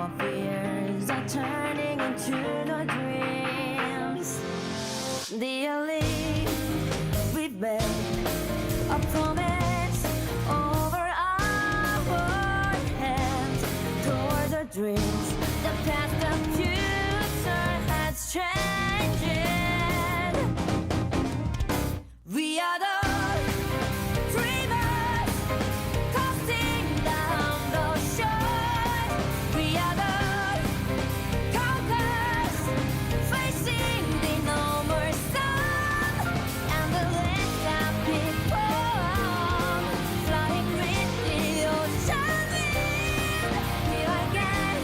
our fears are turning into the dreams. Dearly, we made a promise over our heads toward the dreams. The past, the future has changed. We are the dreamers coasting down the shore. We are the conquerors facing the no more sun. And the land that people flying with the ocean wind. Here again,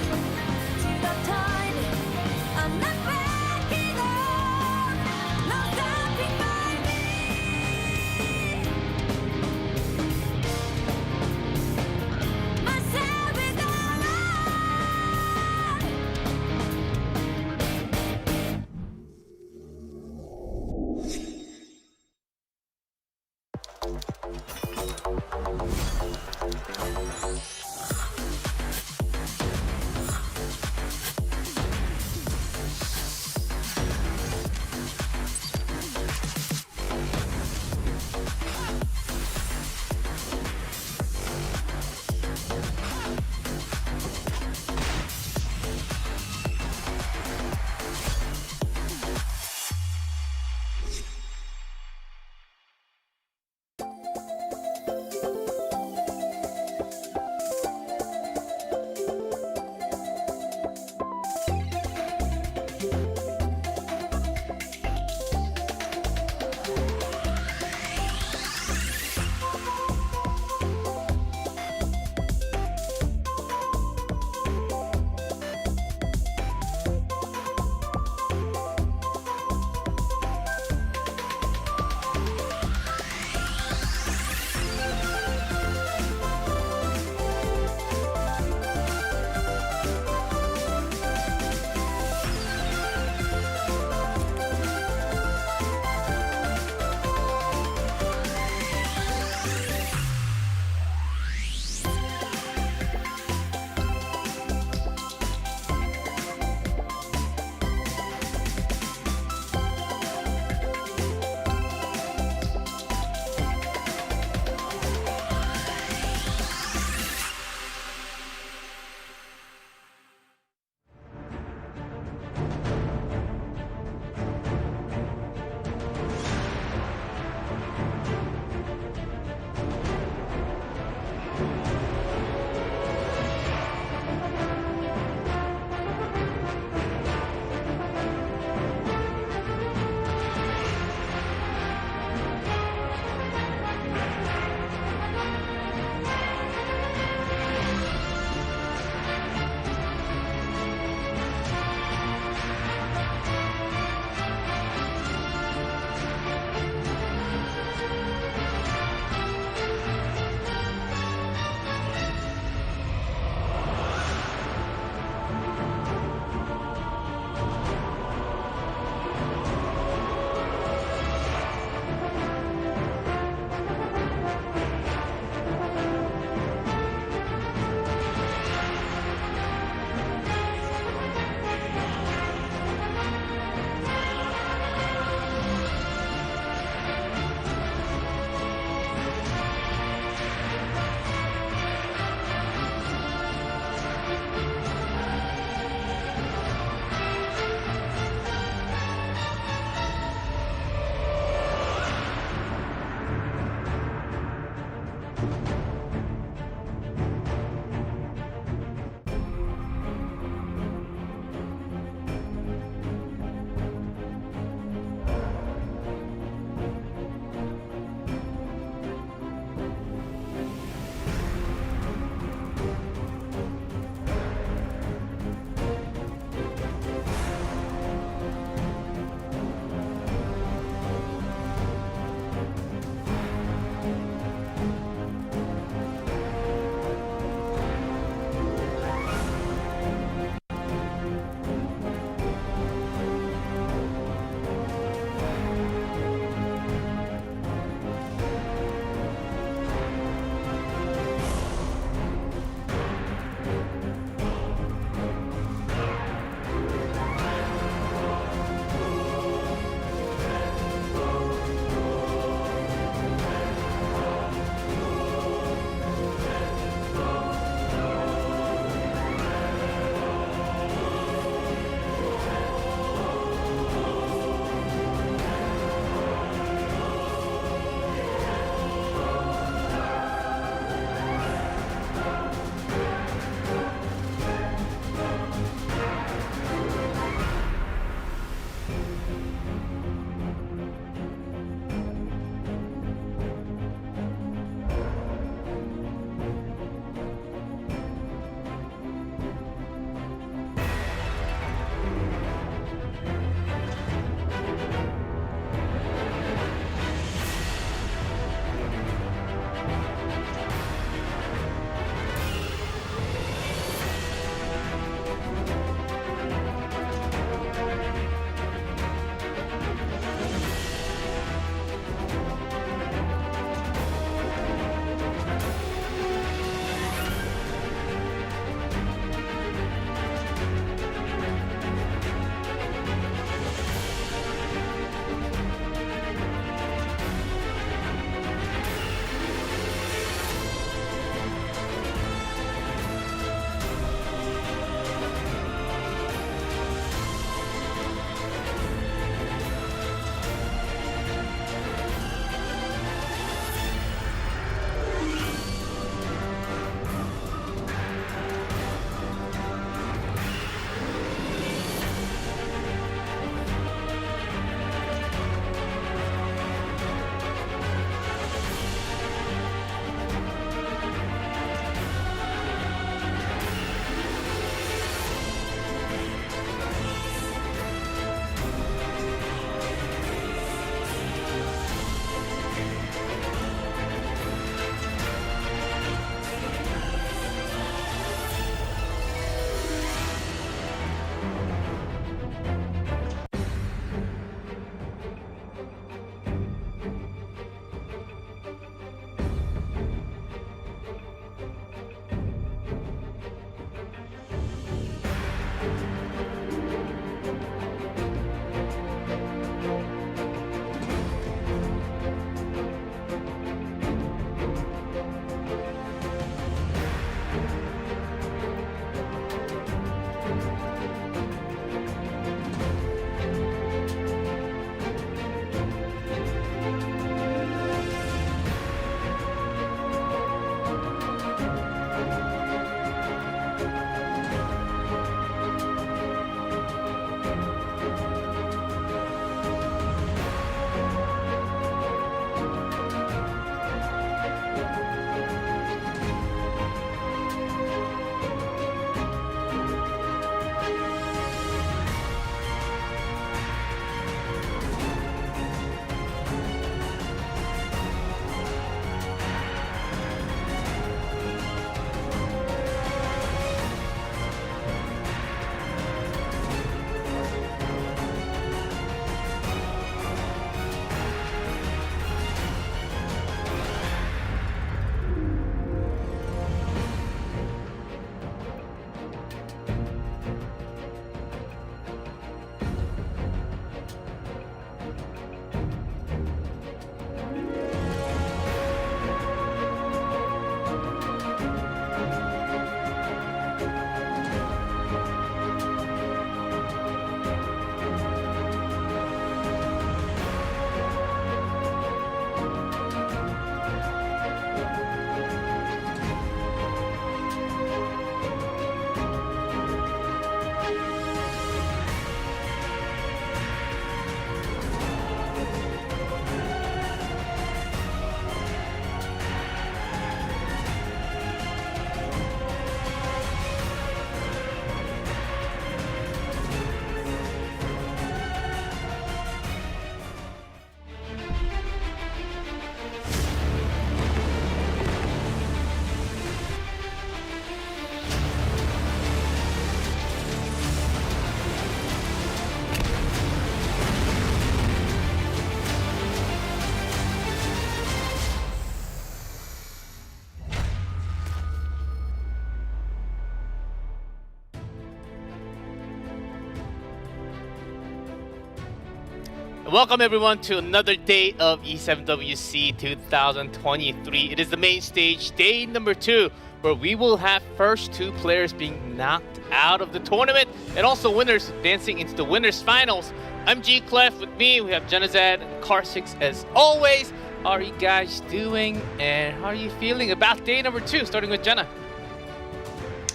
Welcome everyone to another day of E7WC 2023. It is the main stage, day number 2, where we will have first 2 players being knocked out of the tournament and also winners advancing into the winners finals. I'm G Clef. With me we have Jenazad and Car6 as always. How are you guys doing and how are you feeling about day number 2, starting with Jenna?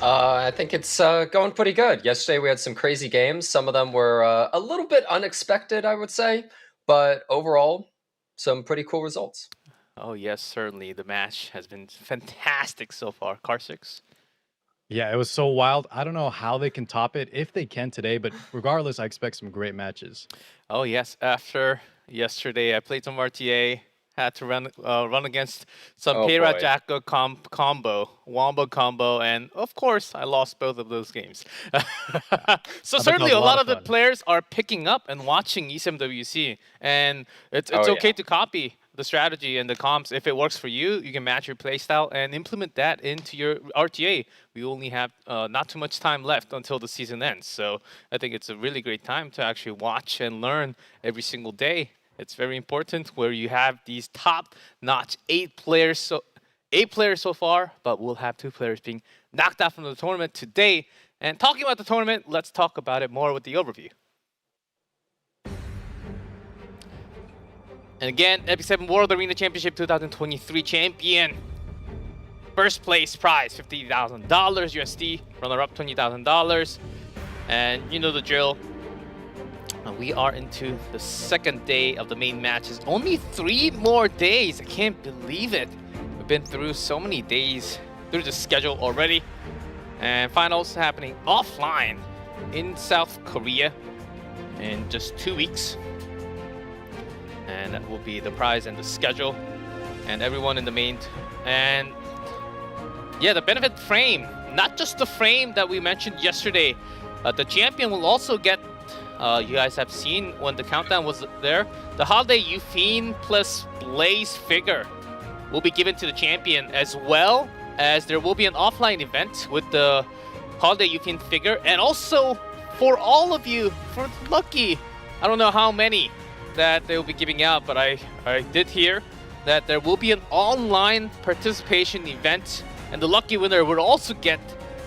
I think it's going pretty good. Yesterday we had some crazy games. Some of them were a little bit unexpected, I would say, but overall, some pretty cool results. Oh yes, certainly. The match has been fantastic so far. Car6? Yeah, it was so wild. I don't know how they can top it, if they can today, but regardless, I expect some great matches. Oh yes, after yesterday I played some RTA. Had to run against some Peira Jacko Wombo combo, and of course I lost both of those games. So certainly a lot of the players are picking up and watching E7WC, and it's okay to copy the strategy and the comps. If it works for you, you can match your playstyle and implement that into your RTA. We only have not too much time left until the season ends, so I think it's a really great time to actually watch and learn every single day. It's very important where you have these top-notch 8 players so far, but we'll have 2 players being knocked out from the tournament today. And talking about the tournament, let's talk about it more with the overview. And again, EP7 World Arena Championship 2023 champion. First place prize, $50,000 USD. Runner-up, $20,000. And you know the drill. We are into the second day of the main matches. Only 3 more days. I can't believe it. We've been through so many days through the schedule already. And finals happening offline in South Korea in just 2 weeks. And that will be the prize and the schedule. And everyone in the main. And yeah, the benefit frame. Not just the frame that we mentioned yesterday. The champion will also get you guys have seen when the countdown was there, the Holiday Euphine plus Blaze figure will be given to the champion, as well as there will be an offline event with the Holiday Euphine figure. And also for all of you, for lucky, I don't know how many that they will be giving out, but I did hear that there will be an online participation event, and the lucky winner will also get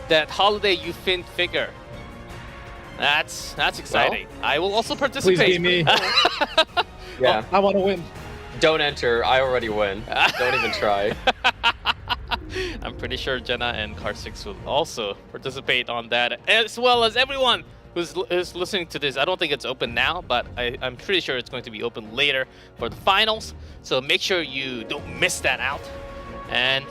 that Holiday Euphine figure. That's exciting. Well, I will also participate. Please be me. Yeah. I want to win. Don't enter. I already win. Don't even try. I'm pretty sure Jenna and Car6 will also participate on that, as well as everyone who's listening to this. I don't think it's open now, but I'm pretty sure it's going to be open later for the finals. So make sure you don't miss that out. And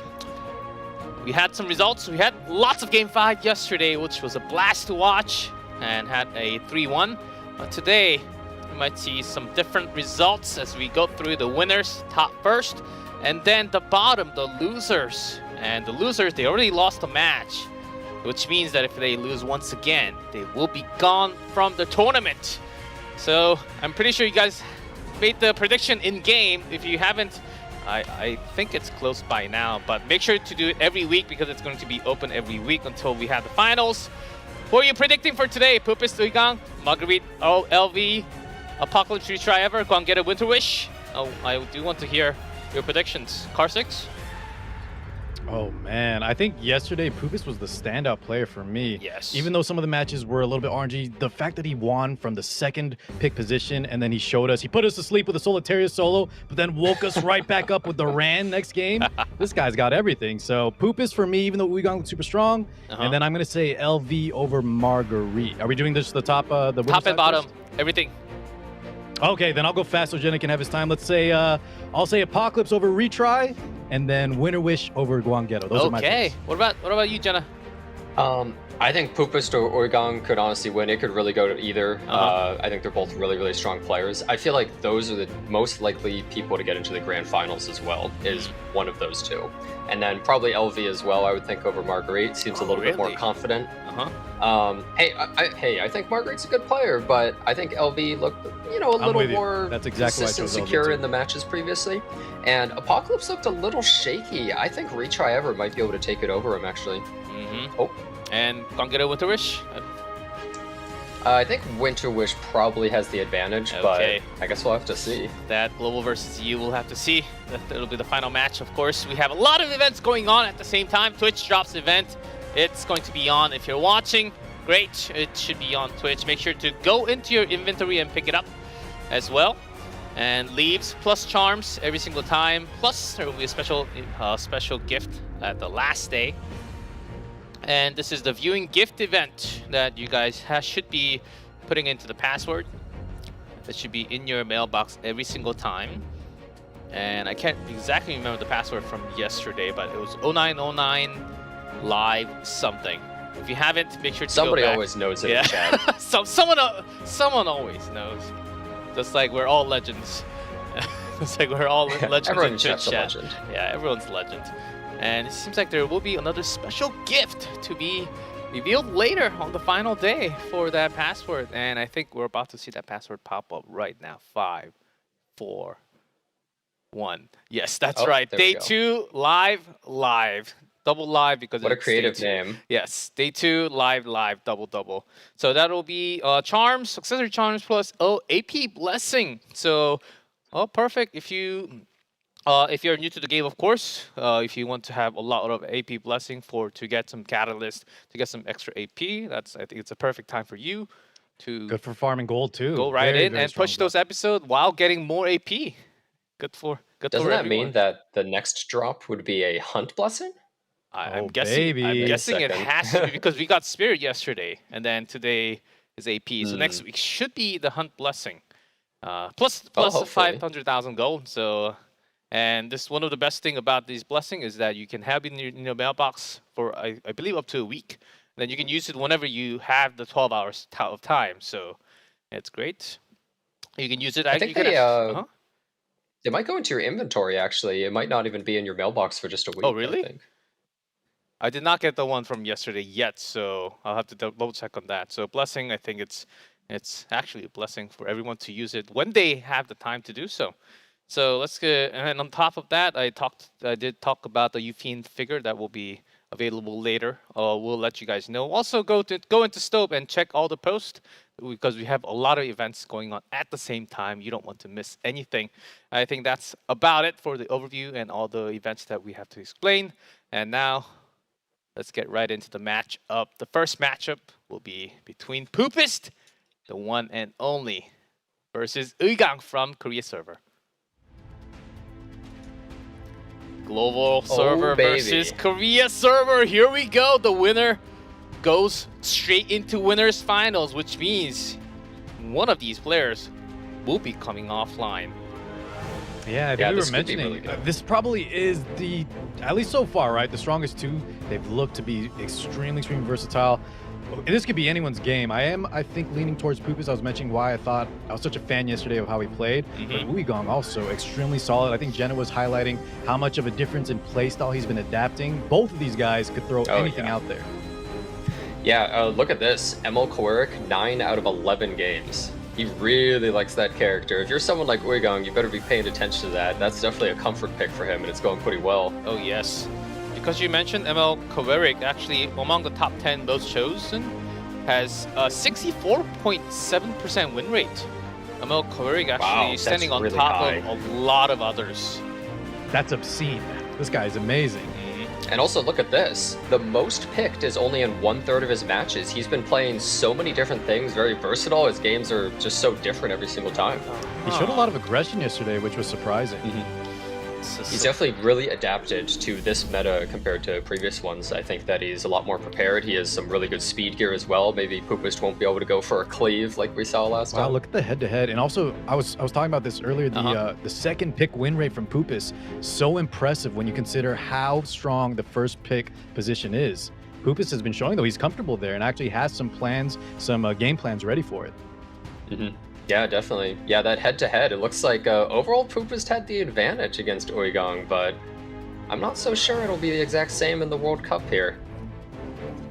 we had some results. We had lots of Game 5 yesterday, which was a blast to watch, and had a 3-1. But today, we might see some different results as we go through the winners, top first, and then the bottom, the losers. And the losers, they already lost a match, which means that if they lose once again, they will be gone from the tournament. So I'm pretty sure you guys made the prediction in-game. If you haven't, I think it's close by now, but make sure to do it every week because it's going to be open every week until we have the finals. Who are you predicting for today? Poopest, Uigang, Martguerite, LV, Apocalypse, ReTryEver, Gwanggaeto, WinterWish? Oh, I do want to hear your predictions. Car6? Oh man, I think yesterday Poopest was the standout player for me. Yes. Even though some of the matches were a little bit RNG, the fact that he won from the second pick position and then he showed us, he put us to sleep with a Solitaria solo, but then woke us right back up with the Ran next game. This guy's got everything. So Poopest for me, even though Uigang was super strong. And then I'm going to say LV over Martguerite. Are we doing this the top? The top and bottom, first? everything. Okay, then I'll go fast so Jenna can have his time. Let's say, I'll say Apocalypse over ReTry, and then WinterWish over Gwanggaeto. Those are my picks. What about you, Jenna? I think Poopest or Uigang could honestly win. It could really go to either. I think they're both really, really strong players. I feel like those are the most likely people to get into the grand finals as well, is one of those 2. And then probably LV as well, I would think, over Martguerite. Seems a little bit more confident. Hey, I think Martguerite's a good player, but I think LV looked, a little more consistent, secure in the matches previously. And Apocalypse looked a little shaky. I think ReTryEver might be able to take it over him, actually. And Gwanggaeto, WinterWish? I think WinterWish probably has the advantage, Okay. but I guess we'll have to see. That Global versus you, we'll have to see. It'll be the final match, of course. We have a lot of events going on at the same time. Twitch drops event. It's going to be on if you're watching. Great, it should be on Twitch. Make sure to go into your inventory and pick it up as well. And leaves plus charms every single time. Plus, there will be a special gift at the last day. And this is the viewing gift event that you guys should be putting into the password. That should be in your mailbox every single time. And I can't exactly remember the password from yesterday, but it was 0909 live something. If you haven't, make sure to Somebody go back. always knows it in chat. Someone always knows. Just like we're all legends. It's like we're all legends Everyone in in Twitch chat's a chat. legend. Yeah, everyone's legend. And it seems like there will be another special gift to be revealed later on the final day for that password. And I think we're about to see that password pop up right now. 5, 4, 1. Yes, that's Oh, right. there we Day go. 2, live. Double live because What a it's creative day 2. name. Yes, day 2, live, double. So that'll be charms, accessory charms plus AP blessing. So, perfect. If you're new to the game, of course, if you want to have a lot of AP blessing to get some catalyst, to get some extra AP, I think it's a perfect time for you to Good for farming gold too. go right Very, in very and strong push block. those episodes while getting more AP. Good for Doesn't that mean everyone. that the next drop would be a hunt blessing? I'm Oh, guessing. I'm baby. guessing it Second. has to be because we got Spirit yesterday, and then today is AP. So next week should be the Hunt Blessing, plus hopefully. 500,000 gold. So, and this one of the best thing about these blessing is that you can have it in your mailbox for I believe up to a week. Then you can use it whenever you have the 12 hours of time. So it's great. You can use it. I think you can they might go into your inventory, actually. It might not even be in your mailbox for just a week. Oh, really? I think. I did not get the one from yesterday yet, so I'll have to double check on that. So blessing, I think it's actually a blessing for everyone to use it when they have the time to do so. So let's get, and on top of that, I did talk about the Ufiend figure that will be available later. We'll let you guys know. Also, go into Stope and check all the posts because we have a lot of events going on at the same time. You don't want to miss anything. I think that's about it for the overview and all the events that we have to explain. And now, let's get right into the matchup. The first matchup will be between Poopest, the one and only, versus Uigang from Korea server. Global server baby. versus Korea server. Here we go. The winner goes straight into winners finals, which means one of these players will be coming offline. Yeah, I think we were this could be mentioning really good. this probably is at least so far, right? The strongest two. They've looked to be extremely versatile. This could be anyone's game. I think, leaning towards Poopest. I was mentioning why I thought I was such a fan yesterday of how he played. But Uigang also extremely solid. I think Jenna was highlighting how much of a difference in playstyle he's been adapting. Both of these guys could throw anything out there. Yeah, look at this. Emil Koerik, 9 out of 11 games. He really likes that character. If you're someone like Uigang, you better be paying attention to that. That's definitely a comfort pick for him, and it's going pretty well. Oh yes, because you mentioned ML Koverik, actually among the top 10 most chosen, has a 64.7% win rate. ML Koverik actually Wow, that's standing on really top high. of a lot of others. That's obscene. This guy is amazing. And also, look at this. The most picked is only in 1/3 of his matches. He's been playing so many different things, very versatile. His games are just so different every single time. He showed a lot of aggression yesterday, which was surprising. He's definitely really adapted to this meta compared to previous ones. I think that he's a lot more prepared. He has some really good speed gear as well. Maybe Poopest won't be able to go for a cleave like we saw last Wow, time. look at the head-to-head. And also, I was talking about this earlier, the second pick win rate from Poopest, so impressive when you consider how strong the first pick position is. Poopest has been showing, though, he's comfortable there and actually has some plans, some game plans ready for it. Yeah, definitely. Yeah, that head-to-head, it looks like overall Poopest had the advantage against Uigang, but I'm not so sure it'll be the exact same in the World Cup here.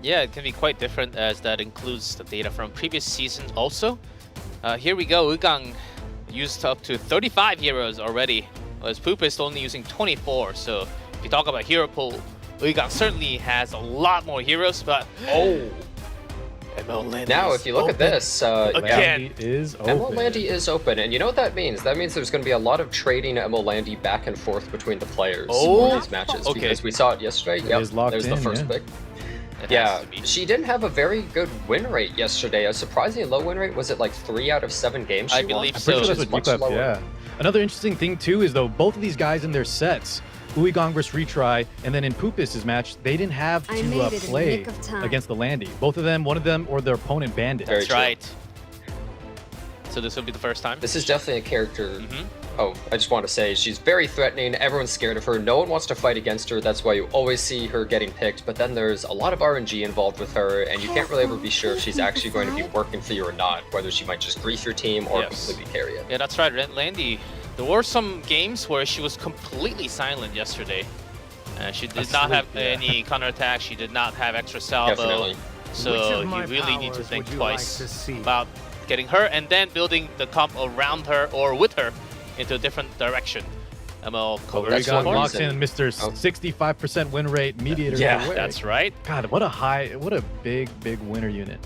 Yeah, it can be quite different as that includes the data from previous seasons also. Here we go, Uigang used up to 35 heroes already, whereas Poopest only using 24. So if you talk about hero pool, Uigang certainly has a lot more heroes, but and ML Landy Now, is if you look at open. this, Again. Landy is open. ML Landy is open, and you know what that means? That means there's going to be a lot of trading ML Landy back and forth between the players Oh, for these matches. okay. Because we saw it yesterday. Yep, is locked there's the in, first yeah. pick. It Yeah, has to be. she didn't have a very good win rate yesterday. A surprisingly low win rate. Was it like 3 out of 7 games she I won? believe I'm so. pretty sure Which that's is what much Deep lower. yeah. Another interesting thing too is though both of these guys in their sets, Uigang versus Retry, and then in Poopest's match, they didn't have I to made it in the play nick of time. against the Landy. Both of them, one of them or their opponent banned it. Very That's true. right. So this will be the first time. This is definitely a character. Mhm. Oh, I just want to say she's very threatening. Everyone's scared of her. No one wants to fight against her. That's why you always see her getting picked. But then there's a lot of RNG involved with her, and you can't really ever be sure if she's actually going to be working for you or not. Whether she might just grief your team or Yes. completely carry it. Yeah, that's right. Landy. There were some games where she was completely silent yesterday. She did not have Asleep, yeah. any counterattack. She did not have extra salvo. Definitely. So Which of you my really need to powers think would you like twice to see? about getting her and then building the comp around her or with her into a different direction. ML cover that's Uigang one locks reason. in Mr. Oh. 65% win rate mediator. Yeah, away. That's right. God, what a big winner unit.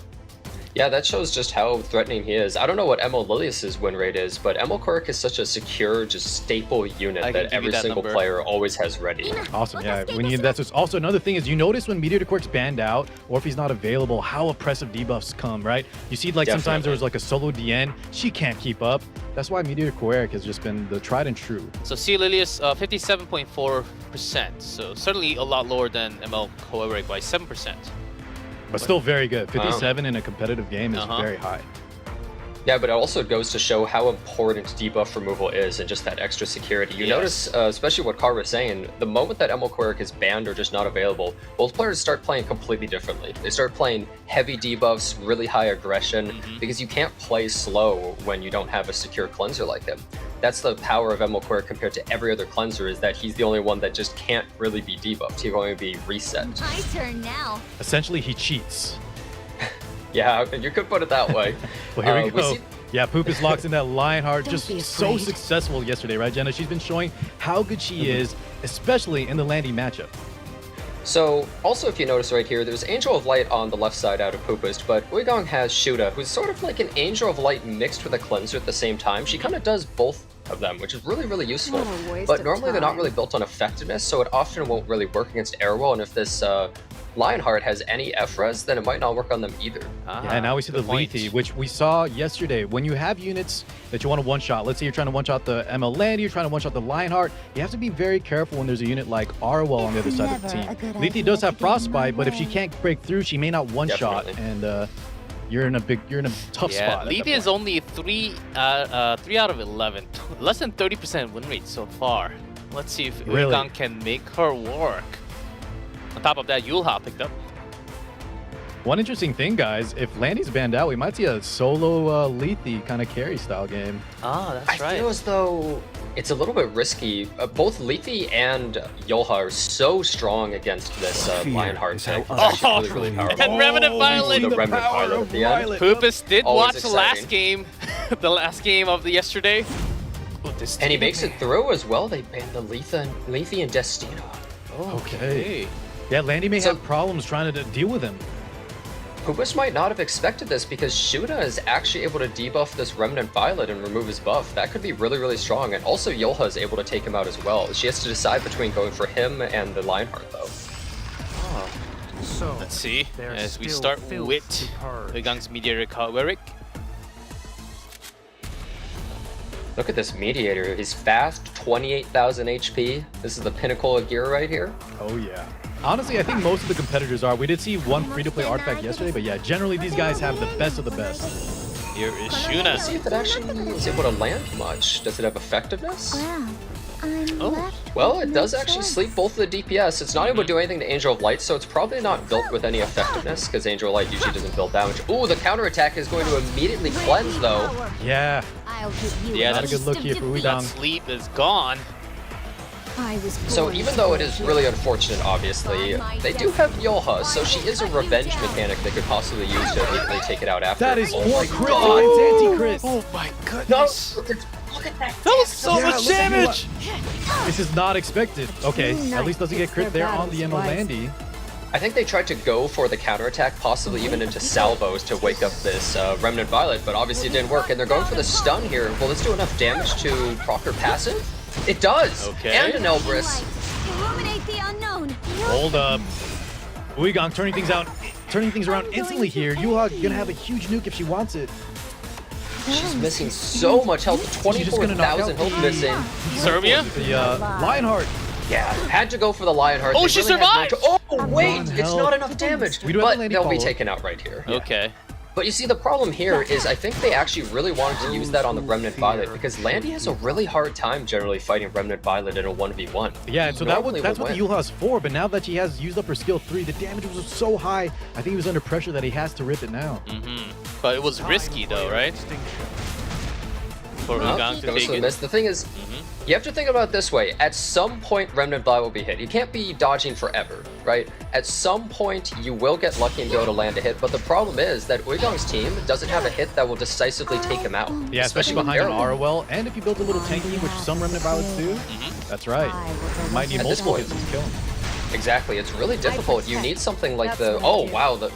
Yeah, that shows just how threatening he is. I don't know what Emil Lilius's win rate is, but Emil Quirk is such a secure, just staple unit I can that give you every that single number. player always has ready. Awesome, yeah. When you that's just also another thing is you notice when Meteor Quirk's banned out or if he's not available, how oppressive debuffs come, right? You see, like sometimes there was like a solo DN, she can't keep up. That's why Meteor Quirk has just been the tried and true. So C. Lilius, 57.4%. So certainly a lot lower than ML Coeric by 7%. But still very good. 57 in a competitive game is Uh-huh. very high. Yeah, but it also goes to show how important debuff removal is and just that extra security. You Yes. notice, especially what Carr was saying, the moment that Emil Quirk is banned or just not available, both players start playing completely differently. They start playing heavy debuffs, really high aggression, because you can't play slow when you don't have a secure cleanser like him. That's the power of Emil Quirk compared to every other cleanser, is that he's the only one that just can't really be debuffed. He can only be reset. My turn now. Essentially, he cheats. Yeah, you could put it that way. Well, here we we go. see- Yeah, Poopest locks in that Lionheart. Don't Just be so afraid. successful yesterday, right, Jenna? She's been showing how good she is, especially in the Landy matchup. So, also if you notice right here, there's Angel of Light on the left side out of Poopest, but Uigang has Shuda, who's sort of like an Angel of Light mixed with a Cleanser at the same time. She kind of does both of them, which is really, really useful. What a waste But of normally they're not time. really built on effectiveness, so it often won't really work against Airwell, and if this Lionheart has any F-res, then it might not work on them either. Yeah, and now we see the good point. Lethe, which we saw yesterday. When you have units that you want to one-shot, let's say you're trying to one-shot the ML Landy, you're trying to one-shot the Lionheart, you have to be very careful when there's a unit like Arwell on the other side of the Never team. a good Lethe idea does to have get in my Frostbite, but if she way. can't break through, she may not one-shot, Definitely. and you're in a tough Yeah, spot. at Lethe that is point. only 3 out of 11. Less than 30% win rate so far. Let's see if Really? Uigang can make her work. On top of that, Yulha picked up. One interesting thing, guys, if Landy's banned out, we might see a solo Lethe kind of carry style game. Ah, that's I feel as though it's a little bit risky. Both Lethe and Yolha are so strong against this Lionheart is how tank. It's others actually really, really powerful. And Remnant Violet. The Remnant Violet at the end. Poopest did Always watch the last exciting. game, the last game of the yesterday. Oh, this And he team. makes it through as well. They banned the Lethe and Destina. Okay. Yeah, Landy may So- have problems trying to deal with him. Poopest might not have expected this because Shuda is actually able to debuff this Remnant Violet and remove his buff. That could be really, really strong. And also Yolha is able to take him out as well. She has to decide between going for him and the Lionheart though. So, Let's see there's as we still start filth with to purge. Uigang's Meteor Coeric. Look at this Mediator. He's fast, 28,000 HP. This is the pinnacle of gear right here. Oh, yeah. Honestly, I think most of the competitors are. We did see one free-to-play artifact yesterday, but yeah, generally these guys have the best of the best. Here is Let's see Shuna. if it actually is able to land much. Does it have effectiveness? Wow. I'm Oh. left Well, with it no does actually choice. sleep both of the DPS. It's not able to do anything to Angel of Light, so it's probably not built with any effectiveness, because Angel of Light usually doesn't build damage. Ooh, the counterattack is going to immediately cleanse, though. Yeah, I'll give you Yeah, not a that's good look here for that Uigang. sleep is gone. I was So born even though it to is be really unfortunate, obviously, they do have Yolha, so she is a revenge mechanic they could possibly use to immediately take it out after. that is Oh 4 my crit God. against anti-crit. Oh my No! goodness. Look at that! That was so Yeah, much look at damage. This is not expected. Okay, Two at least doesn't get knights crit pick their there on the battles ML Landy. I think they tried to go for the counterattack, possibly even into salvos to wake up this Remnant Violet, but obviously it didn't work, and they're going for the stun here. Will this do enough damage to proc her passive? It does! Okay. And an Elbrus. Illuminate the unknown. Hold up. Uigang turning things around instantly here. Yuha gonna have a huge nuke if she wants it. She's missing so much health, She's just gonna knock 24,000 out health missing. Serbia? The Lionheart. Yeah, had to go for the Lionheart. Oh, They she really had no survived! Oh, wait, it's hell. not enough damage. We do have But the lady they'll be follow. taken out right here. Okay. But you see, the problem here is I think they actually really wanted to use that on the Remnant Violet because Landy has a really hard time generally fighting Remnant Violet in a 1v1. Yeah, and so Normally that's would what the win. Yuha's for, but now that she has used up her skill 3, the damage was so high, I think he was under pressure that he has to rip it now. But it was risky though, right? For Well, Uigang to goes take to the it. miss. The thing is, you have to think about it this way. At some point, Remnant Violet will be hit. You can't be dodging forever, right? At some point, you will get lucky and be able to land a hit, but the problem is that Uigang's team doesn't have a hit that will decisively take him out. Yeah, especially behind an Air. Arwell, and if you build a little tanky, which some Remnant Violets do, that's right. You might need At this multiple point- hits to kill him. Exactly, it's really difficult. You need something like the... Oh, wow, the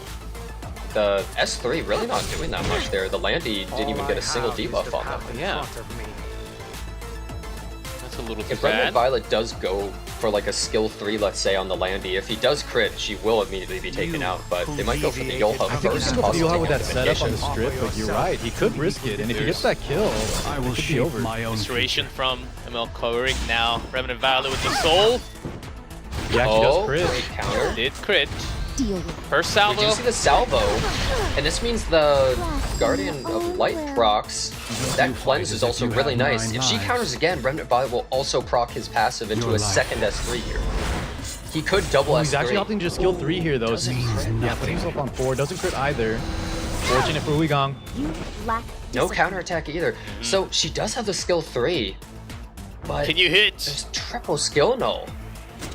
S3 really not doing that much there. The Landy didn't even get a single debuff on them. Yeah. That's a little too If Remnant bad. Violet does go for like a skill 3, let's say, on the Landy, if he does crit, she will immediately be taken out, but they might go for the Yolha I think he's first. going to go for the possibly Yuha with that taking setup on the Vindication. strip, but you're right, he could risk it, and if he gets that kill, I will it could be shape over. my own Restoration from Martguerite now. Remnant Violet with the soul. He actually Oh, does crit. great counter. Did crit. Deal with First We salvo. do see the salvo, and this means the Guardian of Light procs. That cleanse is also really nice. If she counters again, Remnant Violet will also proc his passive into a second S3 here. He could double He's actually S3. opting to just skill 3 here, though. Doesn't crit. Yeah, putting himself on 4. Doesn't crit either. Fortunate for Uigang. you lack No discipline. counterattack either. So she does have the skill 3, but Can you hit? there's triple skill null.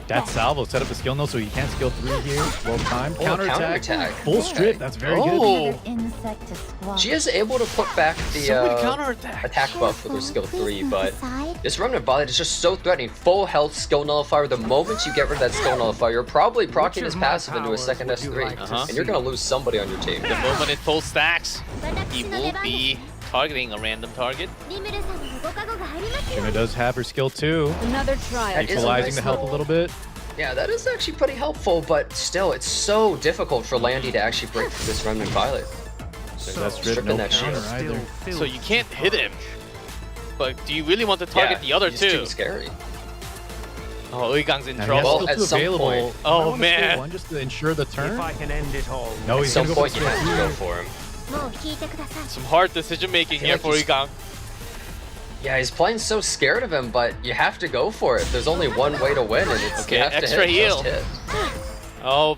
That salvo set up a skill, no, so he can't skill 3 here. Well timed. Oh, Counterattack. counterattack. Full Okay. strip. That's very good. Oh. Another insect to squash. She is able to put back the So many counterattacks. attack buff with her skill 3, but Decide. this Remnant Violet is just so threatening. Full health skill nullifier. The moment you get rid of that skill nullifier, you're probably proccing his of my passive into a powers second would you S3, like to Uh-huh. and you're gonna lose somebody on your team. The moment it full stacks, he will be targeting a random target. Shuna does have her skill 2. Another trial. That is a Equalizing nice the health a little- little bit. Yeah, that is actually pretty helpful, but still, it's so difficult for Landy to actually break through this Remnant Violet. That strip, stripping no that counter shield. either. So you can't hit him. But do you really want to target the other he's two? too scary. Oh, Uigang's in Now, he has trouble. Well, skill at 2 some available. point- Oh, I wanna skill man. 1 just to ensure the turn. If I can end it all. No, At he's some gonna go point, for you the have to skill go 3. for him. Some hard decision making here like for he's- Uigang. Yeah, he's playing so scared of him, but you have to go for it. There's only one way to win, and it's Okay, you have extra to hit, heal. just hit. Oh,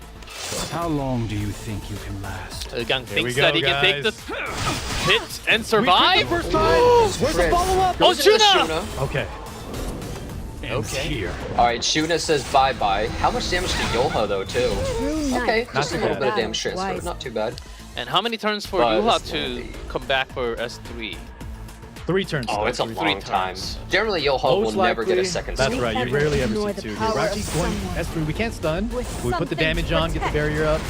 How long do you think you can last? Uigang Here we thinks go, that he can take the guys. hit and We survive. crit the first time. Where's the Crit. follow-up? Oh, Goes into Shuna! Okay. Ends here. Alright, Shuna says bye-bye. How much damage to Yolha, though, too? Okay, Not just a too little bad. bit of damage transfer. Not too bad. And how many turns for But Yuha it's to gonna be- come back for S3? 3 turns. Oh, though. it's a three long time. turns. Generally, Yolha will Most never get a likely- second That's skill. right, you Never rarely ever ignore see the 2 here. power We're actually of going someone. S3. We can't stun. With We put the something damage to on, get the protect. barrier up.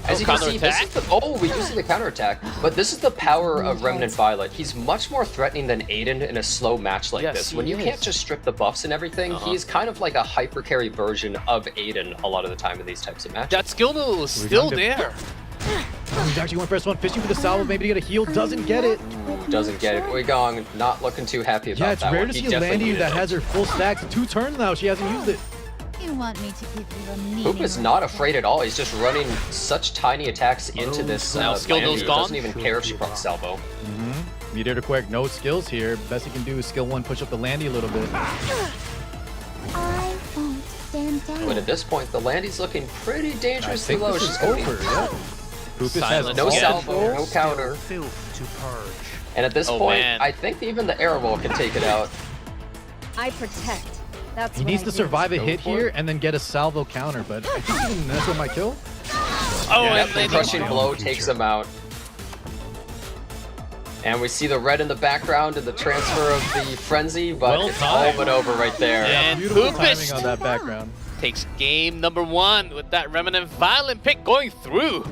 As you can see, this counterattack? is the, oh, we used the counterattack, but this is the power of Remnant Violet. He's much more threatening than Aiden in a slow match like Yes, this. he When you is. can't just strip the buffs and everything, he's kind of like a hyper carry version of Aiden a lot of the time in these types of matches. That skill noodle is still Uigang did- there. Oh, he's actually going first one, fishing for the salvo, maybe to get a heal. Doesn't get it. Doesn't get it. Uigang not looking too happy about Yeah, it's that rare one. to He see a definitely Landy needed that it. has her full stacks. 2 turns now. She hasn't used it. You want me to give you a meaning? Poop is not afraid at all. He's just running such tiny attacks into this Now skill Landy. noodle's He gone. doesn't even care if she procs salvo. Meteor to Quake, no skills here. Best he can do is skill 1, push up the Landy a little bit. I won't stand down. But at this point, the Landy's looking pretty I dangerously think low. this She's is gonna be over. Yeah. Poopest has Silence no again. salvo, no counter. Filth to purge. And at this Oh, point, man. I think even the Airwolf can take it out. I protect. That's He what needs I to do. survive a Go hit for here it. and then get a salvo counter, but I think even this one might kill. Oh, Yeah, and The then crushing my own blow future. takes him out. And we see the red in the background and the transfer of the frenzy, but Well it's all timed. but over right there. And Beautiful Poopest. timing on that background. takes game number 1 with that Remnant Violent pick going through.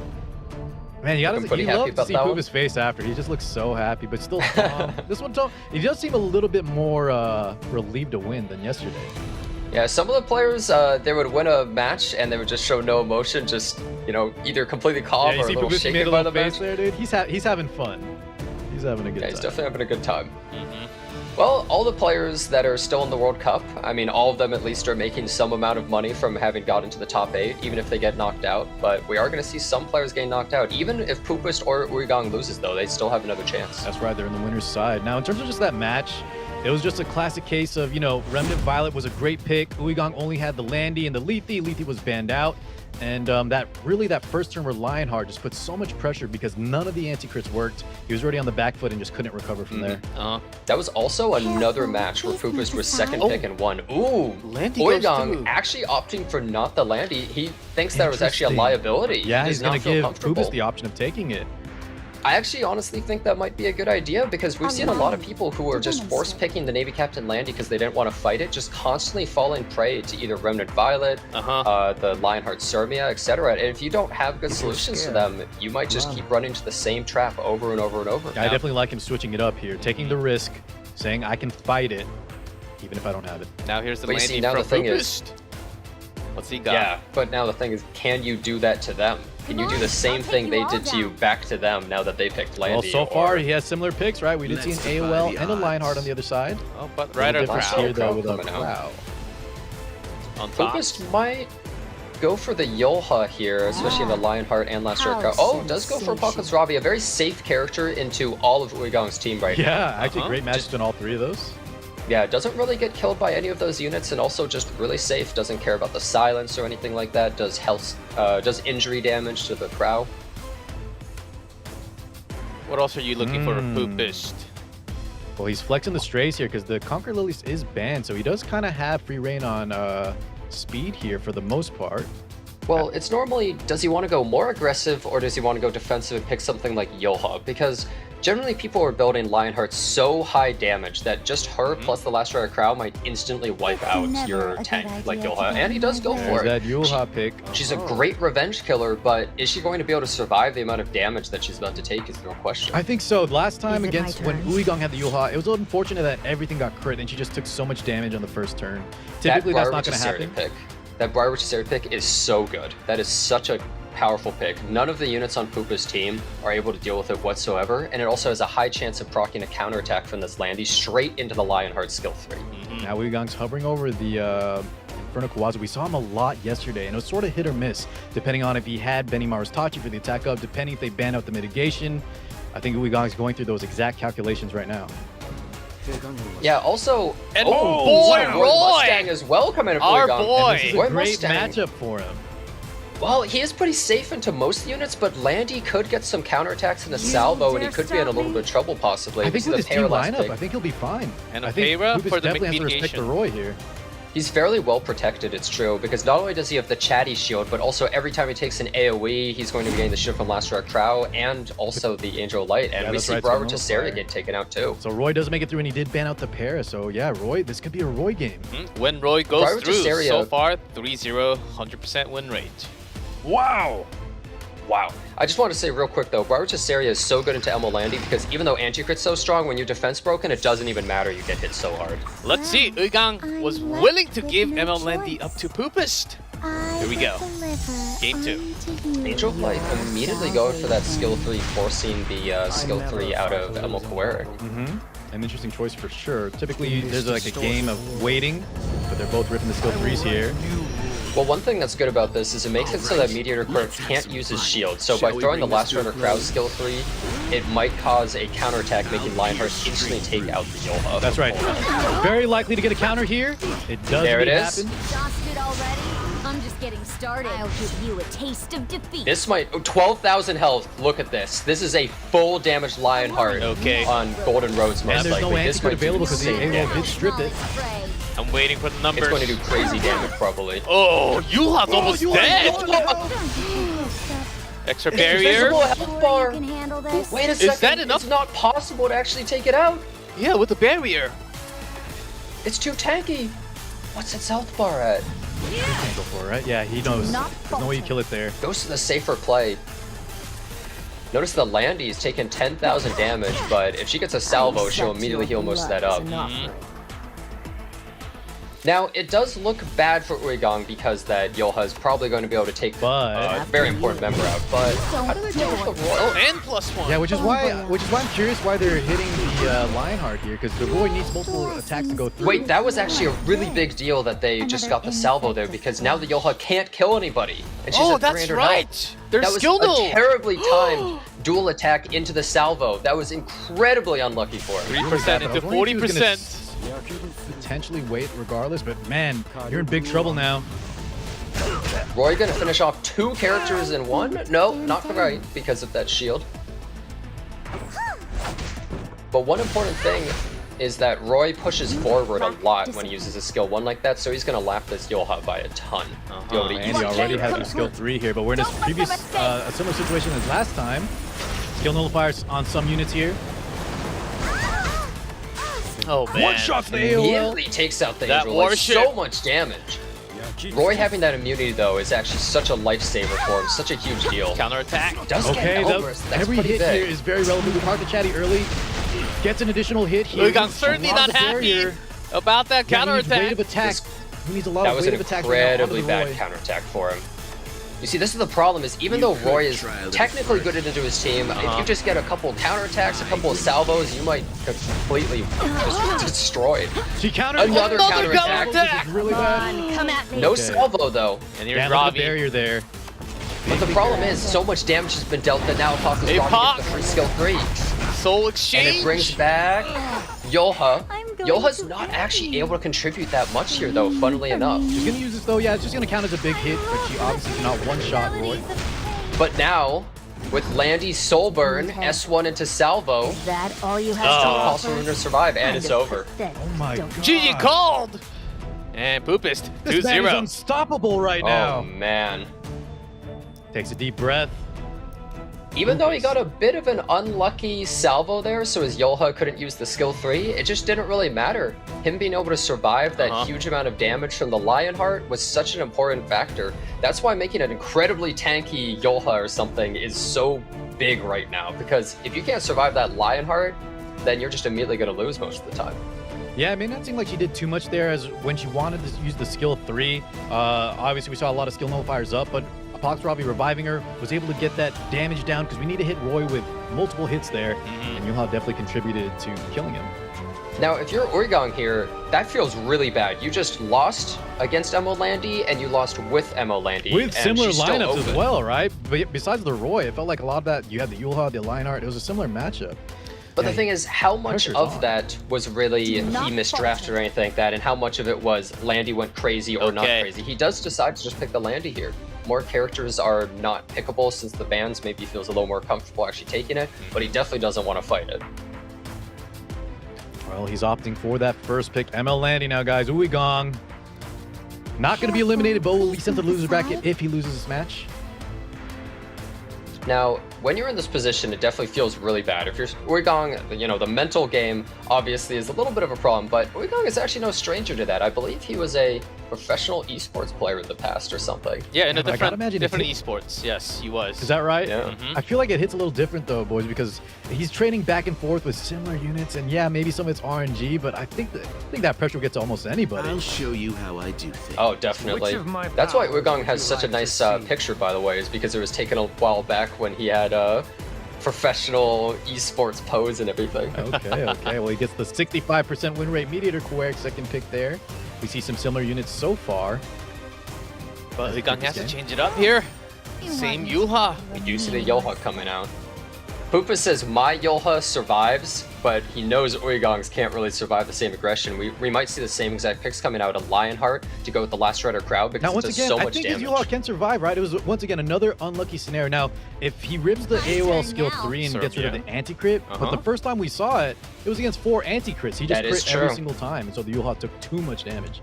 Man, you I'm pretty you happy love to about see that one. Poopest's face after. He just looks so happy, but still calm. This one, he does seem a little bit more relieved to win than yesterday. Yeah, some of the players, they would win a match and they would just show no emotion, just, you know, either completely calm Yeah, you or a see little Poopest made shaken a by little the face match. there, dude. He's having fun. He's having a good Yeah, time. he's definitely having a good time. Well, all the players that are still in the World Cup, I mean, all of them at least are making some amount of money from having gotten to the top 8, even if they get knocked out. But we are going to see some players getting knocked out. Even if Poopest or Uigang loses, though, they still have another chance. That's right, they're in the winner's side. Now, in terms of just that match, it was just a classic case of, you know, Remnant Violet was a great pick. Uigang only had the Landy and the Lethe. Lethe was banned out. And that first turn where Lionheart just put so much pressure because none of the anti-crits worked. He was already on the back foot and just couldn't recover from there. That was also another match where Poopest was second pick and won. Ooh, Landy goes Uigang through. actually opting for not the Landy. He thinks that it was actually a Interesting. liability. Yeah, He he's does going not to feel give comfortable. Poopest the option of taking it. I actually honestly think that might be a good idea because we've seen a lot of people who are just force picking the Navy Captain Landy because they didn't want to fight it, just constantly falling prey to either Remnant Violet, the Lionheart Surmia, etc. And if you don't have good solutions to them, you might just keep running to the same trap over and over and over. I definitely like him switching it up here, taking the risk, saying I can fight it, even if I don't have it. Now here's the But you see, Landy now from the thing Poopest. is- What's he got? Yeah, but now the thing is, can you do that to them? Can you do the same thing they did to you back to them now that they picked Landy? Well, so far or- he has similar picks, right? We did see an AOL and a Lionheart on the other side. Oh, but A right little on difference Crow. here though with a Coming out. Crow. On top. Poopest might go for the Yolha here, especially in the Lionheart and Last Crow. Oh, does go for Apocalypse Robbie, a very safe character into all of Uigang's team right now. Yeah, actually great matches between all three of those. Yeah, doesn't really get killed by any of those units, and also just really safe. Doesn't care about the silence or anything like that. Does health, does injury damage to the Crow. What else are you looking for, Poopest? Well, he's flexing the strays here because the Conquer Lilies is banned, so he does kind of have free reign on speed here for the most part. Well, it's normally, does he want to go more aggressive or does he want to go defensive and pick something like Yolha? Because generally people are building Lionheart so high damage that just her plus the Last Rider Crow might instantly wipe out your tank like Yolha, and he does go There's for it. that Yulha pick. She's a great revenge killer, but is she going to be able to survive the amount of damage that she's about to take is no question. I think so. Last time Is it my against when turn? Uigang had the Yulha, it was unfortunate that everything got crit and she just took so much damage on the first turn. Typically, that's not going to happen. Pick. That Briar pick is so good. That is such a powerful pick. None of the units on Poopest's team are able to deal with it whatsoever, and it also has a high chance of proccing a counterattack from this Landy straight into the Lionheart skill 3. Now Uigang's hovering over the Inferno Kawazu. We saw him a lot yesterday, and it was sort of hit or miss, depending on if he had Benny Mara's Tachi for the attack up, depending if they ban out the mitigation. I think Uigang's going through those exact calculations right now. Yeah, also, And what a boy, Roy! Mustang as well coming in for Our Uigang. boy! This is a Roy great Mustang. matchup for him. Well, he is pretty safe into most units, but Landy could get some counterattacks in a salvo, and he could be in a little bit of trouble possibly. I We think see with the his team Pair last lineup, pick. I think he'll be fine. And a I think Heir Poopest for the definitely has to respect the mitigation. Roy here. He's fairly well protected, it's true, because not only does he have the chatty shield, but also every time he takes an AoE, he's going to be getting the shield from Last Rock Crow and also the Angel Light. And Yeah, we that's see right, Bravo so no Tesseria fire. get taken out too. So Roy doesn't make it through, and he did ban out the pair. So yeah, Roy, this could be a Roy game. When Roy goes Prior to through, Seria- so far 3-0, 100% win rate. Wow! Wow. I just want to say real quick though, Bravo Tesseria is so good into ML Landy because even though anti-crit's so strong, when your defense broken, it doesn't even matter, you get hit so hard. Let's see, Uigang was willing to give ML Landy up to Poopest. Here we go. Game 2. Angel Light immediately going for that skill 3, forcing the skill 3 out of Emil Kawaric. An interesting choice for sure. Typically, there's like a game of waiting, but they're both ripping the skill 3s here. Well, one thing that's good about this is it makes it so that Mediator Quirk can't use his shield. So by throwing the Last Runner Crowd skill 3, it might cause a counterattack, making Lionheart instantly take out the Yolha. That's right. Very likely to get a counter here. It does There it indeed is. happen. Exhausted already? I'm just getting started. I'll give you a taste of defeat. This might... oh, 12,000 health. Look at this. This is a full damaged Lionheart Okay. on Golden Road's most And there's likely. no This anti-crit might do available because the insane AOL damage. did strip it. I'm waiting for the numbers. It's going to do crazy damage, probably. Oh, Yuha's almost dead! Extra barrier? Invisible health bar. You can handle this. Wait a second. that enough? It's not possible to actually take it out. Yeah, with the barrier. It's too tanky. What's its health bar at? He can't go for it, right? Yeah, he knows. Not There's no way you kill it there. Goes to the safer play. Notice the Landy's taking 10,000 damage, but if she gets a salvo, she'll immediately heal most of that up. Now, it does look bad for Uigang because that Yolha is probably going to be able to take a very important member out, but how do they deal with the Roy? Oh, and +1. Yeah, which is why I'm curious why they're hitting the Lionheart here, because the Roy needs multiple attacks to go through. Wait, that was actually a really big deal that they just got the salvo there, because now the Yolha can't kill anybody. And she's Oh, at that's 300 right. health. There's That was skill a duel. terribly timed dual attack into the salvo. That was incredibly unlucky for him. 3% into 40%. Potentially wait regardless, but man, you're in big trouble now. Roy gonna finish off 2 characters in 1? No, not quite, because of that shield. But one important thing is that Roy pushes forward a lot when he uses a skill 1 like that, so he's gonna lap this Yolha by a ton. Be able to And use he it. already has a skill 3 here, but we're in a previous, a similar situation as last time. Skill nullifiers on some units here. Oh, man. One shot to the AOL. Immediately takes out the That Angel, like, warship. so much damage. Roy having that immunity though is actually such a lifesaver for him, such a huge deal. Counterattack. Does Okay, get Elbrus, that's every pretty hit big. here is very relevant. We talked to Chatty early. Gets an additional hit here. Uigang certainly Along not the happy barrier. about that Yeah, he needs wave counterattack. of attack. He needs a lot That of was wave an of attack right now onto incredibly the bad Roy. counterattack for him. You see, this is the problem, is even though Roy is technically good into his team, if you just get a couple counterattacks, a couple of salvos, you might completely just destroy. She countered Another counterattack. This is really bad. on, come at me. No Okay. salvo though. And here's Yeah, look at the Ravi. barrier there. But the problem is, so much damage has been dealt that now Apoc is Hey, going to Poc. get the free skill 3. Soul And exchange. it brings back Yolha. I'm going Yolha's to not pay. actually able to contribute that much here though, funnily enough. She's gonna use this though. Yeah, it's just gonna count as a big hit, but she obviously cannot one-shot Roy. But now, with Landy's Soul Burn, Okay. S1 into Salvo, Is that all you have Oh. to calls offer? for him to survive, and it's over. Oh my god. GG called. And Poopest. This man is 2-0. unstoppable right Oh now. man. Takes a deep breath. Even though he got a bit of an unlucky salvo there, so his Yolha couldn't use the skill 3, it just didn't really matter. Him being able to survive that huge amount of damage from the Lionheart was such an important factor. That's why making an incredibly tanky Yolha or something is so big right now, because if you can't survive that Lionheart, then you're just immediately going to lose most of the time. Yeah, it may not seem like she did too much there as when she wanted to use the skill 3. Obviously, we saw a lot of skill nullifiers up, but Apox Robbie reviving her was able to get that damage down because we need to hit Roy with multiple hits there, and Yulha definitely contributed to killing him. Now, if you're Uigang here, that feels really bad. You just lost against Emo Landy, and you lost with Emo Landy. With and similar she's still lineups as open. well, right? But besides the Roy, it felt like a lot of that, you had the Yulha, the Lionheart, it was a similar matchup. But the Yeah, thing is, how much pressure's of on. that was really he not misdrafted falter. or anything like that, and how much of it was Landy went crazy or not Okay. crazy? He does decide to just pick the Landy here. More characters are not pickable since the bans maybe feels a little more comfortable actually taking it, but he definitely doesn't want to fight it. Well, he's opting for that first pick. ML Landy now, guys. Uigang. Not going to be eliminated, but will at least enter the loser bracket if he loses this match. Now, when you're in this position, it definitely feels really bad. If you're Uigang, you know, the mental game obviously is a little bit of a problem, but Uigang is actually no stranger to that. I believe he was a professional esports player in the past or something. Yeah, in a but I gotta imagine different it's- esports. Yes, he was. Is that right? Yeah. I feel like it hits a little different though, boys, because he's training back and forth with similar units, and yeah, maybe some of it's RNG, but I think that pressure will get to almost anybody. I'll show you how I do things. Oh, definitely. Which of my That's why powers Uigang would has you such a like to nice see? picture, by the way, is because it was taken a while back when he had professional esports pose and everything. Okay. Well, he gets the 65% win rate. Mediator Quirk, second pick there. We see some similar units so far. But Uigang has to game. change it up here. Same Yulha. We do see the Yolha coming out. Poopest says, my Yolha survives, but he knows Uigang's can't really survive the same aggression. We might see the same exact picks coming out of Lionheart to go with the Last Rider crowd because Now, it once does again, so I much think damage. his Yulha can survive, right? It was, once again, another unlucky scenario. Now, if he ribs the AOL skill 3 and gets rid of the anti-crit, but the first time we saw it, it was against 4 anti-crits. He just That is crit every true. single time, and so the Yulha took too much damage.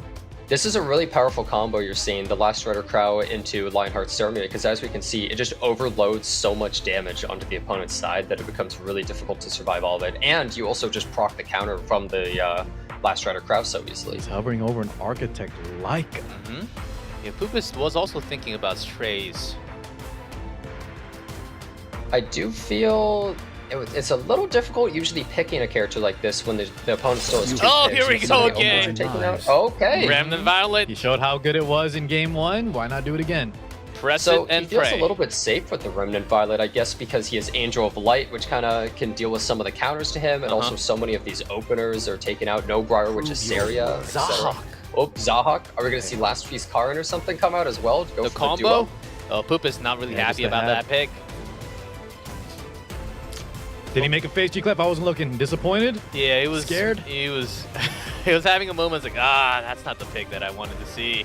This is a really powerful combo you're seeing, the Last Rider Crow into Lionheart's Ceremony, because as we can see, it just overloads so much damage onto the opponent's side that it becomes really difficult to survive all of it. And you also just proc the counter from the Last Rider Crow so easily. He's hovering over an architect like. Yeah, Poopest was also thinking about strays. I do feel it's a little difficult usually picking a character like this when the opponent still has two Oh, picks here we and go so many again. opponents are taking out. Okay. Remnant Violet, He showed how good it was in game 1. Why not do it again? press So it and he feels pray. a little bit safe with the Remnant Violet, I guess, because he has Angel of Light, which kind of can deal with some of the counters to him, and also so many of these openers are taken out. No Briar, which is Saria, etc. Zahak. Oh, Zahak. Are we going to see Last Piece Karin or something come out as well? Go The for combo? The duo? Oh, Poopest not really Yeah, happy just the about hat. that pick. Did he make a face G-Clef? I wasn't looking. Disappointed? Yeah, he was Scared? He was he was having a moment like, that's not the pick that I wanted to see.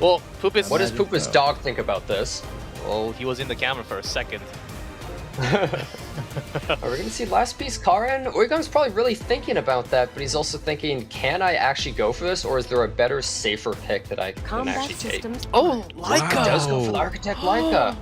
Well, Poopest What does Imagine Poopest so. Dog think about this? well, he was in the camera for a second. Are we going to see Last Piece Karin? Uigang's probably really thinking about that, but he's also thinking, can I actually go for this, or is there a better, safer pick that I can Combat actually take? systems. Oh, He Laika! does go for the Architect Laika.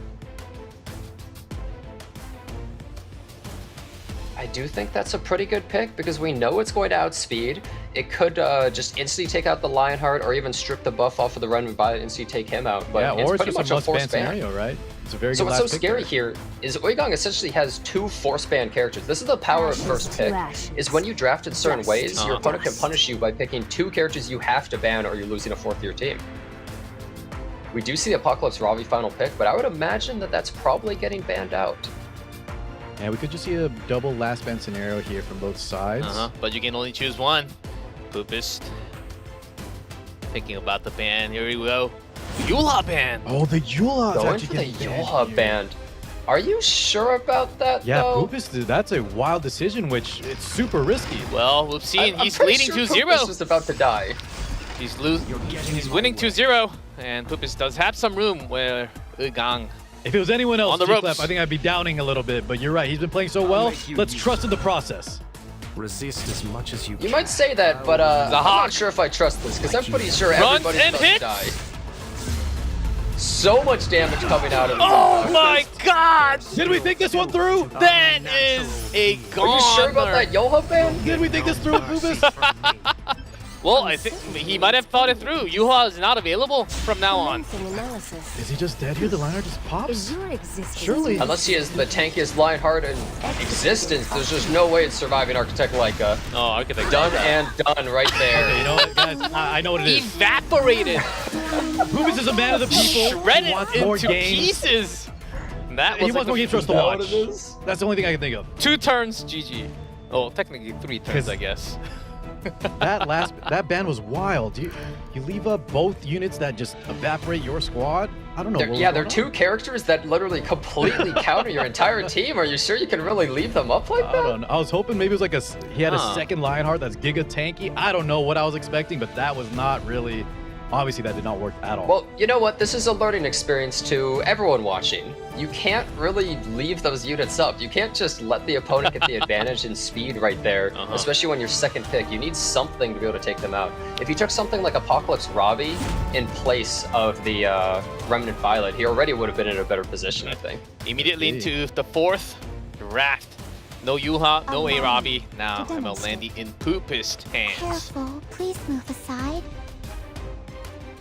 I do think that's a pretty good pick because we know it's going to outspeed. It could just instantly take out the Lionheart or even strip the buff off of the Remnant Violet and instantly take him out. But Yeah, it's or it's pretty just much a a force must ban ban. scenario, right? It's a very So good what's so last pick scary there. here is Uigang essentially has 2 force ban characters. This is the power of first pick, is when you draft in certain ways, your opponent can punish you by picking 2 characters you have to ban or you're losing a 4th year team. We do see Apocalypse Ravi final pick, but I would imagine that that's probably getting banned out. Yeah, we could just see a double last ban scenario here from both sides. But you can only choose one. Poopest. Thinking about the ban. Here we go. Yula ban. Oh, the Yula is Going actually for the getting banned Yoha here. band. Are you sure about that, Yeah, though? Poopest, that's a wild decision, which it's super risky. Well, we've seen I'm he's pretty leading sure 2-0. Poopest is about to die. He's winning 2-0. And Poopest does have some room where Uigang. If it was anyone else, On the G-Clef, ropes. I think I'd be doubting a little bit, but you're right. He's been playing so well. make you Let's use trust in the process. Resist as much as you can. You might say that, but I'm Zahak. not sure if I trust this, because I'm pretty sure Runs everybody's and about to hits. die. So much damage coming out of it. Oh my god! Did we think this one through? That is a Are you sure about goner. that Yoha ban? Did we think this through, Poopest? Well, I think he might have thought it through. Yuha is not available from now on. Commencing analysis. Is he just dead here? The liner just Is pops? your existence Surely. Unless he is the tankiest Lionheart in existence, there's just no way it's surviving Architect Laika. Oh, Architect. Done and done right there. You know what, guys? I know what it is. Evaporated. Poopest is a man of the people. Shredded He wants more into games. pieces. That He was wants more games for us to Is that watch. what it is? That's the only thing I can think of. 2 turns, GG. Oh, technically 3 turns, I guess. That ban was wild. You leave up both units that just evaporate your squad. I don't know. what was They're going 2 on. characters that literally completely counter your entire team. Are you sure you can really leave them up like I that? don't know. I was hoping maybe it was like he had a Huh. second Lionheart that's giga tanky. I don't know what I was expecting, but that was not really. Obviously, that did not work at all. Well, you know what? This is a learning experience to everyone watching. You can't really leave those units up. You can't just let the opponent get the advantage in speed right there, especially when you're second pick. You need something to be able to take them out. If you took something like Apocalypse Ravi in place of the Remnant Violet, he already would have been in a better position, I think. Immediately into the 4th draft. No Yuha, no Arabi. Now ML landing in Poopest hands. Careful, please move aside.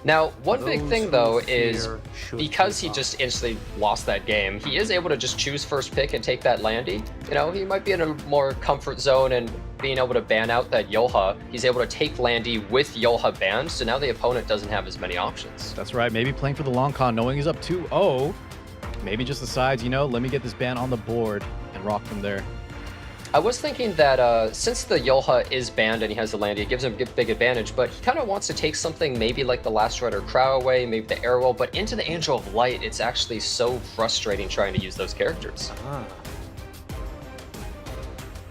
Now, one big Those thing who though is fear should because he give up. just instantly lost that game, he is able to just choose first pick and take that Landy. You know, he might be in a more comfort zone and being able to ban out that Yoha. He's able to take Landy with Yoha banned, so now the opponent doesn't have as many options. That's right. Maybe playing for the long con, knowing he's up 2-0. Maybe just decides, let me get this ban on the board and rock from there. I was thinking that since the Yoha is banned and he has the Landy, it gives him a big advantage, but he kind of wants to take something maybe like the Last Rider Crow away, maybe the Airwell, but into the Angel of Light, it's actually so frustrating trying to use those characters.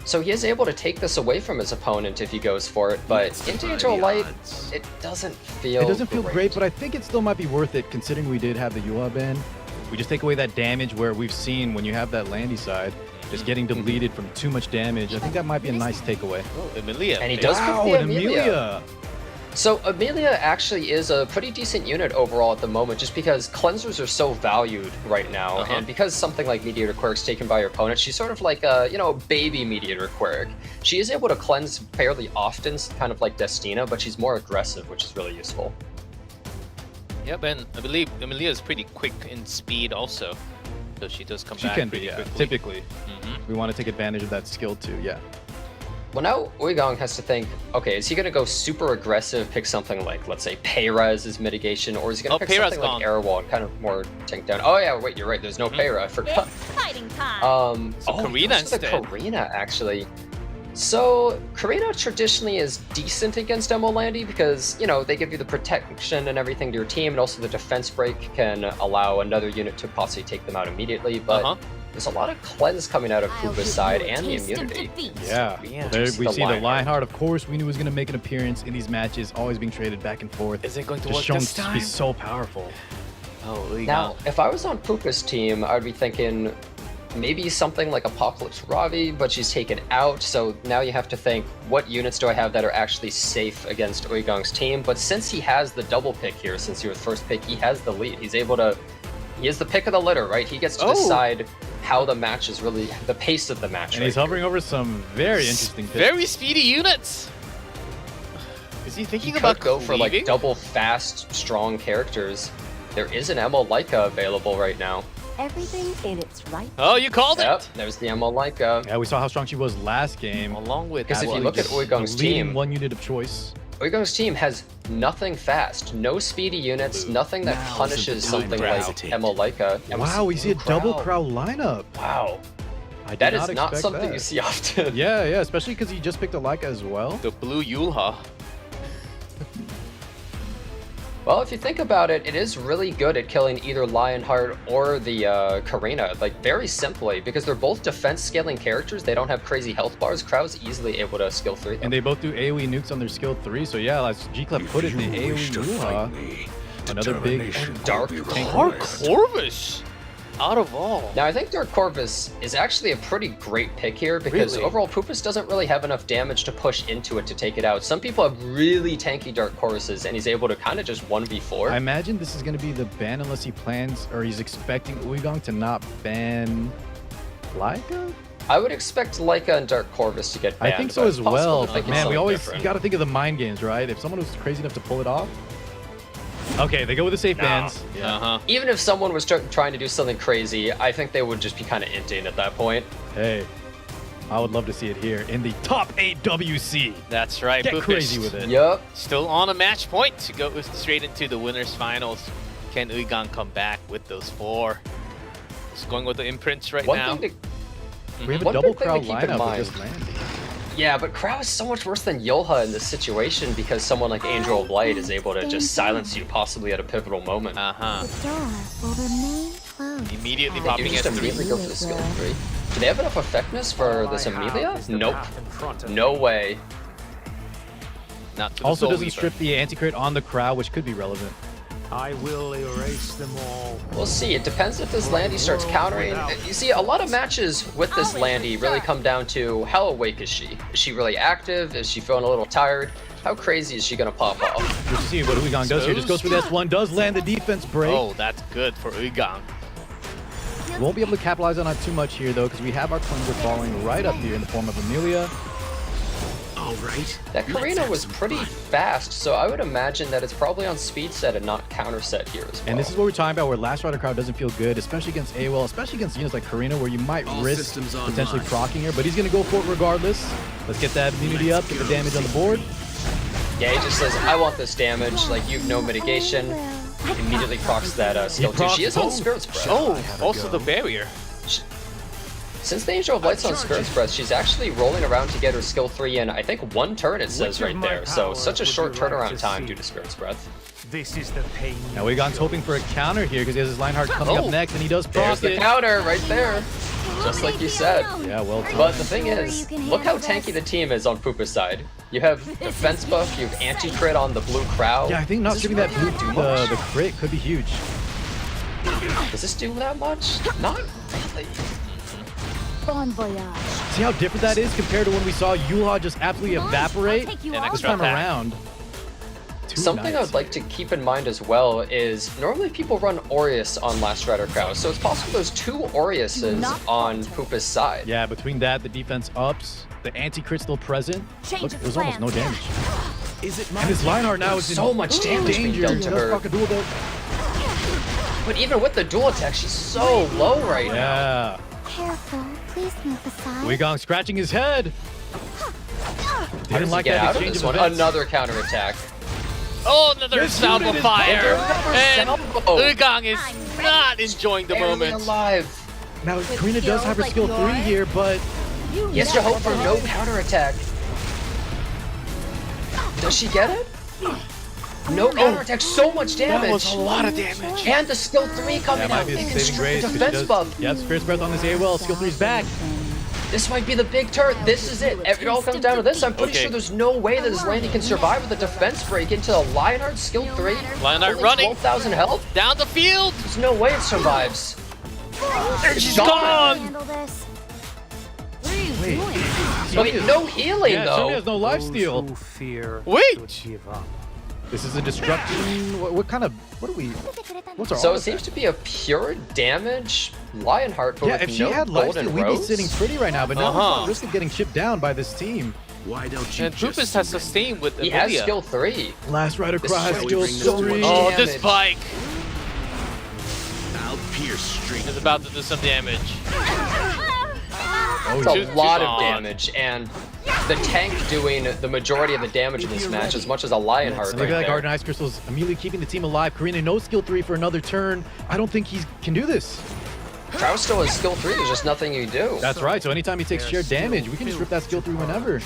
So he is able to take this away from his opponent if he goes for it, but into Angel of Light, it doesn't feel It doesn't feel great, but I think it still might be worth it considering we did have the Yua ban. We just take away that damage where we've seen when you have that Landy side, just getting deleted from too much damage. I think that might be a nice takeaway. Oh, Emilia. And he does Wow, pick the and Amelia. Amelia. So Amelia actually is a pretty decent unit overall at the moment, just because cleansers are so valued right now, and because something like Mediator Quirk's taken by your opponent, she's sort of like a baby Mediator Quirk. She is able to cleanse fairly often, kind of like Destina, but she's more aggressive, which is really useful. Yep, and I believe Emilia is pretty quick in speed also. So she does come She back can be, pretty yeah. quickly. Typically, Mhm. we want to take advantage of that skill too. Yeah. Well, now Uigang has to think, okay, is he going to go super aggressive, pick something like, let's say, Payra as his mitigation, or is he going to pick Payra's something gone. like Airwall and kind of more tank down? Oh, yeah, wait, you're right. There's no Payra. I forgot. It's fighting time. So Karina he goes for the instead. Karina, actually. So, Karina traditionally is decent against Landy because, you know, they give you the protection and everything to your team, and also the defense break can allow another unit to possibly take them out immediately, but there's a lot of cleanse coming out of I'll Poopa's give side you a and the taste of immunity. defeat. Yeah. Yeah. There, Just we the see the Lionheart. Lionheart. Of course, we knew he was going to make an appearance in these matches, always being traded back and forth. Is it going to Just work shown this to time? be so powerful. Oh, Uigang. Now, if I was on Poopa's team, I would be thinking maybe something like Apocalypse Ravi, but she's taken out, so now you have to think, what units do I have that are actually safe against Uigang's team? But since he has the double pick here, since he was first pick, he has the lead. He's able to... He is the pick of the litter, right? He gets to decide how the match is really... the pace of the match. And he's hovering over some very interesting picks. Very speedy units. Is he He thinking could about go for like cleaving? double fast, strong characters. There is an Emo Leica available right now. Everything in its right. Oh, you called Yep, it. there's the Emo Leica. Yeah, we saw how strong she was last game. Along with Because if you Adelaide. look at Uigang's The leading team, one unit of choice. Uigang's team has nothing fast, no speedy units, nothing that Now punishes isn't the something time to like hesitate. Emo Leica. And Wow, we see a double Crow. crow lineup. Wow, I did that is not expect something that. you see often. Yeah, yeah, especially because he just picked a Leica as well. the blue Yulha. Well, if you think about it, it is really good at killing either Lionheart or the Karina, like very simply, because they're both defense scaling characters. They don't have crazy health bars. Crow's easily able to skill 3 them. And they both do AoE nukes on their skill 3, so yeah, as G-Club put it, the You AoE wish to fight Yuha. me. Another big Determination Dark will be Dark required. Corvus. Out of all. Now, I think Dark Corvus is actually a pretty great pick here because Really? overall Poopest doesn't really have enough damage to push into it to take it out. Some people have really tanky Dark Corvuses and he's able to kind of just 1v4. I imagine this is going to be the ban unless he plans or he's expecting Uigang to not ban Leica? I would expect Leica and Dark Corvus to get banned. I think so but as it's possible well. to But think it's man, we something always different. you got to think of the mind games, right? If someone was crazy enough to pull it off. Okay, they go with the safe bans. Uh-huh. Even if someone was trying to do something crazy, I think they would just be kind of inting at that point. Hey, I would love to see it here in the top 8 WC. That's right. Get Poopest. crazy with it. Yup. Still on a match point to go straight into the winners finals. Can Uigang come back with those 4? Just going with the imprints right now. One thing to We have a One double big thing crowd to keep in lineup mind. with just Landy. Yeah, but Crow is so much worse than Yulha in this situation because someone like Angel of Light is able to just silence you possibly at a pivotal moment. Uh-huh. The door will remain closed. Immediately You popping just S3. immediately go for the skill 3. Do they have enough effectiveness for this Amelia? Nope. No way. Not to the Also Soul doesn't Reaper. strip the anti-crit on the crowd, which could be relevant. I will erase them all. We'll see. It depends if this Landy starts countering. You see, a lot of matches with this Landy really come down to how awake is she? Is she really active? Is she feeling a little tired? How crazy is she going to pop off? We'll see what Uigang does here. Just goes for the S1, does land the defense break. Oh, that's good for Uigang. Won't be able to capitalize on it too much here, though, because we have our cleanser following right up here in the form of Amelia. All right. That Karina was pretty fast, so I would imagine that it's probably on speed set and not counter set here as well. And this is what we're talking about, where Last Rider crowd doesn't feel good, especially against AOL, especially against units like Karina, where you might All risk systems potentially online. proccing her, but he's going to go for it regardless. Let's get that immunity up, get the damage on the board. Yeah, he just says, I want this damage, like you've no mitigation. Immediately procs that skill 2. She is on Spirit's Breath. Oh, also the barrier. Since the Angel of Light's on Spirit's Breath, she's actually rolling around to get her skill 3 in, I think 1 turn it says Which of right my there. So powers such a would short you like turnaround to time see? due to Spirit's Breath. This is the pain. Now Uigang's hoping for a counter here, because he has his Lionheart coming up Oh. next, and he does There's proc the it. counter right there. Just like you said. Yeah, well done. But the thing is, look how tanky the team is on Poopa's side. You have defense buff, you have anti-crit on the blue Crow. Yeah, I think not Does this giving that really blue do much? the crit could be huge. Does this do that much? Not really. Bon voyage. See how different that is compared to when we saw Yulha just absolutely evaporate? I'll take you An all. This extra time attack. around. Two Something I knights. would like to keep in mind as well is normally people run Aureus on Last Rider Crow, so it's possible there's 2 Aureuses on Poopa's side. Yeah, between that, the defense ups, the anti-crit still present. Change Look, of there's almost no plans. damage. Is it my And his Lionheart now is in So much damage being danger. done He to does her. proc a duel though. But even with the dual attack, she's so low right now. Yeah. Careful, please move aside. Uigang scratching his head. How Didn't does he like get that out of exchange this of one? events. Another counter attack. Oh, another This salvo unit is fire. another And salvo. Uigang is not enjoying the Barely moment. alive. Now, Karina does have her skill 3 here, but He has to hope for no counter attack. Does she get it? No counter attack, so much damage. That was a lot of damage. And the skill 3 coming that might out. be It a can saving strip grace. the 'cause she defense does- buff. Yep, Spirit's Breath on this AOL. Skill 3's back. This might be the big turn. This is it. It all comes down to this. I'm pretty Okay. sure there's no way that this lady can survive with a defense break into a Lionheart skill 3. Lionheart Only running. 12,000 health. Down the field. There's no way it survives. And she's gone. gone. Handle this. Wait, no healing Yeah, Sumi has though. no lifesteal. Those who fear Wait. should give up. This is a destruction. What kind of? What are we? What's our? So it artifact? seems to be a pure damage Lionheart, but Yeah, with if she no had golden lifesteal, we'd be rose. sitting pretty right now. But now we're Uh-huh. at risk of getting chipped down by this team. Why don't you And just Poopest has sustained with He has Amelia. skill 3. Last Rider This cries is skill bring so 3. much Oh, this damage. bike I'll pierce straight. is about to do some damage. Oh, It's yeah. a Too lot of long. damage, and the tank doing the majority of the damage in this match as much as a Lionheart Look right at that there. Garden Ice Crystals immediately keeping the team alive. Karina, no skill 3 for another turn. I don't think he can do this. Trow still has skill 3, there's just nothing you do. That's right. So anytime he takes shared damage, we can just rip that skill 3 whenever.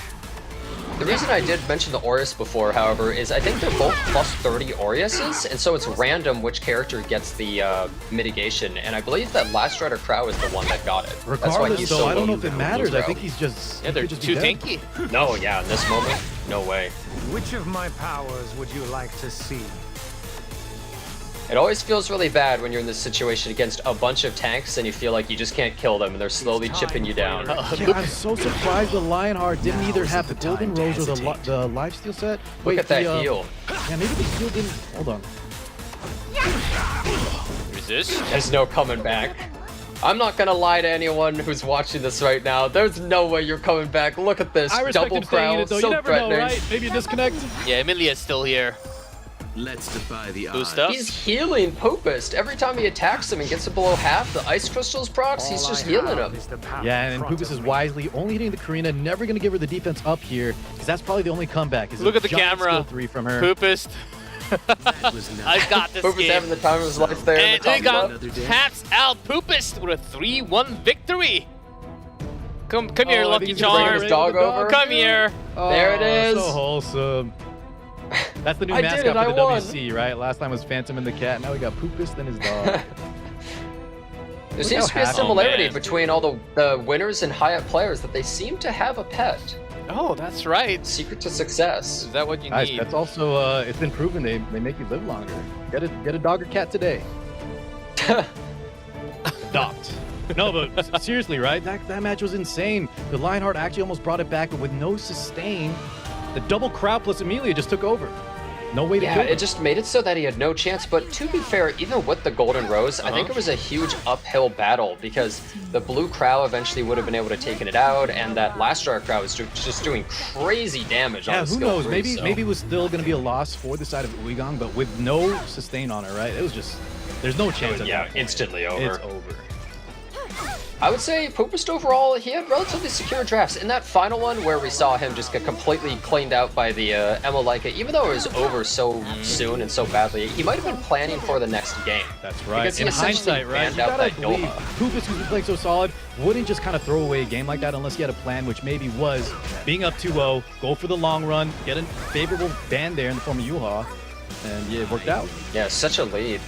The reason I did mention the Aureus before, however, is I think they're both plus 30 Aureuses, and so it's random which character gets the mitigation, and I believe that Last Rider Crow is the one that got it. That's why Regardless, he's though, so I don't know low if it in matters. I Crow. think he's just. Yeah, he they're could just be too dead. tanky. No, yeah, in this moment, no way. Which of my powers would you like to see? It always feels really bad when you're in this situation against a bunch of tanks and you feel like you just can't kill them and they're slowly chipping you down. Yeah, I'm so surprised the Lionheart didn't either have the Golden Rose or the lifesteal set. Look at that the, heal. Yeah, maybe the heal didn't. Hold on. Resist. There's no coming back. I'm not gonna lie to anyone who's watching this right now. There's no way you're coming back. Look at this. I respect Double him staying in crown, it, though. so You never threatening. know, right? Maybe a disconnect. Yeah, Amelia's still here. Let's defy the odds. Boost up. He's healing Poopest. Every time he attacks him and gets it below half, the ice crystals procs, he's All just I healing have him. is the path Yeah, in and front Poopest of is me. wisely only hitting the Karina, never going to give her the defense up here, because that's probably the only comeback. Is a Look at the giant camera. Skill 3 from her. Poopest. That was I not got this Poopest game. having the time of his life there in And the top Uigang left. Another day. taps out Poopest with a 3-1 victory. Come here, Oh, I Lucky think he's gonna bring Charm. his dog the over. Come here. Oh, There it is. So wholesome. That's the new I did mascot it, for I the won. WC, right? Last time was Phantom and the cat. Now we got Poopest and his dog. There seems to be a happy- similarity Oh, man. between all the winners and high-up players that they seem to have a pet. Oh, that's right. Secret to success. Is that what you Guys, need? that's also it's been proven they make you live longer. Get a dog or cat today. Adopt. No, but seriously, right? That match was insane. The Lionheart actually almost brought it back, but with no sustain, the double crowd plus Amelia just took over. No way to Yeah, kill it him. just made it so that he had no chance. But to be fair, even with the Golden Rose, I think it was a huge uphill battle because the blue Crow eventually would have been able to take it out, and that last Dark Crow was just doing crazy damage on Yeah, the who skill knows? 3, Maybe so. maybe it was still going to be a loss for the side of Uigang, but with no sustain on it, right? It was just there's no chance. At Yeah, that point. instantly over. It's over. I would say Poopest overall, he had relatively secure drafts. In that final one where we saw him just get completely cleaned out by the Emolika, even though it was over so soon and so badly, he might have been planning for the next game. That's right. Because he In essentially hindsight, right? banned You out gotta that believe Yoha. Poopest, who's been playing so solid, wouldn't just kind of throw away a game like that unless he had a plan, which maybe was being up 2-0, go for the long run, get a favorable ban there in the form of Yuha, and yeah, it worked out. Yeah, such a lead.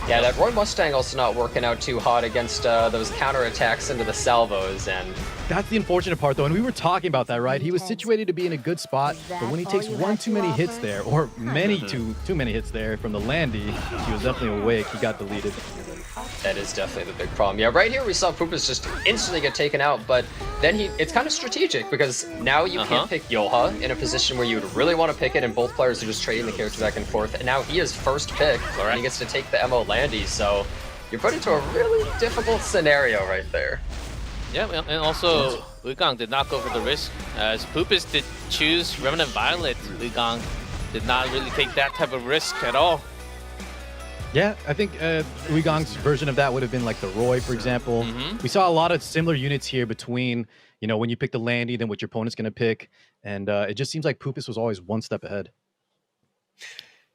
Yeah, that Roy Mustang also not working out too hot against those counterattacks into the salvos, and That's the unfortunate part, though, and we were talking about that, right? He was situated to be in a good spot, but when he takes one too many hits there, or too many hits there from the Landy, he was definitely awake. He got deleted. that is definitely the big problem. Yeah, right here we saw Poopest just instantly get taken out, but then it's kind of strategic because now you can't pick Yoha in a position where you would really want to pick it, and both players are just trading the character back and forth, and now he is first pick, and he gets to take the MO Landy, so you're put into a really difficult scenario right there. Yeah, and also Uigang did not go for the risk. As Poopest did choose Remnant Violet, Uigang did not really take that type of risk at all. Yeah, I think Uigang's version of that would have been like the Roy, for example. We saw a lot of similar units here between, you know, when you pick the Landy, then what your opponent's going to pick. And it just seems like Poopest was always one step ahead.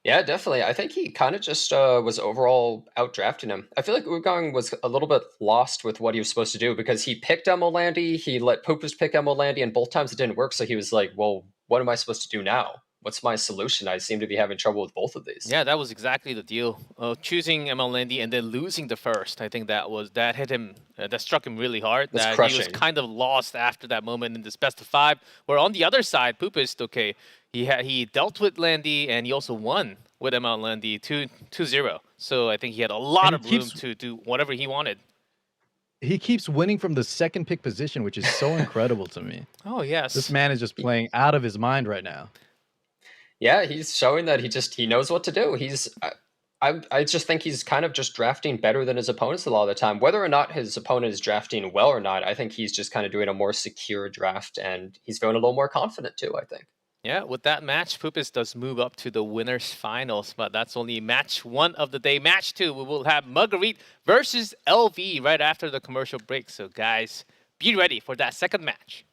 Yeah, definitely. I think he kind of just was overall outdrafting him. I feel like Uigang was a little bit lost with what he was supposed to do because he picked Landy, he let Poopest pick Landy, and both times it didn't work. So he was like, well, what am I supposed to do now? What's my solution? I seem to be having trouble with both of these. Yeah, that was exactly the deal. Choosing ML Landy and then losing the first. I think that hit him. That struck him really hard. That's That he crushing. was kind of lost after that moment in this best of 5. Where on the other side, Poopest, okay, he dealt with Landy and he also won with ML Landy 2-0. So I think he had a lot And of he room keeps- to do whatever he wanted. He keeps winning from the second pick position, which is so incredible to me. Oh yes. This man is just playing out of his mind right now. Yeah, he's showing that he knows what to do. I just think he's kind of just drafting better than his opponents a lot of the time. Whether or not his opponent is drafting well or not, I think he's just kind of doing a more secure draft, and he's feeling a little more confident too, I think. Yeah, with that match, Poopest does move up to the winners finals, but that's only match 1 of the day. Match 2, we will have Martguerite versus LV right after the commercial break. So guys, be ready for that second match.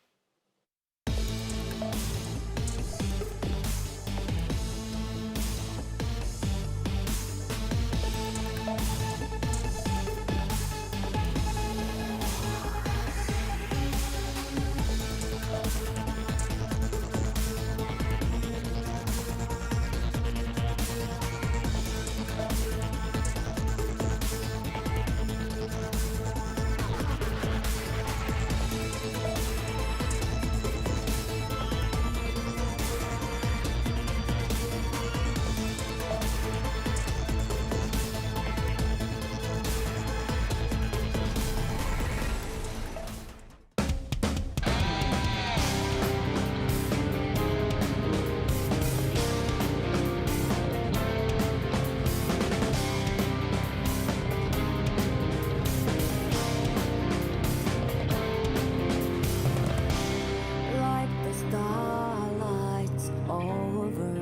Like the starlights over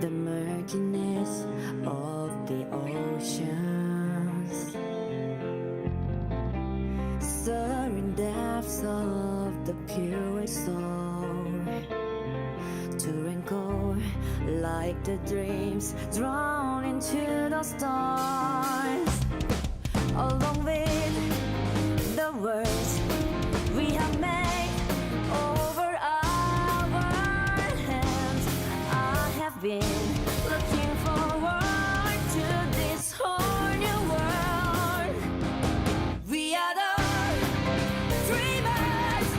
the murkiness of the oceans, stirring depths of the purest soul, to rancor like the dreams drawn into the stars, along with the words we have made over our hands. I have been looking forward to this whole new world. We are the dreamers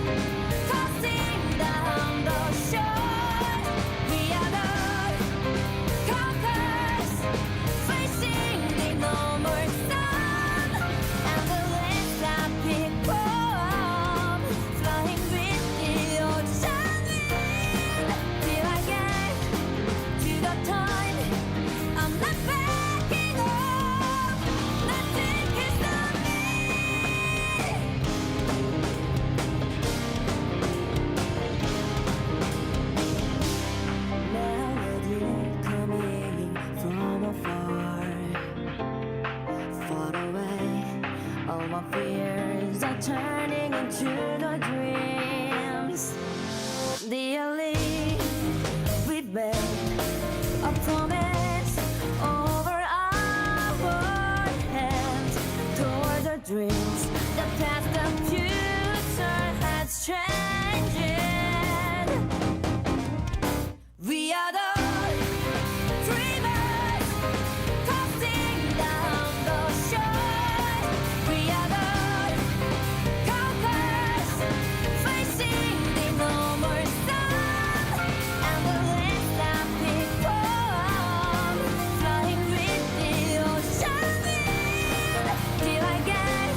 tossing down the shore. We are the conquerors facing the northern sun. And the winds that pick up, flying with the ocean wind, till I get to the time I'm not backing up. Nothing can stop me. Melody coming from afar, far away. All my fears are turning into the dreams. Dearly, we've made a promise over our hands toward the dreams. The past, the future has changed. We are the dreamers tossing down the shore. We are the conquerors facing the northern sun. And the winds that pick up, flying with the ocean wind, till I get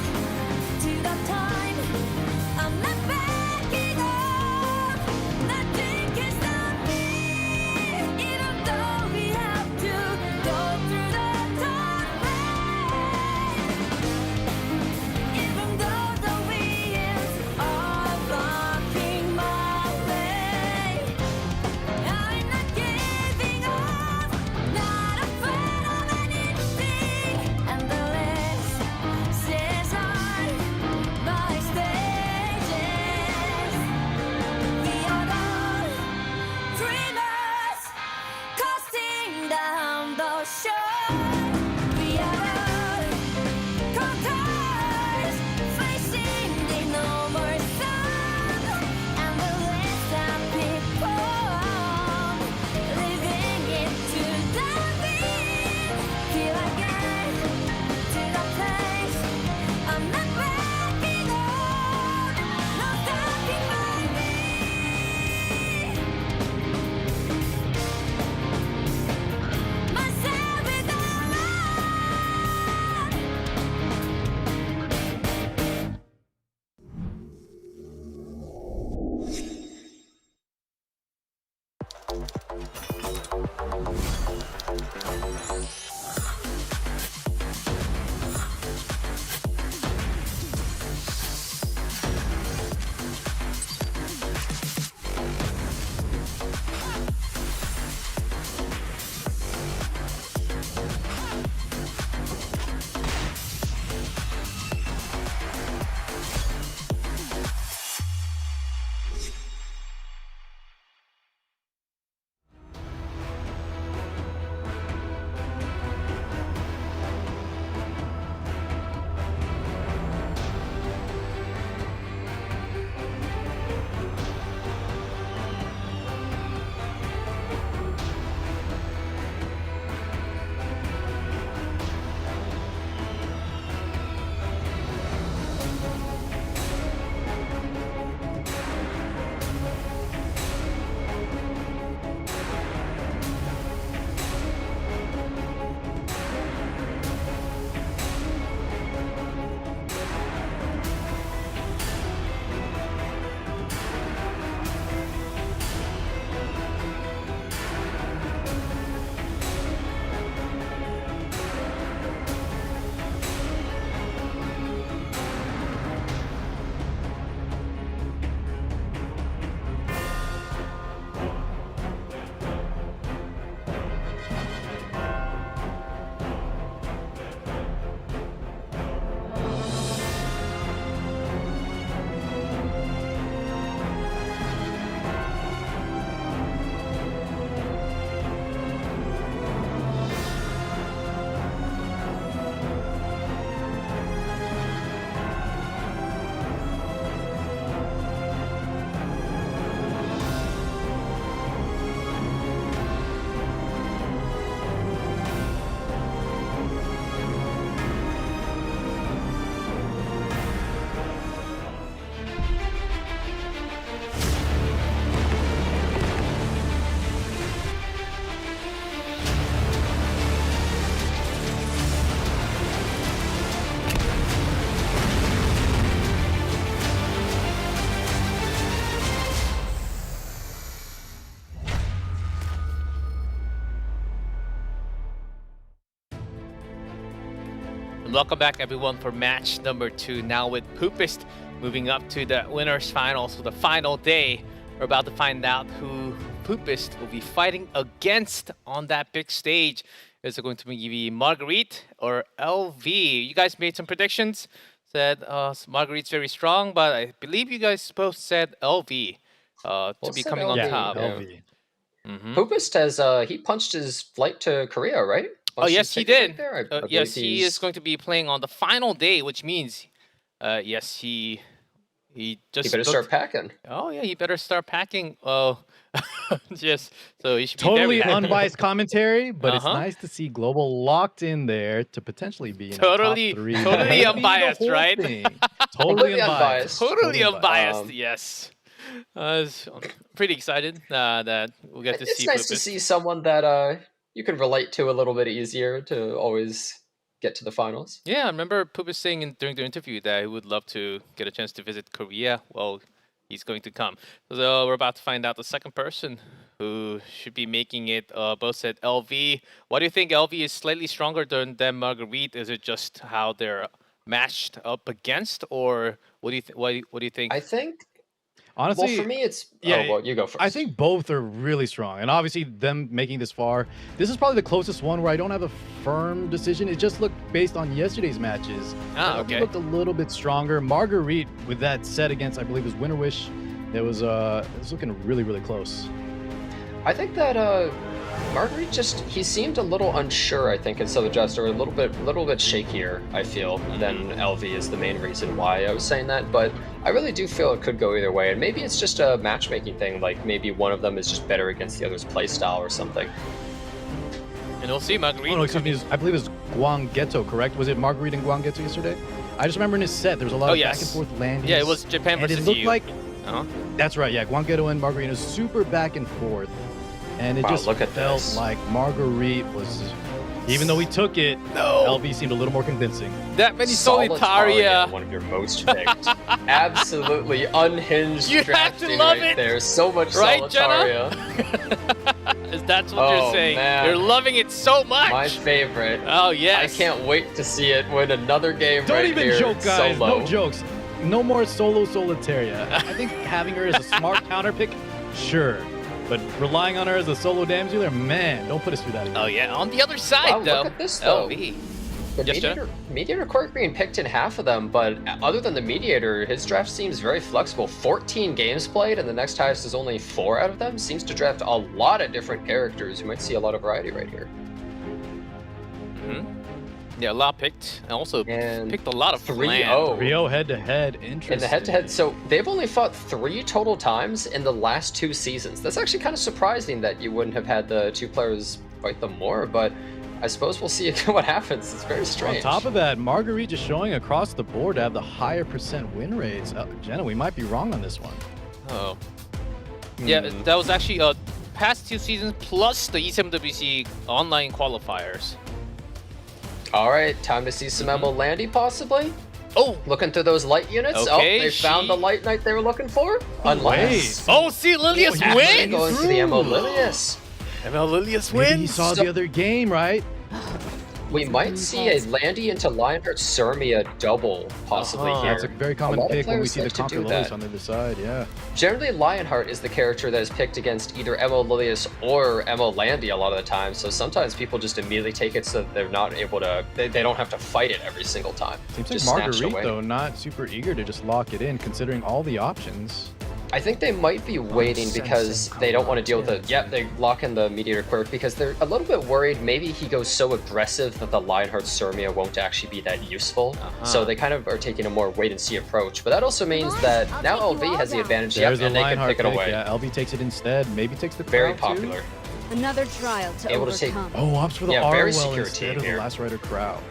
And welcome back, everyone, for match number 2. Now with Poopest moving up to the winners final, so the final day. We're about to find out who Poopest will be fighting against on that big stage. Is it going to be Martguerite or LV? You guys made some predictions. Said Marguerite's very strong, but I believe you guys both said LV to be said coming on LV, top. yeah. LV. Poopest has he punched his flight to Korea, right? Oh, Punched yes, his he ticket did. right there? I Yes, believe he he's- is going to be playing on the final day, which means, yes, he just He better booked- start packing. Oh yeah, he better start packing. Oh, yes. So he should be Totally very happy. unbiased commentary, but it's Uh-huh. nice to see Global locked in there to potentially be in Totally- the top 3. totally Maybe the unbiased, whole right? thing. Totally Completely unbiased. unbiased. Totally unbiased. Um, Yes. I'm pretty excited that we'll get to It's see. nice to Poopest. see someone that you can relate to a little bit easier to always get to the finals. Yeah, I remember Poopest saying during the interview that he would love to get a chance to visit Korea. Well, he's going to come. So we're about to find out the second person who should be making it. Both said LV. Why do you think LV is slightly stronger than Marguerite? Is it just how they're matched up against, or what do you what do you think? I think. Honestly, Well, for me, it's. yeah, Oh, well, you go first. I think both are really strong. And obviously, them making this far, this is probably the closest one where I don't have a firm decision. It just looked based on yesterday's matches. Ah, It okay. looked a little bit stronger. Marguerite, with that set against, I believe, it was WinterWish, it was looking really, really close. I think that Marguerite he seemed a little unsure, I think, in Southern Jester, a little bit shakier, I feel, than LV is the main reason why I was saying that, but I really do feel it could go either way, and maybe it's just a matchmaking thing, like maybe one of them is just better against the other's playstyle or something. And we'll see Marguerite. Oh, no, excuse me. I believe it was Gwanggaeto, correct? Was it Marguerite and Gwanggaeto yesterday? I just remember in his set, there was a lot Oh, of yes. back and forth landings. Yeah, it was Japan And versus it looked EU. like, Uh-huh. that's right, yeah, Gwanggaeto and Marguerite is super back and forth. And it Wow, just look at felt this. like Marguerite was, even though he took it, No. LV seemed a little more convincing. That many Solitaria, Solitaria. one of your most picked. Absolutely unhinged You have to drafting love right it. there. So much Right, Jenna? Solitaria. That's what Oh, you're saying. man. You're loving it so much. My favorite. Oh yes. I can't wait to see it win another game Don't right even here. joke, guys. Solo. No jokes. No more solo Solitaria. I think having her as a smart counter pick, sure. But relying on her as a solo damage dealer, man, don't put us through that again. Oh yeah. On the other side Wow, though. look at this, though. LV. The Yes, Joe? mediator quirk being picked in half of them, but other than the mediator, his draft seems very flexible. 14 games played, and the next highest is only 4 out of them. Seems to draft a lot of different characters. You might see a lot of variety right here. Yeah, a lot picked. And also And picked a lot of 3-0. Rio head-to-head, interesting. In the head-to-head, so they've only fought 3 total times in the last 2 seasons. That's actually kind of surprising that you wouldn't have had the 2 players fight them more, but I suppose we'll see what happens. It's very strange. On top of that, Marguerite just showing across the board to have the higher % win rates. Jenna, we might be wrong on this one. Oh. Yeah, that was actually past 2 seasons plus the E7WC online qualifiers. All right, time to see some Emma Landy possibly. Oh. Looking through those light units. Okay, Oh, they found the light knight they were looking for. Unless Oh, see, Lilius actually wins. going for the Emma Lilius. ML Lilius Maybe wins. he saw So- the other game, right? We might see a Landy into Lionheart Surmia double possibly Uh-huh. here. That's a very A common lot of pick when we players see the like to do Conquer Lilius that. on the other side, yeah. Generally, Lionheart is the character that is picked against either Emma Lilius or Emma Landy a lot of the time. So sometimes people just immediately take it so that they're not able to. They don't have to fight it every single time. Seems Just like snatch it Marguerite, away. though, not super eager to just lock it in, considering all the options. I think they might be waiting because they don't want to deal with it. Yep, they lock in the Mediator Quirk because they're a little bit worried maybe he goes so aggressive that the Lionheart Surmia won't actually be that useful. So they kind of are taking a more wait-and-see approach. But that also means that now LV has the advantage, There's and a they can Lionheart pick it pick, away. yeah. LV takes it instead, maybe takes the Very crowd, too. popular. Another trial to Able to take- overcome. Oh, opts for the Yeah, very Arwell secure instead team of the here. Last Rider crowd.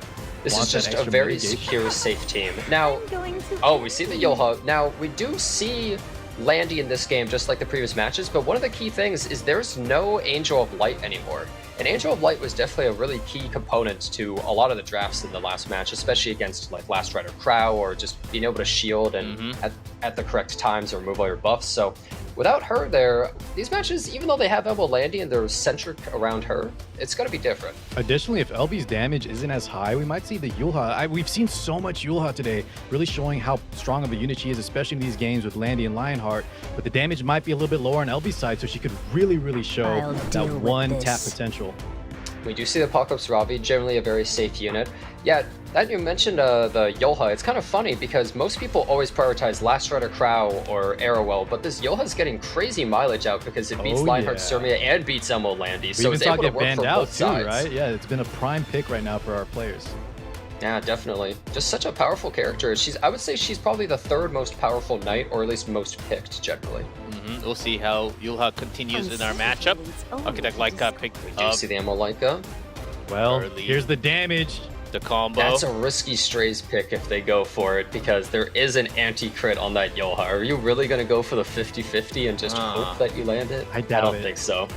This Want is that just a extra very mitigation. secure, safe team. Now, I'm going to oh, we see the Yolha. Now, we do see Landy in this game, just like the previous matches, but one of the key things is there's no Angel of Light anymore. And Angel of Light was definitely a really key component to a lot of the drafts in the last match, especially against like Last Rider Crow or just being able to shield and at the correct times or remove all your buffs. So without her there, these matches, even though they have Emma Landy and they're centric around her, it's going to be different. Additionally, if LB's damage isn't as high, we might see the Yulha. We've seen so much Yulha today, really showing how strong of a unit she is, especially in these games with Landy and Lionheart. But the damage might be a little bit lower on LB's side, so she could really show I'll that deal with one this. tap potential. We do see the Apocalypse Ravi, generally a very safe unit. Yeah, that you mentioned the Yolha, it's kind of funny because most people always prioritize Last Rider Crow or Arrowell, but this Yolha's getting crazy mileage out because it beats Oh, Lionheart yeah. Surmia and beats Emo Landy, We so even it's saw able it to get work banned for out both too, sides. right? Yeah, it's been a prime pick right now for our players. Yeah, definitely. Just such a powerful character. I would say she's probably the 3rd most powerful knight, or at least most picked generally. We'll see how Yulha continues in our matchup. Architect Laika picked We do up see the Emo Laika. Well, Early. here's the damage. the combo. That's a risky Strays pick if they go for it, because there is an anti-crit on that Yolha. Are you really going to go for the 50-50 and just hope that you land it? I doubt don't it. think so.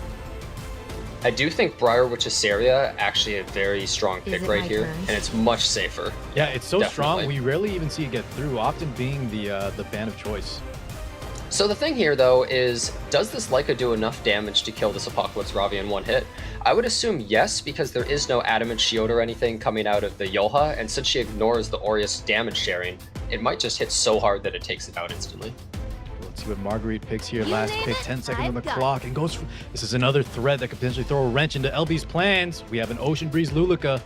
I do think Briar Witchesaria actually a very strong pick it right my here, turn? and it's much safer. Yeah, it's so strong. Definitely. We rarely even see it get through, often being the ban of choice. So the thing here, though, is does this Leica do enough damage to kill this Apocalypse Ravi in one hit? I would assume yes, because there is no Adamant Shield or anything coming out of the Yolha, and since she ignores the Aureus damage sharing, it might just hit so hard that it takes it out instantly. Let's see what Marguerite picks here. You Last name pick, it, 10 seconds on the I've got clock, and goes for... This is another threat that could potentially throw a wrench into LB's plans. We have an Ocean Breeze Luluka.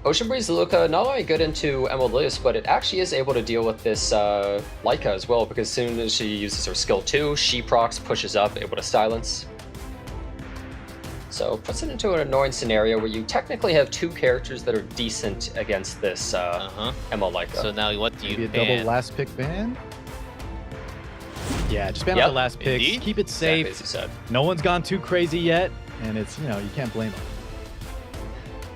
Ocean Breeze Luca not only good into Emilius, but it actually is able to deal with this Leica as well, because as soon as she uses her skill 2, she procs, pushes up, able to silence. So puts it into an annoying scenario where you technically have 2 characters that are decent against this Emma Leica. So now what do Maybe you a double ban? last pick ban? Yeah, just ban Yep, out the last picks. indeed. Keep it safe. Exactly as you said. No one's gone too crazy yet, and it's, you can't blame them.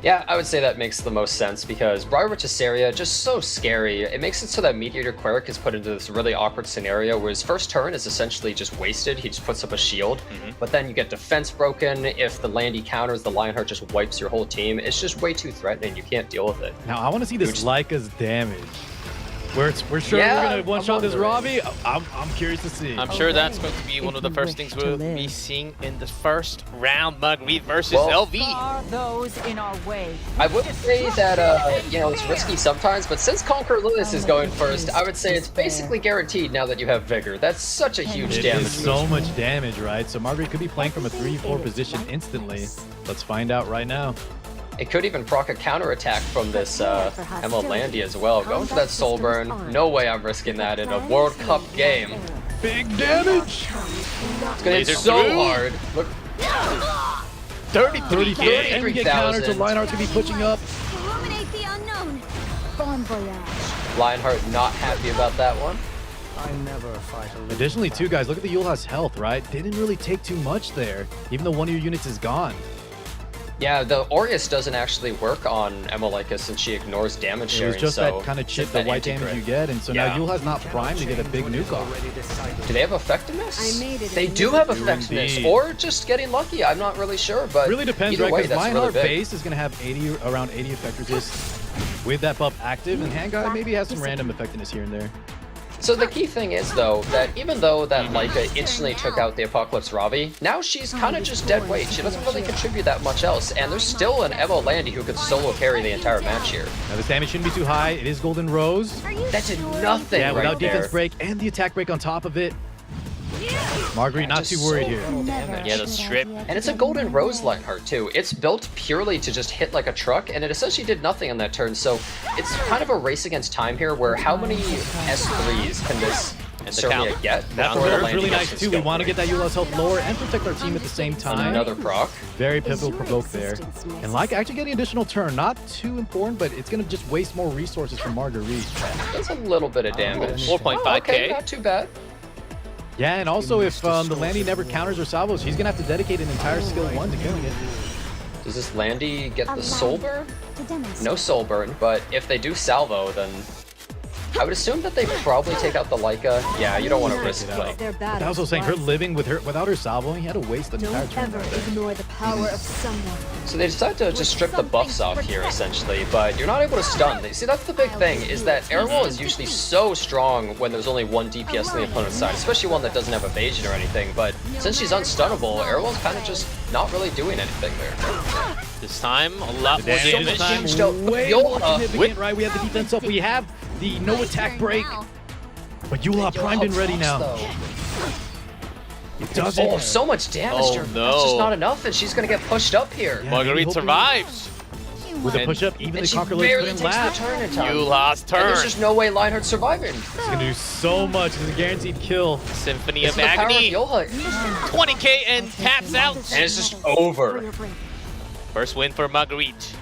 Yeah, I would say that makes the most sense, because Briar Witchesaria, just so scary. It makes it so that Mediator Cleric is put into this really awkward scenario where his first turn is essentially just wasted. He just puts up a shield, but then you get defense broken. If the Landy counters, the Lionheart just wipes your whole team. It's just way too threatening. You can't deal with it. Now, I want to see this Leica's damage. We're sure Yeah, we're gonna one-shot I'm this wondering. Robbie. I'm curious to see. I'm sure that's going to be one of the first things we'll be seeing in the first round. Martguerite versus LV. Are those in our way? I would say that, you know, it's risky sometimes, but since Conquer Lewis is going first, I would say it's basically guaranteed now that you have Vigor. That's such a huge It damage. is so much damage, right? So Marguerite could be playing from a 3-4 position instantly. Let's find out right now. It could even proc a counterattack from this Emma Landy as well. Going for that Soul Burn. No way I'm risking that in a World Cup game. Big damage! It's gonna hit Laser so through. hard. Look, 33K. And we get countered, so 33,000. Lionheart's gonna be pushing up. Illuminate the unknown. Bon voyage. Lionheart not happy about that one. I never fight a little Additionally, too, battle. guys, look at the Yulha's health, right? Didn't really take too much there, even though one of your units is gone. Yeah, the Aureus doesn't actually work on Emma Leica since she ignores damage It sharing. was just so that kind of chip, it's the that white damage anti-crit. you get, and so Yeah. now Yulha's not primed to get a big nuke off. Already decided. Do they have effectiveness? I made it They in do the have do effectiveness, indeed. or just getting lucky. I'm not really sure, but Really depends, either right? way, Because that's really Lionheart big. base is going to have around 80 effectiveness with that buff active, and Handguy maybe has some random effectiveness here and there. So the key thing is, though, that even though that Leica instantly took out the Apocalypse Ravi, now she's kind of just dead weight. She doesn't really contribute that much else, and there's still an Emma Landy who could solo carry the entire match here. Now this damage shouldn't be too high. It is Golden Rose. That did nothing Yeah, right without there. defense break and the attack break on top of it. Marguerite not Just too worried so here. little damage. Yeah, the strip. And it's a Golden Rose Lionheart too. It's built purely to just hit like a truck, and it essentially did nothing on that turn. So it's kind of a race against time here, where how many S3s can this And the Cernia counter. get? That's before the where It's Landy really gets nice her too. We skill want to free? get that Yula's health lower and protect our team at the same And time. another proc. Very pivotal provoke there. And like actually getting additional turn, not too important, but it's gonna just waste more resources from Marguerite. That's a little bit of damage. 4.5K. Oh, okay, not too bad. Yeah, and also if the Landy never counters her salvos, she's gonna have to dedicate an entire skill 1 to killing it. Does this Landy get the Soul Burn? To demonstrate. No Soul Burn, but if they do salvo, then I would assume that they probably take out the Leica. Yeah, you don't want to risk like. Their But I was also saying her living with her without her salvo, he had to waste the entire Don't turn ever right there. ignore the power of someone. So they decide to just strip the buffs off here, essentially, but you're not able to stun. See, that's the big thing, is that Airwall is usually so strong when there's only one DPS on the opponent's side, especially one that doesn't have evasion or anything, but since she's unstunnable, Airwall's kind of just not really doing anything there. This time, a lot more Damage damage. this time changed up. way Yola more significant, right? We have the defense up, we have the no attack break, but Yula primed and ready now. It doesn't. Oh, so much damage. Oh, That's no. just not enough, and she's gonna get pushed up here. Yeah, Marguerite hoping- survives. With the And- push up, even And the she Conqueror barely couldn't takes the last. turn in time. Yula's And turn. there's just no way Lionheart's surviving. It's gonna do so much. It's a guaranteed kill. Symphony It's of the power of Agony. Yola. 20K and taps out. And it's just over. First win for Marguerite.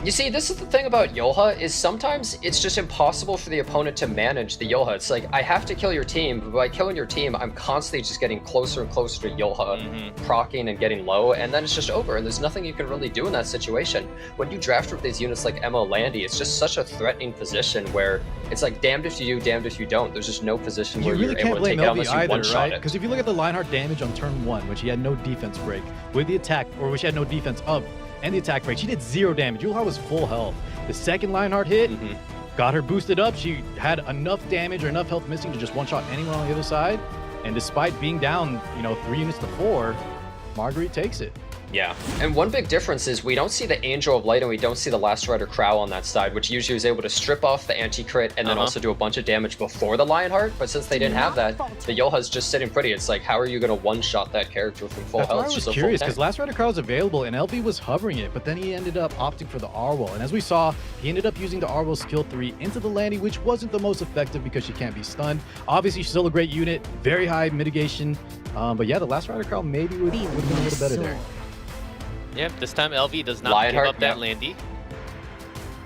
You see, this is the thing about Yoha, is sometimes it's just impossible for the opponent to manage the Yoha. It's like, I have to kill your team, but by killing your team, I'm constantly just getting closer and closer to Yoha, proccing and getting low, and then it's just over, and there's nothing you can really do in that situation. When you draft with these units like Emma Landy, it's just such a threatening position where it's like, damned if you do, damned if you don't. There's just no position You where really you're able can't to blame take it out LV unless you either, one-shot right? it. Because if you look at the Lionheart damage on turn 1, which he had no defense break, with the attack, or which he had no defense of, and the attack break, she did 0 damage. Yulha was full health. The second Lionheart hit, got her boosted up. She had enough damage or enough health missing to just one-shot anyone on the other side. And despite being down, 3 units to 4, Marguerite takes it. Yeah, and one big difference is we don't see the Angel of Light and we don't see the Last Rider Crow on that side, which usually is able to strip off the anti-crit and then also do a bunch of damage before the Lionheart, but since they didn't have that, the Yoha's just sitting pretty. It's like, how are you going to one-shot that character from full That's why health? I was Just a full curious, tank. because Last Rider Crow was available and LV was hovering it, but then he ended up opting for the Arwell. And as we saw, he ended up using the Arwell skill 3 into the Landy, which wasn't the most effective because she can't be stunned. Obviously, she's still a great unit, very high mitigation. But yeah, the Last Rider Crow maybe would have been a little better there. Yep, this time LV does not Lionheart, give up that yeah. Landy.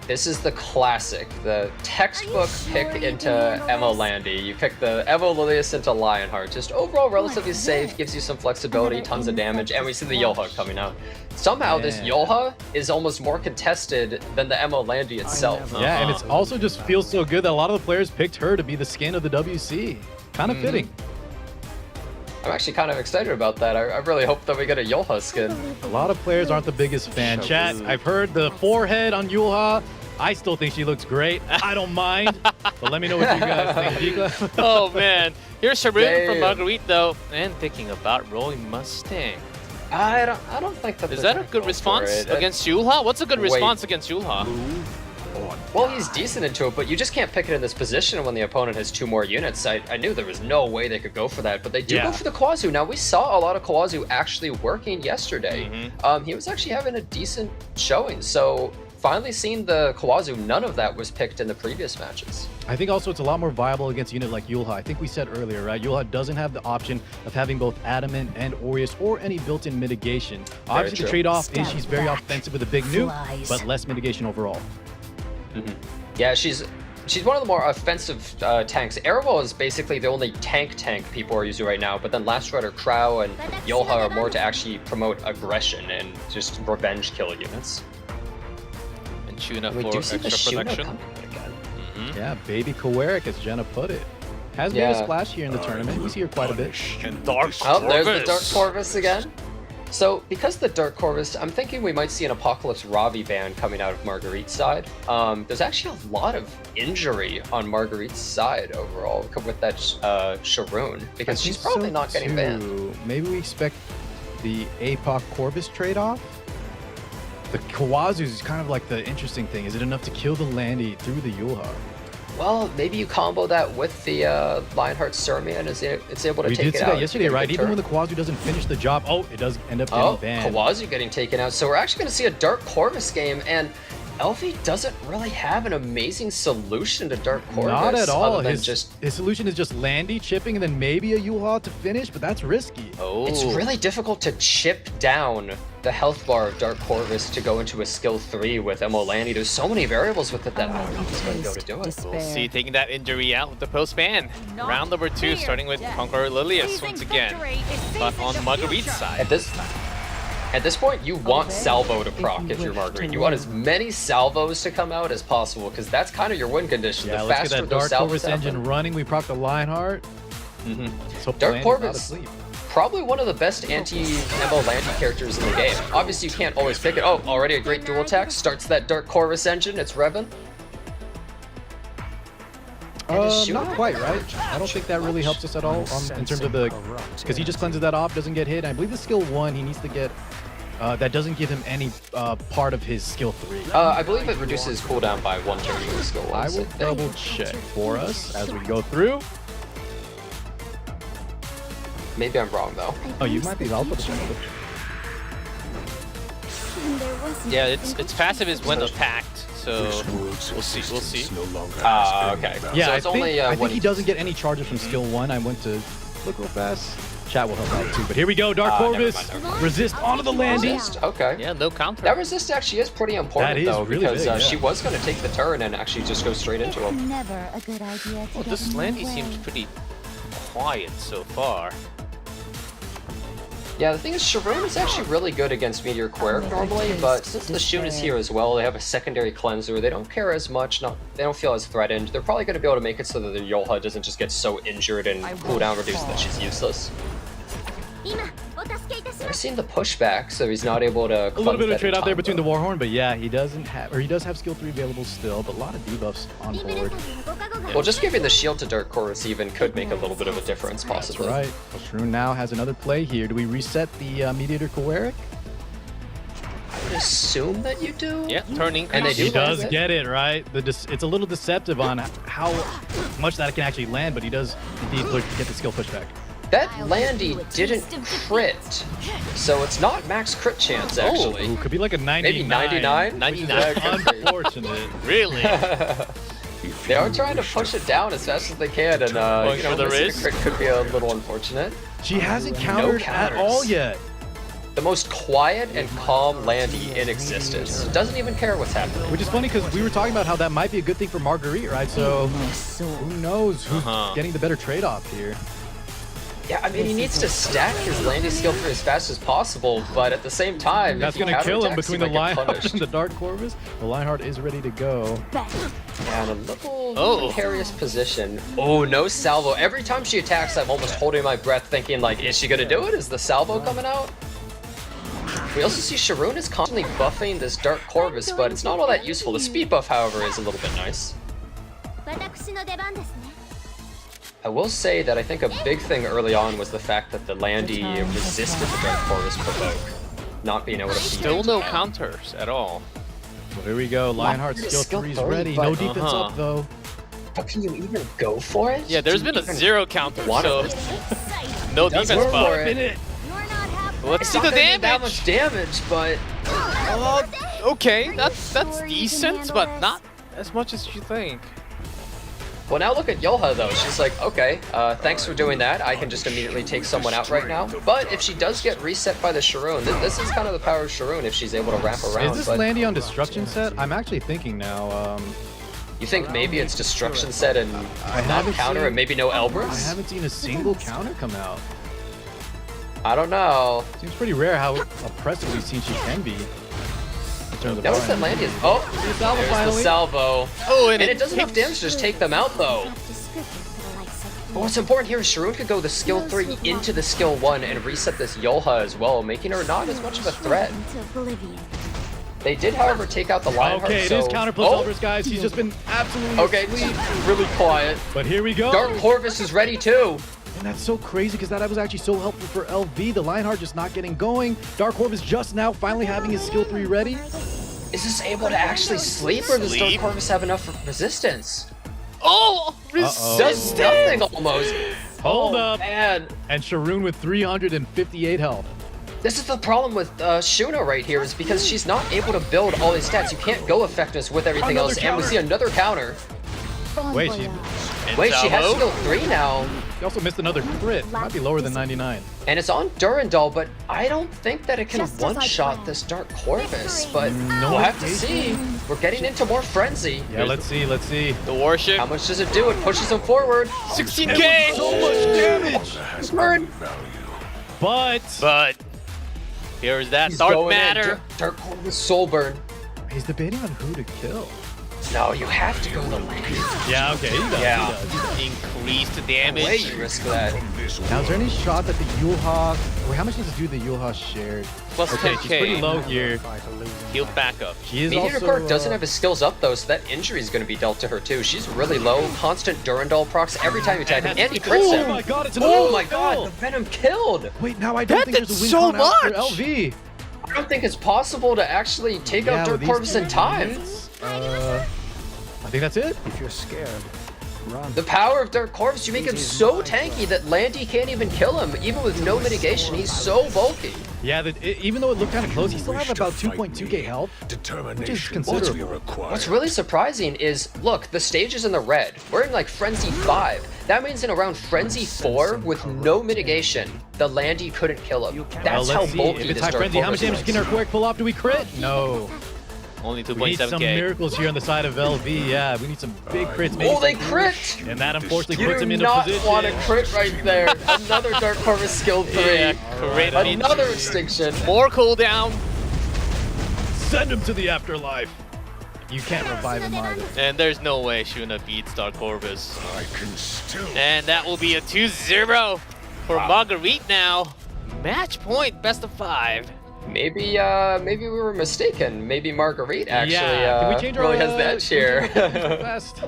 This is the classic, the textbook pick into Emma Landy. You pick the Evo Lilius into Lionheart. Just overall relatively safe, gives you some flexibility, tons of damage, and we see the Yoha coming out. Somehow this Yeah. Yoha is almost more contested than the Emma Landy itself. Yeah, and it's also just feels so good that a lot of the players picked her to be the skin of the WC. Kind of fitting. I'm actually kind of excited about that. I really hope that we get a Yoha skin. A lot of players aren't the biggest fan. Chat, I've heard the forehead on Yulha I still think she looks great. I don't mind. But let me know what you guys think, Gika. Oh man, here's Sharon from Damn. Martguerite though, and thinking about rolling Mustang. I don't think that. Is they're that a gonna good go for response it. against Yulha? What's a good Wait. response against Yulha? Well, he's decent into it, but you just can't pick it in this position when the opponent has 2 more units. I knew there was no way they could go for that, but they do Yeah. go for the Kawazu. Now, we saw a lot of Kawazu actually working yesterday. He was actually having a decent showing, so finally seeing the Kawazu, none of that was picked in the previous matches. I think also it's a lot more viable against a unit like Yulha. I think we said earlier, right? Yulha doesn't have the option of having both Adamant and Aureus or any built-in mitigation. Obviously, the true. trade-off is Step she's very back, offensive with a big nuke, flies. but less mitigation overall. Yeah, she's one of the more offensive tanks. Erewol is basically the only tank people are using right now, but then Last Rider, Crow, and Yulha are more to actually promote aggression and just revenge kill units. And Tuna We for do see the extra Shuna production. coming out again. Yeah, baby Kowarik, as Jenna put it. Has made a Yeah. splash here in the tournament. We see her quite a bit. And Dark Oh, there's the Corvus. Dark Corvus again. So, because of the Dark Corvus, I'm thinking we might see an Apocalypse Ravi ban coming out of Marguerite's side. There's actually a lot of injury on Marguerite's side overall with that Sharoon, because I she's think probably so not getting banned. too. Maybe we expect the APOC Corvus trade-off. The Kawazu is kind of like the interesting thing. Is it enough to kill the Landy through the Yulha? Well, maybe you combo that with the Lionheart Surmi and it's able to We take did it see out. that yesterday, right? Even when the Kawazu doesn't finish the job, oh, it does end up getting Oh, banned. Kawazu getting taken out. So we're actually going to see a Dark Corvus game, and Elvi doesn't really have an amazing solution to Dark Corvus. Not at all. Other than His solution is just Landy chipping and then maybe a Yulha to finish, but that's risky. Oh, It's really difficult to chip down the health bar of Dark Corvus to go into a skill 3 with Emolani. There's so many variables with it that I don't know if he's going to be able to do it. We'll see taking that injury out with the post ban. Not Round number 2, here starting with yet. Conqueror Lilius Seizing once again. victory is But seizing on the Marguerite's future. side. At this point, you want Obey salvo to if proc you if you're wish Marguerite. to You want win. as many salvos to come out as possible, because that's kind of your win condition. Yeah, The let's get faster that those Dark salvos Corvus happen. engine running. We proc the Lionheart. Let's hope the Dark Landy's not Corvus. asleep. Probably one of the best anti-Emo Landy characters in the game. Obviously, you can't always pick it. Oh, already a great dual attack. Starts that Dark Corvus engine. It's revving. And his shoot- Not quite, right? I don't think that really helps us at all in terms of the... Because he just cleanses that off, doesn't get hit. And I believe the skill 1, he needs to get... that doesn't give him any part of his skill 3. I believe it reduces cooldown by 1 turn for the skill I ones, will think. double check for us as we go through. Maybe I'm wrong, though. Oh, you might be. I'll put the check. Yeah, its passive is when attacked, so we'll see. We'll see. Okay. Yeah, so I it's think, only I think when he doesn't get any charges from skill 1. I went to look real fast. Chat will help out too. But here we go. Dark Never Corvus. mind, never mind. Resist onto the Landy. Resist. Okay. Yeah, no counter. That resist actually is pretty important, That is though, really because big, yeah. she was going to take the turn and actually just go straight into him. Never a good idea to Well, get this in the Landy way. seems pretty quiet so far. Yeah, the thing is, Sharoon is actually really good against Meteor Quirk normally, but since the Shun is here as well, they have a secondary cleanser. They don't care as much. They don't feel as threatened. They're probably going to be able to make it so that the Yolha doesn't just get so injured and cooldown reduced that she's useless. I've seen the pushback, so he's not able to. A little bit of trade out there between the Warhorn, but yeah, he does have skill 3 available still, but a lot of debuffs on board. Well, just giving the shield to Dark Chorus even could make a little bit of a difference, That's possibly. right. Well, Shroon now has another play here. Do we reset the Mediator Kowarik? I would assume that you do. Yeah, turning. And they He do does land it. get it, right? It's a little deceptive on how much that can actually land, but he does indeed get the skill pushback. That Landy didn't crit, so it's not max crit chance, actually. Ooh, could be like a 99. Maybe 99? 99. Unfortunate. Really? They are trying to push it down as fast as they can, and Going for the missing a wrist? crit could be a little unfortunate. She hasn't countered at counters. all yet. The most quiet and calm Landy in existence. Doesn't even care what's happening. Which is funny because we were talking about how that might be a good thing for Marguerite, right? So who knows who's getting the better trade-off here. Yeah, I mean, he needs to stack his Landy skill for as fast as possible, but at the same time, That's if he going to kill him counterattacks, between he the might get Lionheart punished. and the Dark Corvus. The Lionheart is ready to go. Yeah, in a little precarious position. Oh, no salvo. Every time she attacks, I'm almost holding my breath thinking, like, is she going to do it? Is the salvo coming out? We also see Sharoon is constantly buffing this Dark Corvus, but it's not all that useful. The speed buff, however, is a little bit nice. 私の出番ですね I will say that I think a big thing early on was the fact that the Landy resisted the Dark Corvus provoke, not being able to beat Still it. no counters at all. Well, here we go. Lionheart skill Skill 3 is three, ready. but- No defense up though. But can you even go for it? Yeah, there's Do you been a even 0 counter, want so it? no Does defense work buff. for it. You're not half Let's It's see not the gonna do that damage. much damage, but Okay, that's decent, but not as much as you think. well, now look at Yolha though. She's like, okay, thanks for doing that. I can just immediately take someone out right now. But if she does get reset by the Sharoon, this is kind of the power of Sharoon if she's able to wrap around. Is this but Landy on destruction set? I'm actually thinking now. you think maybe it's destruction set and I not haven't counter seen- and maybe no I Elbrus? haven't seen a single counter come out. I don't know. Seems pretty rare how oppressive we've seen she can be. In terms of Notice that Brian. Landy is. Oh, See the salvo there's the finally? salvo. Oh, And it does enough damage to just take them out though. But what's important here is Sharoon could go the skill 3 into the skill 1 and reset this Yolha as well, making her not as much of a threat. into oblivion. They did, however, take out the Lionheart. Okay, it so... is counter plus oh, Elbrus, guys. He's just been absolutely okay, asleep. really quiet. But here we go. Dark Corvus is ready too. And that's so crazy because that was actually so helpful for LV. The Lionheart just not getting going. Dark Corvus just now finally having his skill 3 ready. Is this able to actually sleep, or does Dark Sleep? Corvus have enough resistance? Oh, Does nothing almost. Hold Oh, up. man. And Sharoon with 358 health. This is the problem with Shuna right here, is because she's not able to build all these stats. You can't go effectiveness with everything Another else, and we counter. see another counter. Bon Wait, she- voyage. Wait, she has Salvo? skill 3 now, He also missed another crit. Might be lower than 99. and it's on Durandal, but I don't think that it can Just as I one-shot planned. this Dark Corvus, but No we'll have to indication. see. We're getting into more frenzy. Yeah, let's see, let's see. The warship. How much does it do? It pushes him forward. 16k. So much damage! Burn. But Here's that He's dark going in. matter. Dark Corvus Soul Burn. he's debating on who to kill. No, you have to go the Landy. Yeah, okay, he does. Yeah. He does. Increased Way damage. you risk that. Now, is there any shot that the Yulha... Wait, how much does it do the Yulha shared? Plus Okay, 10k. she's pretty low here. Healed back up. She is Meteor also... Park doesn't have his skills up though, so that injury is going to be dealt to her too. She's really low. Constant Durandal procs every time you attack him, and he crits Oh him. my god, it's another Oh my kill! god, the Venom killed! Wait, now I don't That think there's a did win so count out for much! LV. I don't think it's possible to actually take out Dark with these Corvus in time. hits, I think that's it. If you're scared, run. The power of Dark Corvus, you make him so tanky that Landy can't even kill him, even with no mitigation. He's so bulky. Yeah, even though it looked kind of close, he still has about 2.2k health. Determination considerable. be required. What's really surprising is, look, the stage is in the red. We're in like Frenzy 5. That means in around Frenzy 4, with no mitigation, the Landy couldn't kill him. Well, That's how let's see. bulky If it's this high Dark frenzy, how much Corvus damage is. can our quick pull off? Do we crit? No. Only We need some 2.7k. miracles here on the side of LV. Yeah, we need some big crits. maybe Oh, they some- crit! And that unfortunately You puts him do into not position. want to crit right there. Another Dark Corvus skill 3. Yeah, crit Another into- extinction. More cooldown. Send him to the afterlife. You can't revive him either. And there's no way Shuna beats Dark Corvus. I can still. And that will be a 2-0 for Marguerite now. Match point, best of 5. Maybe we were mistaken. Maybe Marguerite actually Yeah, can we change our really has that can we cheer. change our fast?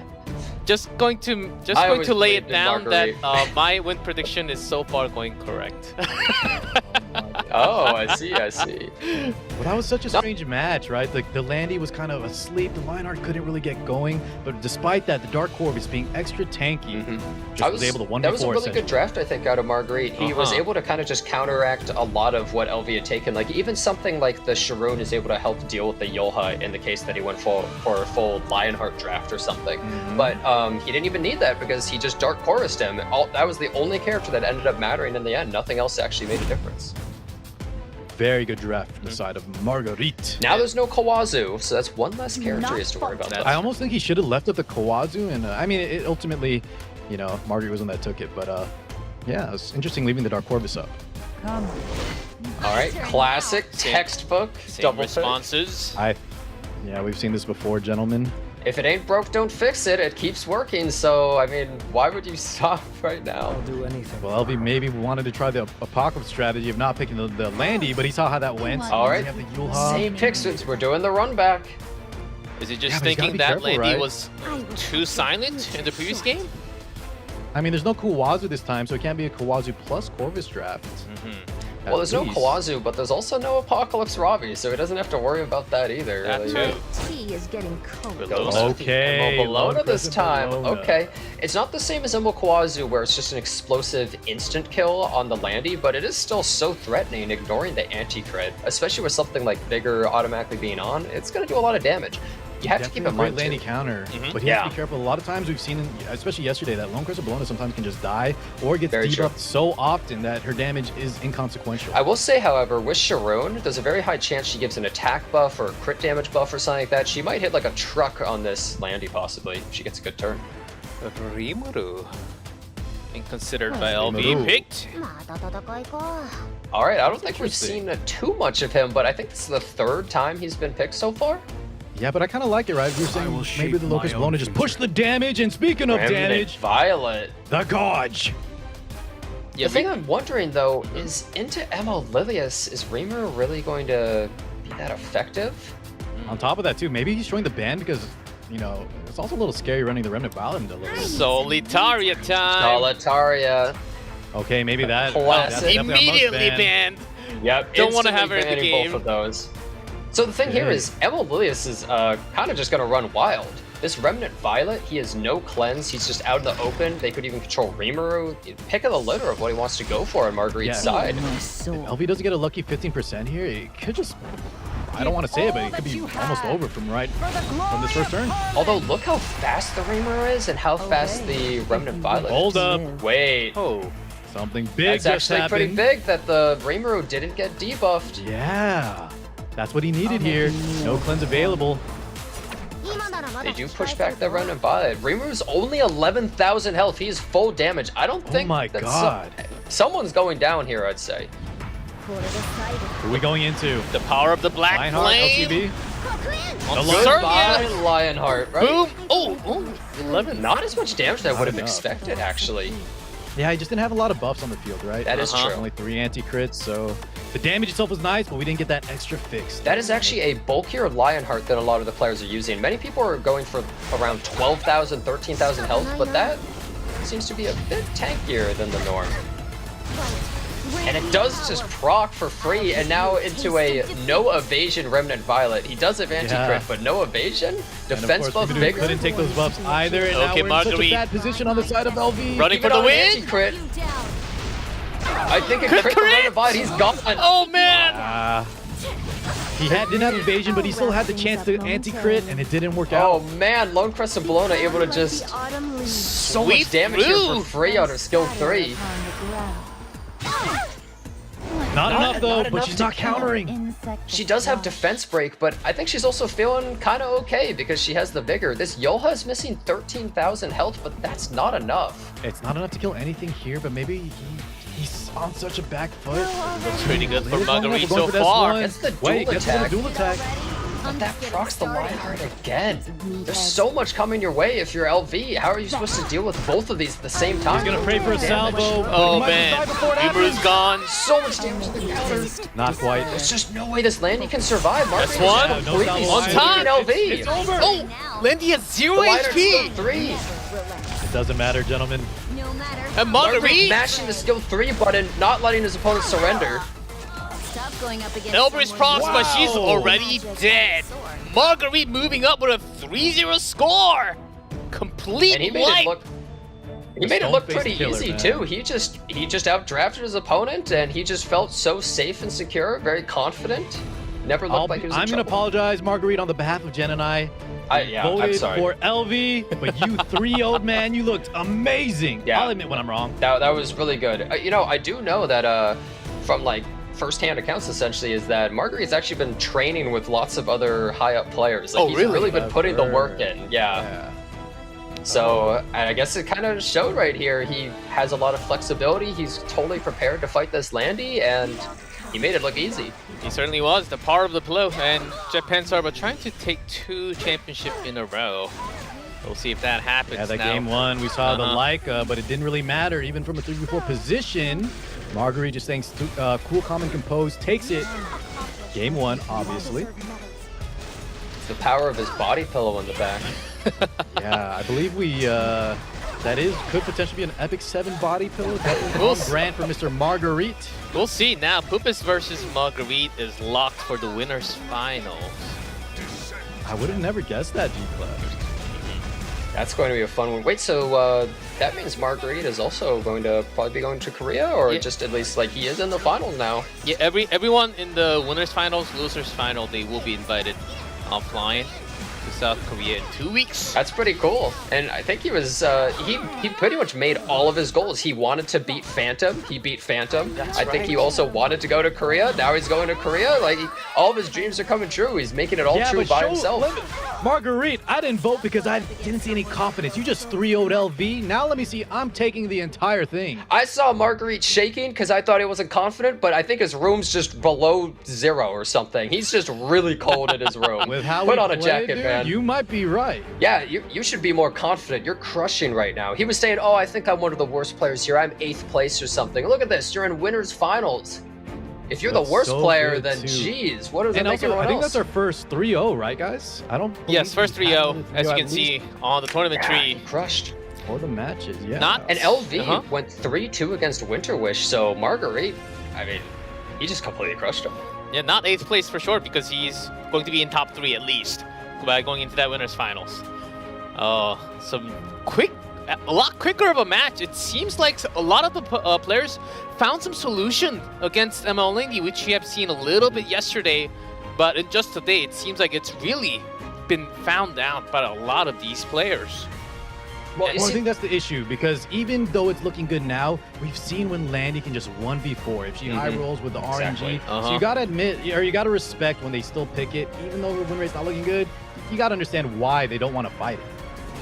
Just going to I always lay believed it in down that Marguerite. my win prediction is so far going correct. Oh, I see. Well, that was such a strange match, right? The Landy was kind of asleep. The Lionheart couldn't really get going. But despite that, the Dark Corvus being extra tanky, just was able to 1v4 That was a really essentially. good draft, I think, out of Marguerite. He was Uh-huh. able to kind of just counteract a lot of what LV had taken. Like even something like the Sharoon is able to help deal with the Yolha in the case that he went for a full Lionheart draft or something. Mhm. But he didn't even need that because he just Dark Chorused him. That was the only character that ended up mattering in the end. Nothing else actually made a difference. Very good draft from the side of Marguerite. Now there's no Kawazu, so that's one less character he has to worry about. That's- I almost think he should have left up the Kawazu, and I mean, it ultimately, you know, Marguerite was the one that took it, but yeah, it was interesting leaving the Dark Corvus up. Come. All right, classic Same- textbook Same double pick. responses. Yeah, we've seen this before, gentlemen. If it ain't broke, don't fix it. It keeps working, so, I mean, why would you stop right now? I'll do anything. Well, LV maybe wanted to try the Apocalypse strategy of not picking the Landy, but he saw how that went. All right, You have the Yulha. same picks. We're doing the run back. Is he just Yeah, but he's gotta thinking be that careful, Landy right? was too silent in the previous game? I mean, there's no Kawazu this time, so it can't be a Kawazu plus Corvus draft. Well, there's no least. Kawazu, but there's also no Apocalypse Ravi, so he doesn't have to worry about that either. That really. too. Tea is getting cold. Below. Okay, Emerald Bologna Lone this Crescent time. Bologna. Okay. It's not the same as Emerald Kawazu where it's just an explosive instant kill on the Landy, but it is still so threatening, ignoring the anti-crit, especially with something like Vigor automatically being on. It's going to do a lot of damage. You have to keep in Definitely a mind, great Landy too. counter, Mhm. but he has to Yeah. be careful. A lot of times we've seen, especially yesterday, that Lone Crescent Bologna sometimes can just die or gets Very true. debuffed so often that her damage is inconsequential. I will say, however, with Sharon, there's a very high chance she gives an attack buff or a crit damage buff or something like that. She might hit like a truck on this Landy, possibly, if she gets a good turn. Rimuru. Being considered by Rimuru. LV. Picked. All right, I don't think we've interesting. seen too much of him, but I think this is the third time he's been picked so far. Yeah, but I kind of like it, right? We were saying will maybe shape the Locust my Bologna own just push the damage, and speaking of Remnant damage, Violet. the Gouge. Yeah, The thing I'm wondering though is into Emma Lilius, is Reamer really going to be that effective? On top of that, too, maybe he's showing the ban because, you know, it's also a little scary running the Remnant Violet into Lilius. Solitaria time. Solitaria. Okay, maybe that. Classic. that's definitely our most Immediately banned. banned. Yep. Don't wanna instantly have her in the banning game. Both of those. So the thing here Okay. is, Emma Lilius is kind of just going to run wild. This Remnant Violet, he has no cleanse. He's just out in the open. They could even control Rimuru. Pick of the litter of what he wants to go for on Marguerite's Yeah. side. My soul. LV doesn't get a lucky 15% here. It could just, I don't want to say it, but it could be almost over from this first turn. Although look how fast the Rimuru is and how fast the Remnant Violet Hold is. up. Wait. Oh. Something big That's just actually pretty happened. big that the Rimuru didn't get debuffed. Yeah. That's what he needed here. No cleanse available. They do push back the Remnant Violet. Rimuru's only 11,000 health. He's full damage. I don't Oh think my that god. someone's going down here, I'd say. Who are we going into? The power of the black Lionheart, flame. LTB? On Goodbye, Serbia. Lionheart, right? Boom. Oh, 11. Not as much damage as I would have enough. expected, actually. Yeah, he just didn't have a lot of buffs on the field, right? That is true. Only 3 anti-crits, so the damage itself was nice, but we didn't get that extra fix. That is actually a bulkier Lionheart than a lot of the players are using. Many people are going for around 12,000, 13,000 health, but that seems to be a bit tankier than the norm. And it does just proc for free, and now into a no evasion Remnant Violet. He does have anti-crit, Yeah. but no evasion? And Defense of course, buff Rimuru bigger? couldn't take those buffs either, and now Okay, we're in such a Marguerite. bad position on the side of LV. Running for Even the on win. anti-crit, I think a crit from Crit! Remnant Violet, he's gone. Oh man. He didn't have evasion, but he still had the chance to anti-crit, and it didn't work Oh out. man, Lone Crescent Bologna able to just so Sweep much damage here through. for free out of skill 3. Not enough, though, not but enough she's to not countering. She does have defense break, but I think she's also feeling kind of okay because she has the vigor. This Yoha is missing 13,000 health, but that's not enough. It's not enough to kill anything here, but maybe he's on such a back foot. Looks pretty good for We're going Marguerite for so this far. one. That's the Wait, dual gets the attack. dual attack. But that procs the Lionheart again. There's so much coming your way if you're LV. How are you supposed to deal with both of these at the same time? He's gonna pray for a Damage. salvo. but Oh he might man. die before it Uberu's happens. gone. So much damage to the counter. Not quite. There's just no way this Landy can survive. That's Marguerite is one. just No completely salvo. On top. sweeping LV. It's over. Oh, Landy has 0 The Lionheart's still HP. 3. It doesn't matter, gentlemen. No matter. And Marguerite Marguerite. mashing the skill 3 button, not letting his opponent surrender. Stop going up against Elbrus someone procs, but she's Wow. already dead. Marguerite moving up with a 3-0 score. Complete And he made wipe. it look. He The made it look stone-faced pretty killer, easy man. too. He just outdrafted his opponent, and he just felt so safe and secure, very confident. Never looked like he was in I'm gonna trouble. apologize, Marguerite, on the behalf of Jen and I. Yeah, I'm Voted sorry. for LV, but you 3-0'd, man. You looked amazing. Yeah. I'll admit when I'm wrong. That was really good. You know, I do know that from like first-hand accounts, essentially, is that Marguerite's actually been training with lots of other high-up players. Like, Oh, he's really? been putting the work Clever. in. Yeah. So I guess it kind of showed right here. He has a lot of flexibility. He's totally prepared to fight this Landy, and he made it look easy. He certainly was the power of the pillow, and Japan Sarba trying to take 2 championships in a row. We'll see if that happens. Yeah, that now. game 1, we saw the Leica, but it didn't really matter. Even from a 3v4 position, Marguerite just staying cool, calm, and composed, takes it. Game 1, obviously. The power of his body pillow in the back. Yeah, I believe could potentially be an Epic 7 body pillow. Definitely We'll on brand for Mr. Marguerite. We'll see now. Poopest versus Marguerite is locked for the winners finals. I would have never guessed that, G-Club. That's going to be a fun one. Wait, so that means Marguerite is also going to probably be going to Korea, or just at least like he is in the finals now? Yeah, everyone in the winners finals, losers final, they will be invited offline to South Korea in 2 weeks. That's pretty cool. And I think he was he pretty much made all of his goals. He wanted to beat Phantom. He beat Phantom. That's I think right. he also wanted to go to Korea. Now he's going to Korea. Like all of his dreams are coming true. He's making it all true by himself. Marguerite, I didn't vote because I didn't see any confidence. You just 3-0'd LV. Now let me see. I'm taking the entire thing. I saw Marguerite shaking because I thought he wasn't confident, but I think his room's just below 0 or something. He's just really cold in his room. With how Put we on a play, jacket, dude, man. you might be right. Yeah, you should be more confident. You're crushing right now. He was saying, oh, I think I'm one of the worst players here. I'm 8th place or something. Look at this. You're in winners finals. If you're That's the worst so player, good, then too. geez, what does that And make also, everyone I think else? that's our first 3-0, right, guys? I don't. Yes, believe first we've had 3-0, another as you at can see least on the tournament tree. Crushed. for the matches. Yeah. Not- And LV went 3-2 against WinterWish, so Marguerite, I mean, he just completely crushed him. Yeah, not 8th place for sure, because he's going to be in top 3 at least by going into that winners finals. Some a lot quicker of a match. It seems like a lot of the players found some solution against ML Lingy, which we have seen a little bit yesterday, but in just today, it seems like it's really been found out by a lot of these players. Well, Well, I think that's the issue, because even though it's looking good now, we've seen when Landy can just 1v4 if she high rolls with the Exactly. RNG. So you gotta admit, or you gotta respect when they still pick it, even though the win rate's not looking good. You gotta understand why they don't want to fight it.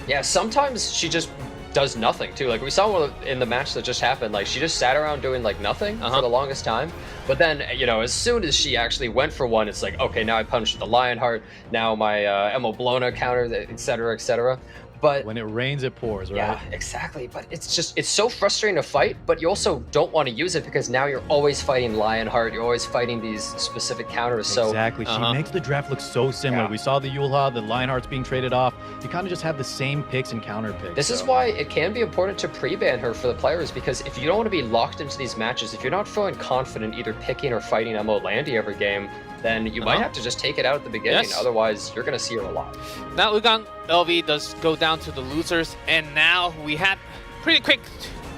Yeah, sometimes she just does nothing too. Like we saw in the match that just happened, like she just sat around doing like nothing for the longest time. But then, you know, as soon as she actually went for one, it's like, okay, now I punched the Lionheart, now my Emo Blona counter, etc., etc. But When it rains, it pours, right? yeah, exactly. But it's so frustrating to fight, but you also don't want to use it because now you're always fighting Lionheart, you're always fighting these specific counters. So Exactly. She makes the draft look so similar. Yeah. We saw the Yulha, the Lionheart's being traded off. You kind of just have the same picks and counter picks. this is why it can be important to pre-ban her for the players, because if you don't want to be locked into these matches, if you're not feeling confident either picking or fighting MO Landy every game, then you might have to just take it out at the beginning. Yes. Otherwise, you're going to see her a lot. Now Uigang LV does go down to the losers, and now we had pretty quick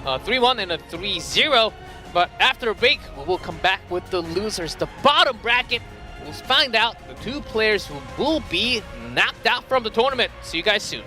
3-1 and a 3-0. But after a break, we will come back with the losers, the bottom bracket. We'll find out the 2 players who will be knocked out from the tournament. See you guys soon.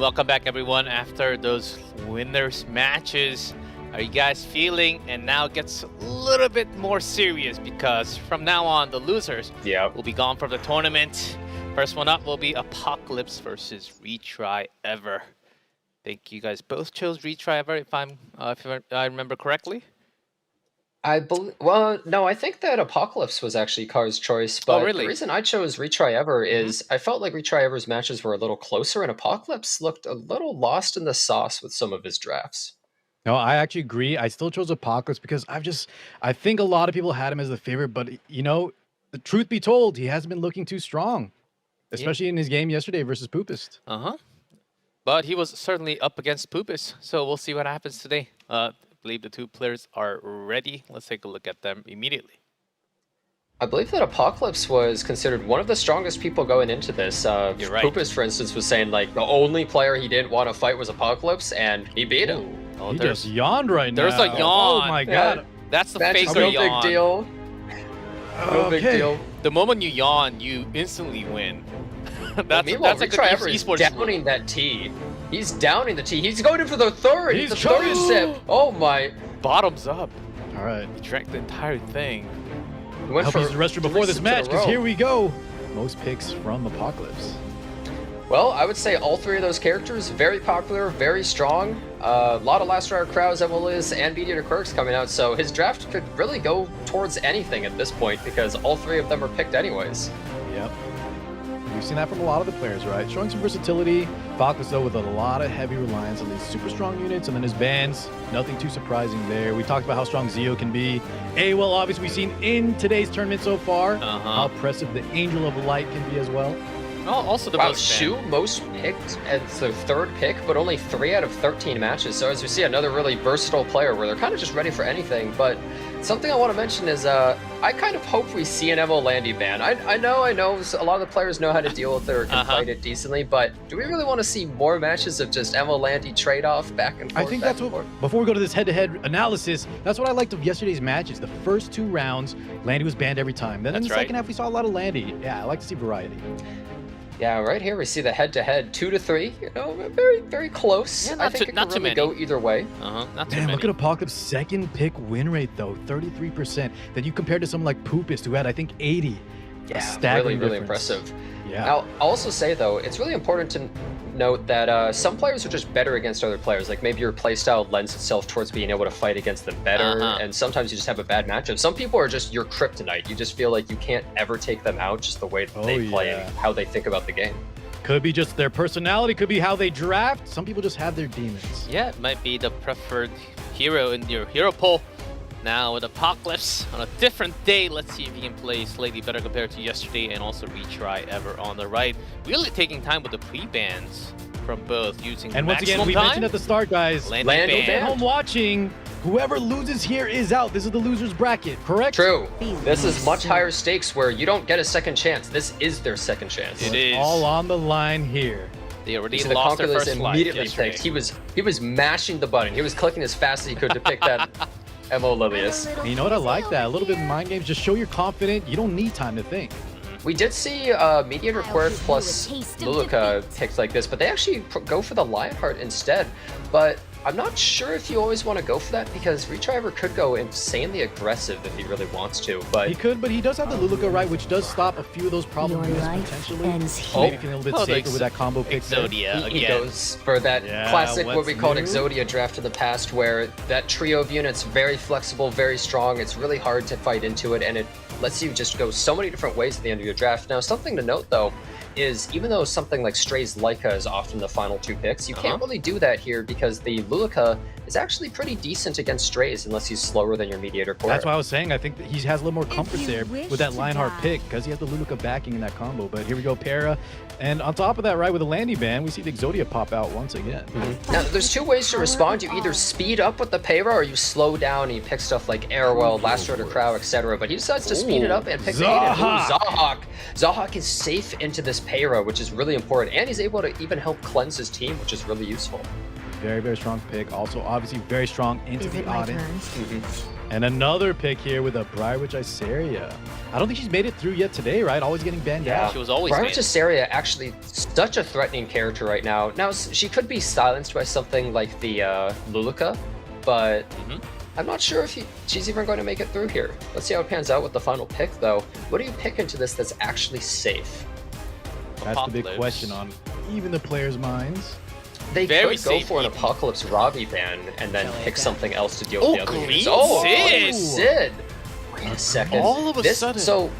welcome back everyone after those winners matches. How are you guys feeling? And now it gets a little bit more serious because from now on the losers will be gone from the tournament. First one up will be Apocalypse versus ReTryEver. I think you guys both chose ReTryEver if I remember correctly. Well, no, I think that Apocalypse was actually Car's choice, but really? the reason I chose ReTryEver is I felt like ReTryEver's matches were a little closer, and Apocalypse looked a little lost in the sauce with some of his drafts. No, I actually agree. I still chose Apocalypse because I think a lot of people had him as the favorite, but you know, the truth be told, he hasn't been looking too strong, especially in his game yesterday versus Poopest. But he was certainly up against Poopest, so we'll see what happens today. I believe the two players are ready. Let's take a look at them immediately. I believe that Apocalypse was considered one of the strongest people going into this. You're right. Poopest, for instance, was saying like the only player he didn't want to fight was Apocalypse, and he beat him. Oh, He just yawned right now. there's a yawn. Oh my Yeah. god. That's the Match is faker no yawn. big deal. No big Okay. deal. The moment you yawn, you instantly win. Meanwhile, that's a good ReTryEver is esports rule. downing that tea. He's downing the tea. He's going in for the third. He's the third chugging. sip. Oh my. Bottoms up. All right. He drank the entire thing. He I went hope for he's the restroom 3 before this sips in match a because row. here we go. Most picks from Apocalypse. Well, I would say all three of those characters, very popular, very strong. A lot of last round crowds, MLIs, and Mediator Quirks coming out, so his draft could really go towards anything at this point because all three of them are picked anyways. Yep. We've seen that from a lot of the players, right? Showing some versatility. Apocalypse, though, with a lot of heavy reliance on these super strong units, and then his bans, nothing too surprising there. We talked about how strong Zeo can be. Well, obviously, we've seen in today's tournament so far how impressive the Angel of Light can be as well. Also the Wow, most Shu most picked as the third pick, but only 3 out of 13 matches. So as we see, another really versatile player where they're kind of just ready for anything. But something I want to mention is I kind of hope we see an MO Landy ban. I know a lot of the players know how to deal with it or can fight it decently, but do we really want to see more matches of just MO Landy trade-off back and forth? I think that's what, before we go to this head-to-head analysis, that's what I liked of yesterday's matches. The first 2 rounds, Landy was banned every time. Then in the second half, we saw a lot of Landy. Yeah, I like to see variety. Yeah, right here we see the head-to-head 2-3. You know, very, very close. Yeah, I think it could really go either way. Not too Man, many. look at Apocalypse's second pick win rate, though, 33%. Then you compare to someone like Poopest, who had, I think, 80. A Yeah, staggering really difference. impressive. Yeah. Now, I'll also say, though, it's really important to note that some players are just better against other players. Like, maybe your playstyle lends itself towards being able to fight against them better, and sometimes you just have a bad matchup. Some people are just your kryptonite. You just feel like you can't ever take them out, just the way that they play and how they think about the game. Could be just their personality, could be how they draft. Some people just have their demons. Yeah, it might be the preferred hero in your hero pool. Now with Apocalypse on a different day, let's see if he can play slightly better compared to yesterday, and also ReTryEver on the right. Really taking time with the pre-bans from both using And once again, maximum we time. mentioned at the start, guys, Landy Landy ban. at home watching, whoever loses here is out. This is the loser's bracket, correct? True. This is much higher stakes where you don't get a second chance. This is their second chance. It is. All on the line here. They already You see the lost their Conquerors first life immediately yesterday. picked. He was mashing the button. He was clicking as fast as he could to pick that MO Lilius. And you know what? I like that. A little bit of mind games. Just show you're confident. You don't need time to think. We did see Mediator Quirk plus Luluka picked like this, but they actually go for the Lionheart instead. But I'm not sure if you always want to go for that because ReTryEver could go insanely aggressive if he really wants to. But He could, but he does have the Luluka right, which does stop a few of those problem Your units life potentially. ends Maybe here. feeling a little bit safer with that combo pick there. Exodia he again. goes for that Yeah, classic, what what's we called new? Exodia draft in the past, where that trio of units, very flexible, very strong. It's really hard to fight into it, and it lets you just go so many different ways at the end of your draft. Now, something to note, though, is even though something like Stray's Leica is often the final 2 picks, you can't really do that here because the Luluka is actually pretty decent against Strays unless he's slower than your Mediator Quirk. That's why I was saying I think that he has a little more comfort you there wish with that to Lionheart die. pick because he has the Luluka backing in that combo. But here we go, Para. And on top of that, right, with the Landy ban, we see the Exodia pop out once again. Now, there's 2 ways to respond. You either speed up with the Payra or you slow down and you pick stuff like Airwell, Last Order Crow, etc. But he decides to speed it up and pick the Zahhak! Zahhak. Zahhak is safe into this his Peira, which is really important, and he's able to even help cleanse his team, which is really useful. Very, very strong pick. Also, obviously, very strong into Is the it my Auden. turn? And another pick here with a Briarwitch Iseria. I don't think she's made it through yet today, right? Always getting banned out. She was always Briarwitch banned. Iseria actually such a threatening character right now. Now, she could be silenced by something like the Luluka, but I'm not sure if she's even going to make it through here. Let's see how it pans out with the final pick, though. What do you pick into this that's actually safe? That's the big Apocalypse. question on even the players' minds. They Very could go safe for an even. Apocalypse Robbie ban and then pick something else to deal with the other Green units. Oh, Sid! Sid! Wait a second. All of a sudden. So,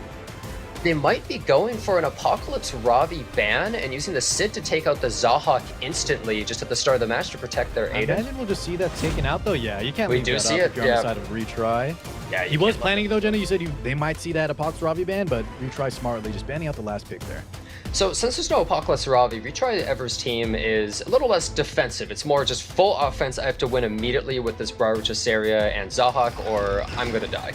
they might be going for an Apocalypse Robbie ban and using the Sid to take out the Zahhak instantly just at the start of the match to protect their I Aiden. imagine we'll just see that taken out, though. Yeah, you can't We leave do that see up it, if you're on yeah. the side of retry. Yeah, He was planning, though, Jenna. You said they might see that Apox Robbie ban, but retry smartly, just banning out the last pick there. So since there's no Apocalypse Ravi, ReTryEver's team is a little less defensive. It's more just full offense. I have to win immediately with this Briarwitch Iseria and Zahhak, or I'm gonna die.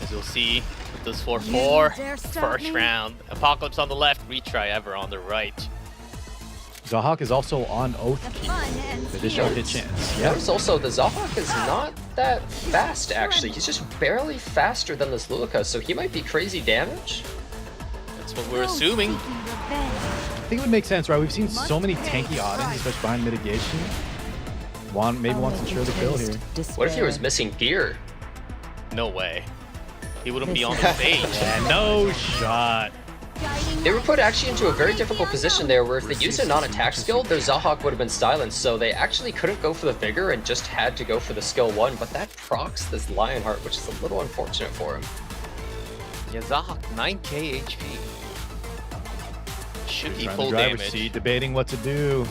As you'll see, with this 4-4, dare stop first me? round. Apocalypse on the left, ReTryEver on the right. Zahhak is also on Oath The Key. fun ends Additional here. hit chance. Yeah. Notice also the Zahhak is not that fast, actually. He's just barely faster than this Luluka, so he might be crazy damage. That's what we're assuming. Seeking revenge. I think it would make sense, right? We've seen so many tanky Audens, especially behind mitigation. Maybe wants to ensure the kill here. What if he was missing gear? No way. He wouldn't be on the stage. And no shot. Guiding They were put actually into a very difficult position there where if they used a non-attack skill, their Zahhak would have been silenced, so they actually couldn't go for the Vigor and just had to go for the skill 1, but that procs this Lionheart, which is a little unfortunate for him. Yeah, Zahhak, 9k HP. Should be Trying full the driver's damage. seat, debating what to do.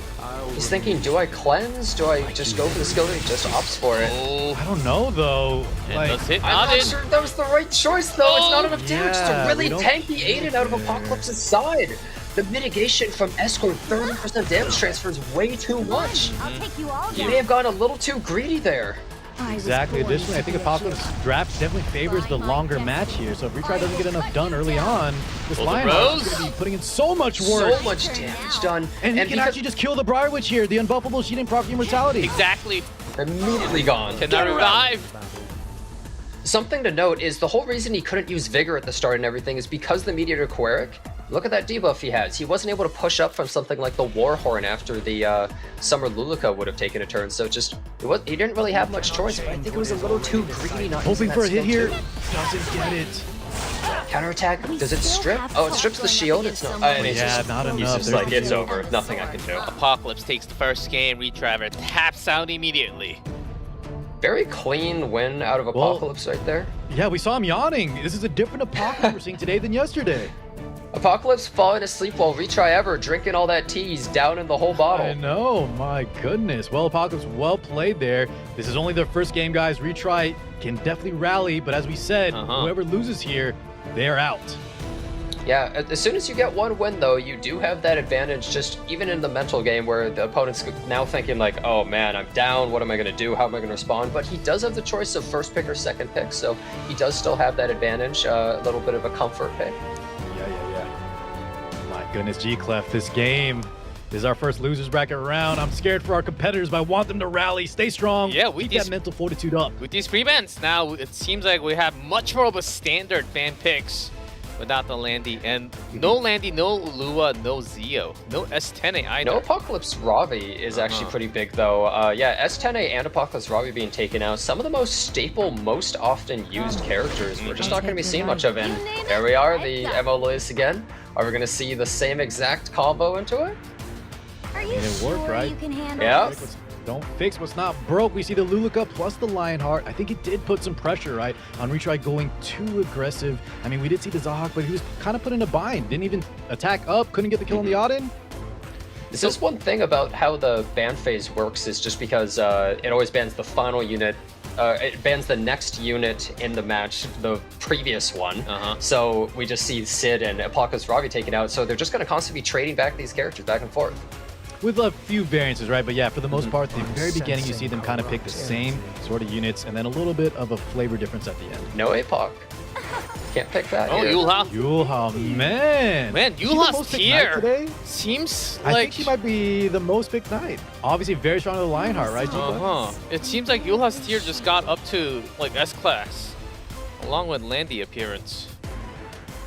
He's thinking, do I cleanse? Do I just go for the skill that he just opts for it? Oh, I don't know, though. and Like, does hit I'm not Auden. sure that was the right choice, though. It's not enough damage Yeah, to really we don't tank the Aiden out of care. Apocalypse's side. The mitigation from Escort, 30% damage transfer is way too much. I'll take you all He down. may have gone a little too greedy there. I was Exactly. born Additionally, I to think be a Apocalypse hero. draft definitely favors the longer match here. So if Retry doesn't get enough done early on, this Well, the Lionheart Rose. is going to be putting in so much work. So much damage done. And he can because- actually just kill the Briarwitch here. The unbuffable, she didn't proc immortality. Exactly. immediately gone. Cannot revive. Something to note is the whole reason he couldn't use Vigor at the start and everything is because the Mediator Queric. Look at that debuff he has. He wasn't able to push up from something like the Warhorn after the Summer Luluka would have taken a turn. So just he didn't really have much choice. But I think it was a little too greedy. Not Hoping using for a that hit skill here. too. Doesn't get it. Counterattack. Does it still strip? have Oh, it strips the shield. It's no. And he's Yeah, just, not he's enough. just There's like the it's kill. over. Nothing I can do. Apocalypse takes the first game. ReTryEver taps out immediately. Very clean win out of Well- Apocalypse right there. Yeah, we saw him yawning. This is a different Apocalypse we're seeing today than yesterday. Apocalypse falling asleep while ReTryEver drinking all that tea. He's down in the whole bottle. I know, my goodness. Well, Apocalypse, well played there. This is only their first game, guys. Retry can definitely rally, but as we said, whoever loses here, they're out. Yeah, as soon as you get one win, though, you do have that advantage just even in the mental game where the opponent's now thinking like, oh man, I'm down, what am I going to do, how am I going to respond? But he does have the choice of first pick or second pick, so he does still have that advantage, a little bit of a comfort pick. Yeah. My goodness, G-Clef, this game is our first losers bracket round. I'm scared for our competitors, but I want them to rally, stay strong, Yeah, we keep just- that mental fortitude up. With these free bans, now it seems like we have much more of a standard ban picks without the Landy. And no Landy, no Lua, no Zio, no S10A either. No Apocalypse Ravi is actually pretty big, though. Yeah, S10A and Apocalypse Ravi being taken out. Some of the most staple, most often used characters we're just not going to be seeing much of. And there we are, the MO list again. Are we going to see the same exact combo into it? Are you Made it work, sure right? you can handle Yeah. this? Don't fix what's not broke. We see the Luluka plus the Lionheart. I think it did put some pressure, right, on Retry going too aggressive. I mean, we did see the Zahhak, but he was kind of put in a bind. Didn't even attack up, couldn't get the kill on the Auden. This is one thing about how the ban phase works is just because it always bans the final unit. It bans the next unit in the match, the previous one. So we just see Sid and Apocalypse Ravi taken out. So they're just going to constantly be trading back these characters back and forth. With a few variances, right? But yeah, for the most part, the very beginning, you see them kind of pick the same sort of units and then a little bit of a flavor difference at the end. No APOC. Can't pick that. Oh, here. Yulha. Yulha, man. Man, Is she the Yulha's most picked knight tier today? seems I like... think she might be the most picked knight. Obviously, very strong to the Lionheart, right, Jiba? Uh-huh. It seems like Yulha's tier just got up to like S-class, along with Landy appearance.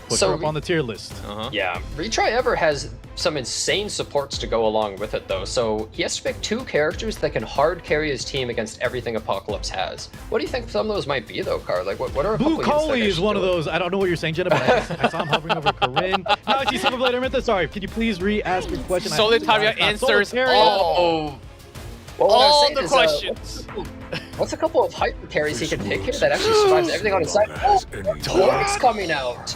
Put So her up we- on the tier list. Uh-huh. Yeah, ReTryEver has some insane supports to go along with it though, so he has to pick 2 characters that can hard carry his team against everything Apocalypse has. What do you think some of those might be though, Car? Like, what are a couple Blue units that Coley guy is should one of do? those. I don't know what you're saying, Jenna, but I saw him hovering over Corinne. Now I see Silverblade Amethyst. Sorry, can you please re-ask your question? Solitaria answers all Well, what I was all saying the is, questions. what's a couple of hyper carries he can pick here that actually survives everything on his side? Oh, Torque's coming out.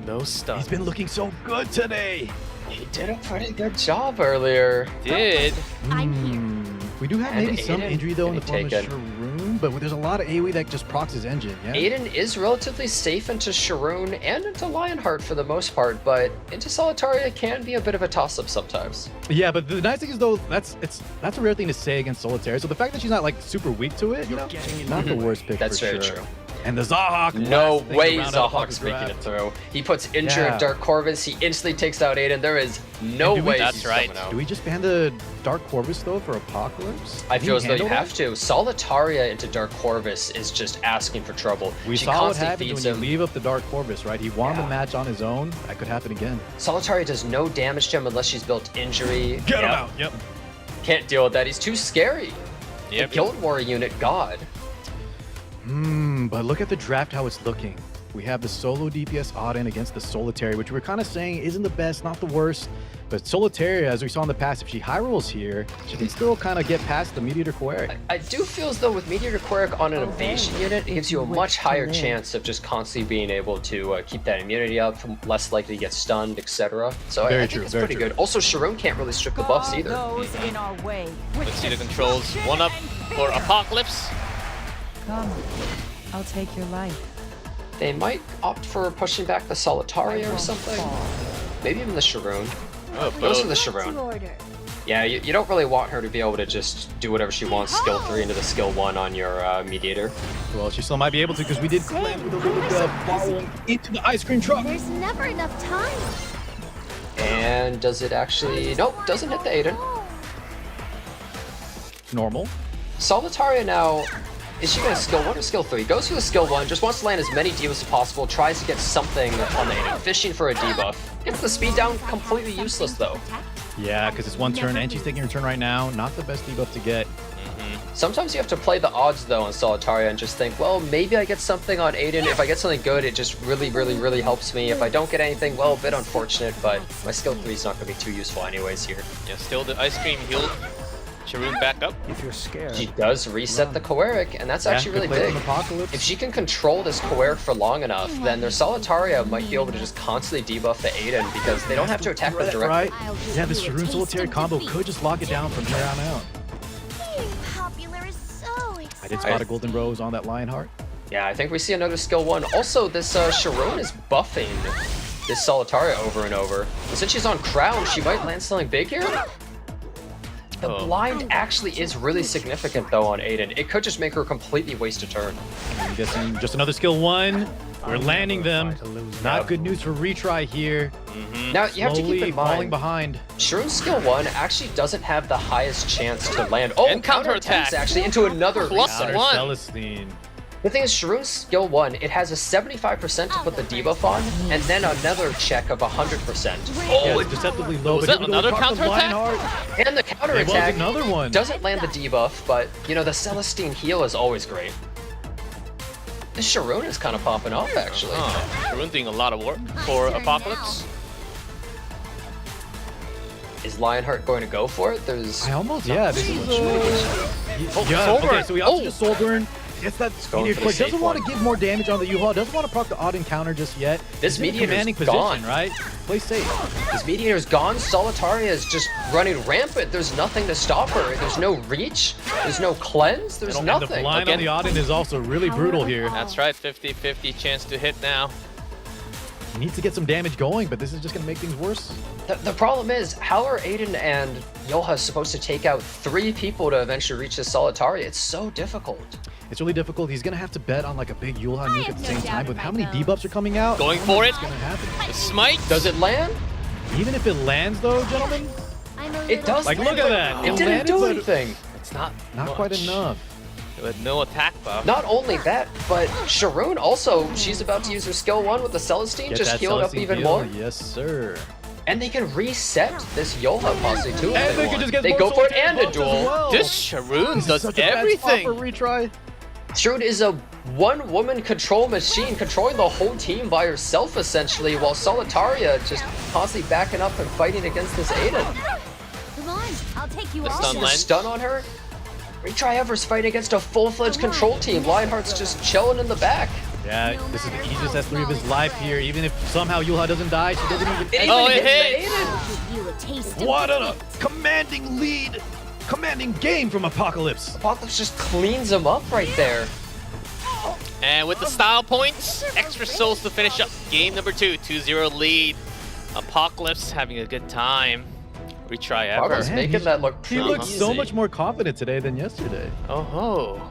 No stuff. He's been looking so good today. He did a pretty good job earlier. Did. I'm here. We do have And maybe some Aiden injury though in the getting form of taken. Sharoon, but there's a lot of AoE that just procs his engine. Yeah. Aiden is relatively safe into Sharoon and into Lionheart for the most part, but into Solitaria can be a bit of a toss-up sometimes. Yeah, but the nice thing is though, that's a rare thing to say against Solitaire. So the fact that she's not like super weak to it, you know, not the worst pick. That's for very sure. true. And the Zahhak. No last thing way to round out Zahhak's Apocalypse making draft. it through. He puts Injure Yeah. of Dark Corvus, he instantly takes out Aiden. There is no And do we- way That's he's right. coming out. Do we just ban the Dark Corvus though for Apocalypse? I Can feel he as though you handle have that? to. Solitaria into Dark Corvus is just asking for trouble. We She saw what constantly happens feeds when you him. leave up the Dark Corvus, right? He won the Yeah. match on his own. That could happen again. Solitaria does no damage to him unless she's built Injury. Get him Yep. out. Yep. Can't deal with that. He's too scary. Yep. The Guild War unit, God. But look at the draft, how it's looking. We have the solo DPS Auden against the Solitaire, which we're kind of saying isn't the best, not the worst. But Solitaire, as we saw in the past, if she high rolls here, she can still kind of get past the Meteor Queric. I do feel as though with Meteor Queric on an evasion unit, it gives you a much higher chance of just constantly being able to keep that immunity up, less likely to get stunned, etc. So I Very think true, it's very pretty true. good. Also, Sharoon can't really strip the buffs either. Those in our way. Let's see the controls. 1-up for Apocalypse. Come, I'll take your life. They might opt for pushing back the Solitaria or something. Maybe even the Sharoon. Oh, Goes for the To Sharoon. order. Yeah, you don't really want her to be able to just do whatever she wants, skill 3 into the skill 1 on your Mediator. Well, she still might be able to because we did claim with a little bit of following into the ice cream truck. There's never enough time. And does it actually... Nope, doesn't hit the Aiden. Normal. Solitaria now... Is she going to skill 1 or skill 3? Goes for the skill 1, just wants to land as many debuffs as possible, tries to get something on the Aiden, fishing for a debuff. Gets the speed down, completely useless though. Yeah, because it's one turn and she's taking her turn right now. Not the best debuff to get. Sometimes you have to play the odds though on Solitaria and just think, well, maybe I get something on Aiden. If I get something good, it just really helps me. If I don't get anything, well, a bit unfortunate, but my skill 3 is not going to be too useful anyways here. Yeah, still the ice cream healed. Sharoon back up. If you're scared, She does reset the Queric, and that's actually really good play big. from Apocalypse. If she can control this Queric for long enough, then their Solitaria might be able to just constantly debuff the Aiden because they don't have to attack them directly. Right? I'll give Yeah, this you a Sharoon taste Solitaire of combo defeat. could just lock it down from here on out. Being popular is so exciting. I did spot a Golden Rose on that Lionheart. Yeah, I think we see another skill 1. Also, this Sharoon is buffing this Solitaria over and over. And since she's on Crown, she might land something big here. The Oh. blind actually is really significant though on Aiden. It could just make her completely waste a turn. I'm guessing just another skill 1. We're landing them. to lose Not Yep. good news for retry here. Now you have to keep Slowly in falling mind, behind. Sharoon's skill 1 actually doesn't have the highest chance to land. Oh, And counterattack. actually into another Plus reset. one. Celestine. The thing is, Sharoon's skill 1, it has a 75% to put the debuff on, and then another check of 100%. Yeah, Oh, it's deceptively low. Was but that here we go, another across the counterattack? Lionheart. and the It was counterattack another one. doesn't land the debuff, but, you know, the Celestine heal is always great. This Sharoon is kind of popping off, actually. Sharoon doing a lot of work for turn Apocalypse. Is Lionheart going to go for it? There's... I almost, yeah, this is yeah, Soulburn. okay, so we opted Oh. to Soulburn. Gets that going Meteor for the quick. safe Doesn't want to one. give more damage on the U-Haul. Doesn't want to proc the odd encounter just yet. This He's in a Meteor's commanding gone. position, right? Play safe. This Meteor's gone. Solitaria is just running rampant. There's nothing to stop her. There's no reach. There's no cleanse. There's And the nothing. blind Again. on the Auden is also really brutal here. That's right, 50-50 chance to hit now. He needs to get some damage going, but this is just going to make things worse. The problem is, how are Aiden and Yolha supposed to take out 3 people to eventually reach this Solitaria? It's so difficult. It's really difficult. He's gonna have to bet on like a big Yulha nuke at have the no same doubt time. in With my how many bones. debuffs are coming out, Going I don't know for what's it. gonna happen. The smite. Does it land? Even if it lands, though, gentlemen, I'm a It does. Like, land, look at but that. It It didn't landed, do but- anything. It's not quite much. enough. With no attack buff. Not only that, but Sharoon also, she's about to use her skill 1 with the Celestine, Get just that heal it up Celestine even heal. more. Yes, sir. And they can reset this Yoha posse too if And they they could want. just get They more go for it solitaire and a buffs as duel. well. This Sharoon This is does such a bad everything. spot for retry. Sharoon is a one-woman control machine, controlling the whole team by herself essentially, while Solitaria just constantly backing up and fighting against this Aiden. Come on, I'll take you The all. stun See line. the stun on her? ReTryEver's fighting against a full-fledged control team. Lionheart's just chilling in the back. Yeah, this is the easiest S3 of his life here. Even if somehow Yulha doesn't die, she doesn't even. It Oh, even it hits hit. the Aiden. I'll give you a taste of What a defeat. commanding lead, commanding game from Apocalypse. Apocalypse just cleans him up right there. And with the style points, extra souls to finish up game number 2. 2-0 lead. Apocalypse having a good time. Retry Apocalypse ever. Man, making that look He pretty looks so easy. much more confident today than yesterday. Oh ho.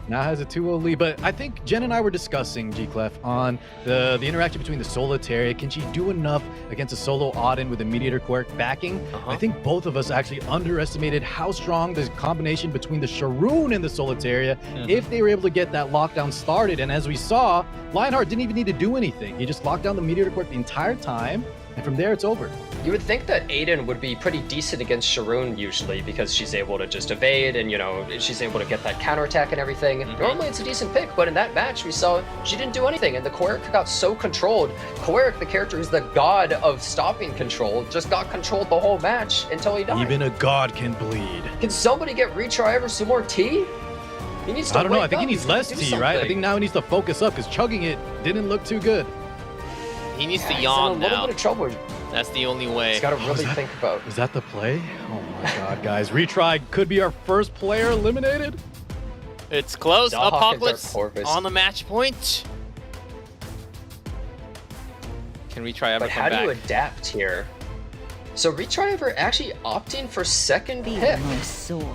Now has a 2-0 lead, but I think Jen and I were discussing, G-Clef, on the interaction between the Solitaria. Can she do enough against a solo Auden with a Mediator Quirk backing? Uh-huh. I think both of us actually underestimated how strong the combination between the Sharoon and the Solitaria, if they were able to get that lockdown started. And as we saw, Lionheart didn't even need to do anything. He just locked down the Mediator Quirk the entire time, and from there it's over. You would think that Aiden would be pretty decent against Sharoon usually because she's able to just evade and, you know, she's able to get that counterattack and everything. Normally it's a decent pick, but in that match we saw she didn't do anything and the Quirk got so controlled. Quirk, the character who's the god of stopping control, just got controlled the whole match until he died. Even a god can bleed. Can somebody get ReTryEver some more tea? He needs to I don't know. I wake think he up. needs He's gotta less do tea, right? I something. think now he needs to focus up because chugging it didn't look too good. He needs to He's yawn in a little now. bit of trouble. That's the only way. He's got to is really that- think about. Is that the play? Oh my god, guys. Retry could be our first player eliminated. It's close. Dahak and Apocalypse Dark Corvus. on the match point. Can ReTryEver But come how back? do you adapt here? So ReTryEver actually opting for second pick. sword.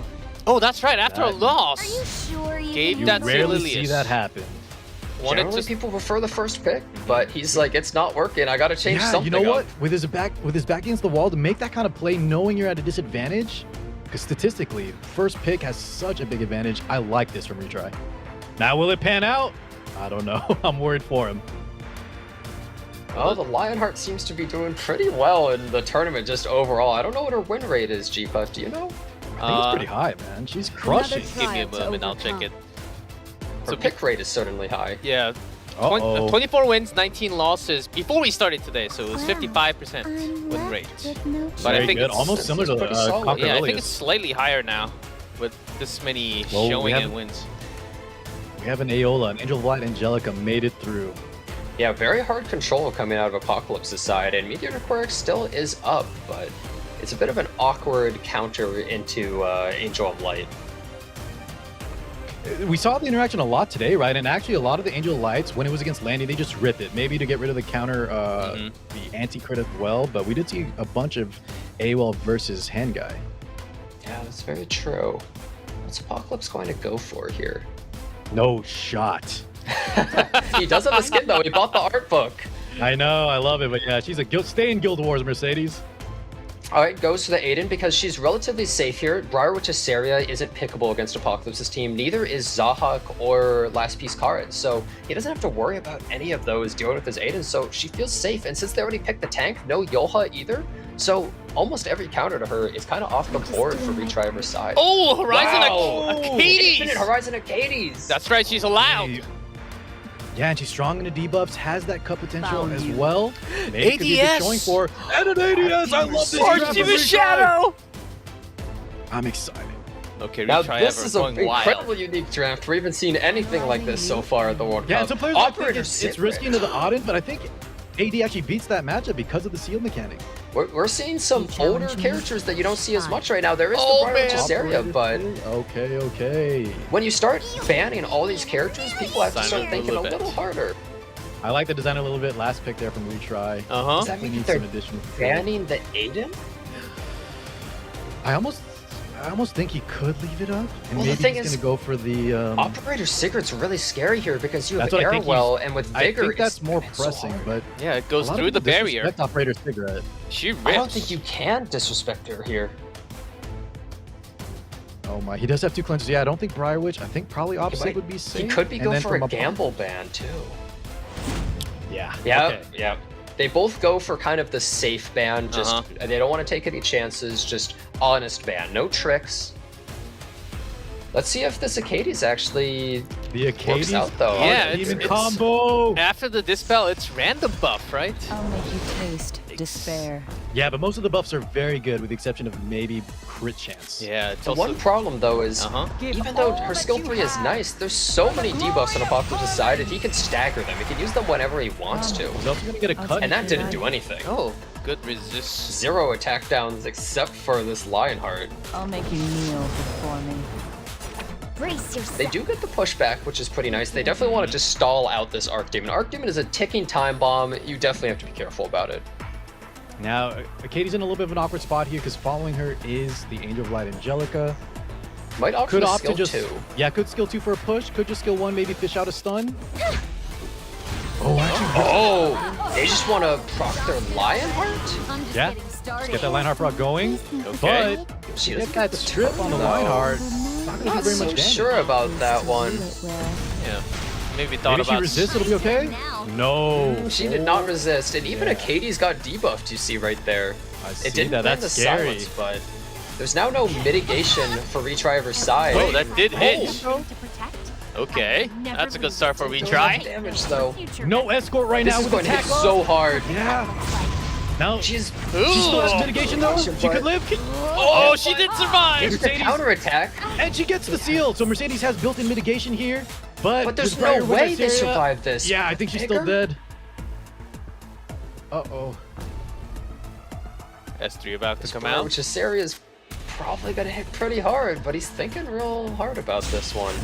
Oh, that's right. After a That- Are loss, you sure you Gabe can You That's rarely Lilius. see that happen. wanted Generally, to. people prefer the first pick, but he's like, it's not working. I got to change Yeah, something. you know what? up. With his back against the wall, to make that kind of play, knowing you're at a disadvantage, because statistically, first pick has such a big advantage. I like this from Retry. Now, will it pan out? I don't know. I'm worried for him. Oh, the Lionheart seems to be doing pretty well in the tournament just overall. I don't know what her win rate is, G-Puff. Do you know? I think it's pretty high, man. She's crushing. Give me a Trial to moment. I'll check overcome. it. Her So pick rate is certainly high. Yeah. Uh-oh. 24 wins, 19 losses before we started today, so it was Wow. 55% I'm win left rate. with no But I Very think good. it's- Almost similar to pretty solid. Conquer Yeah, I think Ilias. it's slightly higher now with this many Well, we showing have- and wins. We have an Aola, an Angel of Light Angelica made it through. Yeah, very hard control coming out of Apocalypse's side, and Meteor Quirk still is up, but it's a bit of an awkward counter into Angel of Light. We saw the interaction a lot today, right? And actually, a lot of the Angel Lights, when it was against Landy, they just rip it. Maybe to get rid of the counter, the anti-crit as well. But we did see a bunch of AOL versus Hand Guy. Yeah, that's very true. What's Apocalypse going to go for here? No shot. He does have a skin though. He bought the art book. I know, I love it, but yeah, she's a stay in Guild Wars, Mercedes. All right, goes to the Aiden because she's relatively safe here. Briarwitch's Saria isn't pickable against Apocalypse's team. Neither is Zahak or Last Piece Karin. So he doesn't have to worry about any of those dealing with his Aiden. So she feels safe. And since they already picked the tank, no Yoha either. So almost every counter to her is kind of off the board for ReTryEver's side. Oh, Horizon Wow. Acades! Infinite Horizon Acades! That's right, she's allowed. Yeah, and she's strong in the debuffs, has that cut potential Found as you. well. Maybe it could be a ADS. good showing for and an ADS. I love this. draft from Archie Retry. Shadow! I'm excited. Okay, Now ReTryEver this is an going wild. incredible unique draft. We haven't seen anything like this so far at the World Yeah, Cup. some players I think Operator it's Sit risky Rep. into the Auden, but I think AD actually beats that matchup because of the seal mechanic. We're seeing some You challenge older me? characters that you don't see as much right now. There is Oh, the man. Briarwitch's Area, but Okay. when you start banning all these characters, people have to Simon start thinking a Lulibet. little harder. I like the design a little bit. Last pick there from Retry. Uh-huh. Does that We mean need they're some additional. banning the Aiden? I I almost think he could leave it up, and Well, the maybe thing he's is, gonna go for the. Operator Secret's really scary here because you have That's what I think Airwell, and with I Vigor, think that's it's more so pressing, hard. but Yeah, it a goes lot of through the people barrier. disrespect Operator Cigarette. She rips. I don't think you can disrespect her here. Oh my, he does have 2 cleanses. Yeah, I don't think WinterWish. I think probably opposite would be safe. He could be and going then for from a up- gamble ban too. Yeah. Yeah, Okay. yeah. They both go for kind of the safe ban. Just they don't want to take any chances. Just honest ban, no tricks. Let's see if this Acades actually The works Acades. out though. Yeah, Demon it's- combo. After the dispel, it's random buff, right? I'll make you taste despair. Yeah, but most of the buffs are very good, with the exception of maybe crit chance. Yeah, it's The also... one problem though is Give even though all her that skill you 3 is have. nice, there's so many debuffs on Apocalypse's side, and he can stagger them. He can use them whenever he wants to. He's also gonna get a I'll cut. take And that your didn't life. do anything. Oh, good resist. 0 attack downs except for this Lionheart. I'll make you kneel before me. Brace yourself. They do get the pushback, which is pretty nice. They definitely want to just stall out this Arc Demon. Arc Demon is a ticking time bomb. You definitely have to be careful about it. Now, Acades in a little bit of an awkward spot here because following her is the Angel of Light Angelica. Might opt for Could the opt skill to just 2. yeah, could skill 2 for a push. Could just skill 1, maybe fish out a stun. Oh, actually, Oh, they just want to proc their Lionheart? I'm just Yeah, getting started. let's get that Lionheart proc going. Okay. But She get doesn't that get the strip on the no. Lionheart. Not gonna do Not very so much damage. sure about that one. Yeah. Maybe thought Maybe she about... resists. It'll be okay. No. She did not resist, and even Acades got debuffed, you see right there. I see It didn't that. ban That's the scary. silence, but there's now no mitigation for ReTryEver's side. Oh, that did hit. To protect. Okay, that's a good start for Don't have retry. damage though. No escort right This now is with going to hit attack on. so hard. Yeah. Now She's she still has Ooh. mitigation though. She But- could live. Oh, she did survive! It's a counterattack, And she gets the seal. So Mercedes has built-in mitigation here. But but there's with Briar no with way they Syria- survive this. Yeah, I think she's still Bigger? dead. Uh-oh. S3 about to come Briar, out. which is Saria's probably gonna hit pretty hard, but he's thinking real hard about this one.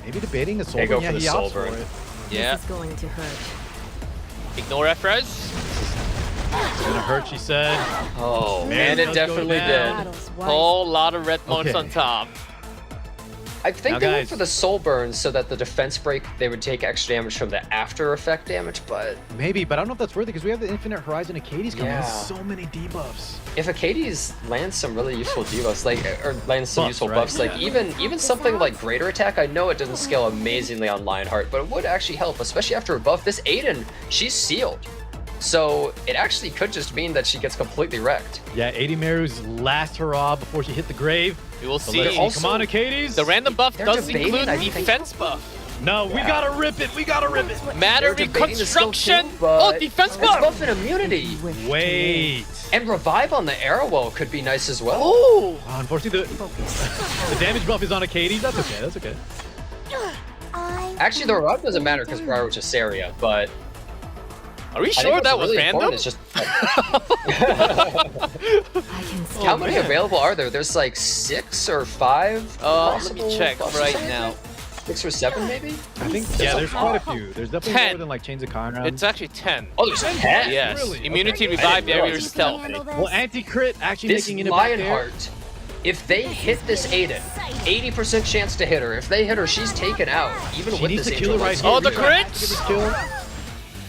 Maybe debating a soul They go burn. for Yeah, the he soul opts for burn. it. Yeah, This is going to hurt. ignore Efrez. It's gonna hurt, she said. Oh Man, man, it it does go definitely down. did. Battle's white. Whole lot of red motes Okay. on top. I think Now, they went guys- for the soul burn so that the defense break they would take extra damage from the after effect damage, but Maybe, but I don't know if that's worth it because we have the Infinite Horizon Acades coming Yeah. with so many debuffs. if Acades lands some really useful debuffs, like or lands some Buffs, useful right? buffs, like even something like Greater Attack, I know it doesn't scale amazingly on Lionheart, but it would actually help, especially after a buff. This Aiden, she's sealed. So it actually could just mean that she gets completely wrecked. Yeah, 80 Meru's last hurrah before she hit the grave. We will So see. let's see. also- Come on, Acades. The random buff They're does debating, include I think. defense buff. No, we Yeah. gotta rip it. We gotta rip it. Matter They're debating the skill reconstruction. too, but Oh, defense there's buff. buff and immunity. Wish to Wait. And revive on the Arrowwell could be nice as well. Oh, Oh, unfortunately, the damage buff is on Acades. That's okay. That's okay. Actually, the revive doesn't matter because Briar was just Saria, but are we I think sure what's that was really random? important is just I can see. how many man. available are there? There's like 6 or 5. Let me possible check buffs, right I now. think. 6 or 7 maybe? I think There's yeah, a there's lot. quite a few. There's definitely 10. more than like Chains of Chiron. It's actually 10. Oh, there's 10. Yes. Really? Immunity, Okay. revive, I didn't barrier, realize stealth. well, anti-crit actually This making it back there. Lionheart, if they hit this Aiden, 80% chance to hit her. If they hit her, she's taken out, even She with needs this to kill it Angel. right here. Oh, the Retry has to crit? give this kill.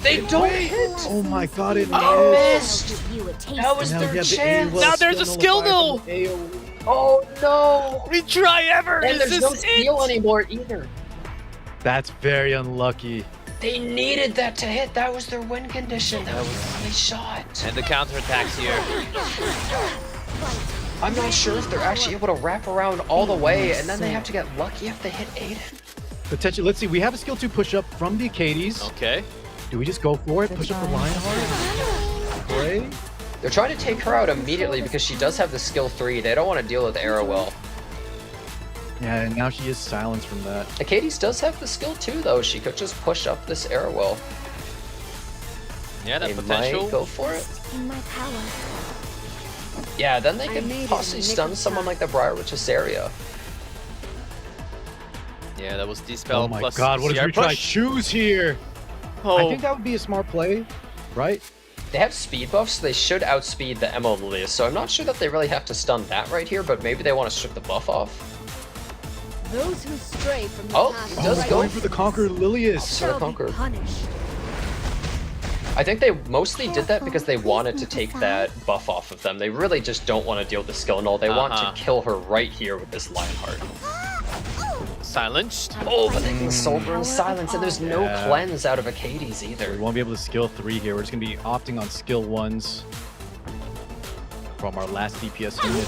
They don't hit! Oh my god, it Oh, missed. missed! Give you a taste. That was Now their we have the chance! AOE Now there's a still skill nullified from the AOE. Oh no! ReTryEver. And Is there's no this steal it? anymore either. That's very unlucky. They needed that to hit. That was their win condition. That was the only shot. And the counterattacks here. I'm not sure if they're actually able to wrap around all the way, and then they have to get lucky if they hit Aiden. Potentially, let's see. We have a skill 2 push up from the Acades. Okay. Do we just go for it? Push up the Lionheart? Pray? They're trying to take her out immediately because she does have the skill 3. They don't want to deal with Arrowwell. Yeah, and now she is silenced from that. Acades does have the skill 2 though. She could just push up this Arrowwell. Yeah, that They potential. might go for it. In my power. Yeah, then they I could made it in possibly the nick stun of someone time. like the Briar with Cesaria. Yeah, that was dispel Oh my plus god, what does CR Retry push. choose here? I Oh, think that would be a smart play, right? They have speed buffs, so they should outspeed the Emma Lilius, so I'm not sure that they really have to stun that right here, but maybe they want to strip the buff off. Those who stray from the Oh, path he does right go Going for the Conqueror Lilius. Sort of shall be conquer. punished. I think they mostly did that because they wanted to take that buff off of them. They really just don't want to deal with the skill null. They want to kill her right here with this Lionheart. Silenced. Oh, but they can Soul Burn Silence, and there's no Yeah. cleanse out of Acades We either. won't be able to skill 3 here. We're just going to be opting on skill 1s from our last DPS unit.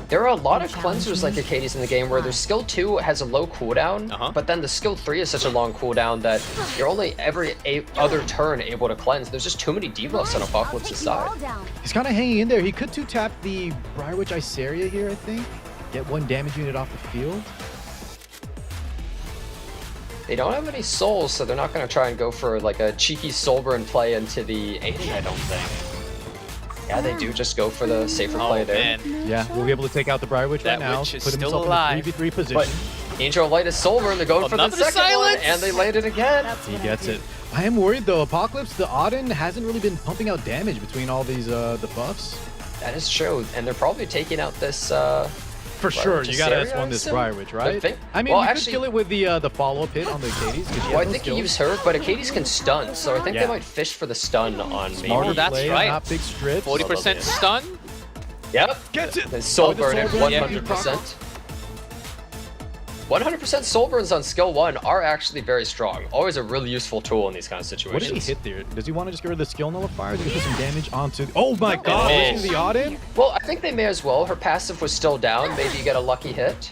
There are a lot of cleansers like Acades in the game where their skill 2 has a low cooldown, but then the skill 3 is such a long cooldown that you're only every other turn able to cleanse. There's just too many debuffs on Apocalypse's side. He's kind of hanging in there. He could 2-tap the Briarwitch Iceria here, I think. Get 1 damage unit off the field. They don't have any souls, so they're not going to try and go for like a cheeky Soulburn play into the Aiden, I don't think. Yeah, they do just go for the safer play Oh there. man. Yeah, we'll be able to take out the Briarwitch That right now. witch is Put still himself alive. in a 3v3 position. But Angel of Light is Soulburn, they're going for the Another second silence! one, and they laid it again. He gets it. I am worried though. Apocalypse, the Auden hasn't really been pumping out damage between all these the buffs. That is true, and they're probably taking out this For sure, you gotta Iceria, S1 this I assume? Briarwitch, right? think- I mean, well, we could actually- kill it with the follow-up hit on the Acades. Well, I think you use her, but Acades can stun, so I think Yeah. they might fish for the stun on me. Smarter that's play, right. Not big strips. 40% stun. Yep. Gets it. The Soul Oh, the Burn at Soul Burn, yeah. 100%. 100% Soul Burns on skill 1 are actually very strong. Always a really useful tool in these kind of What situations. did he hit there? Does he want to just get rid of the skill nullifier? Does he put some damage onto... Oh my god, Oh. into the Auden? Well, I think they may as well. Her passive was still down. Maybe you get a lucky hit.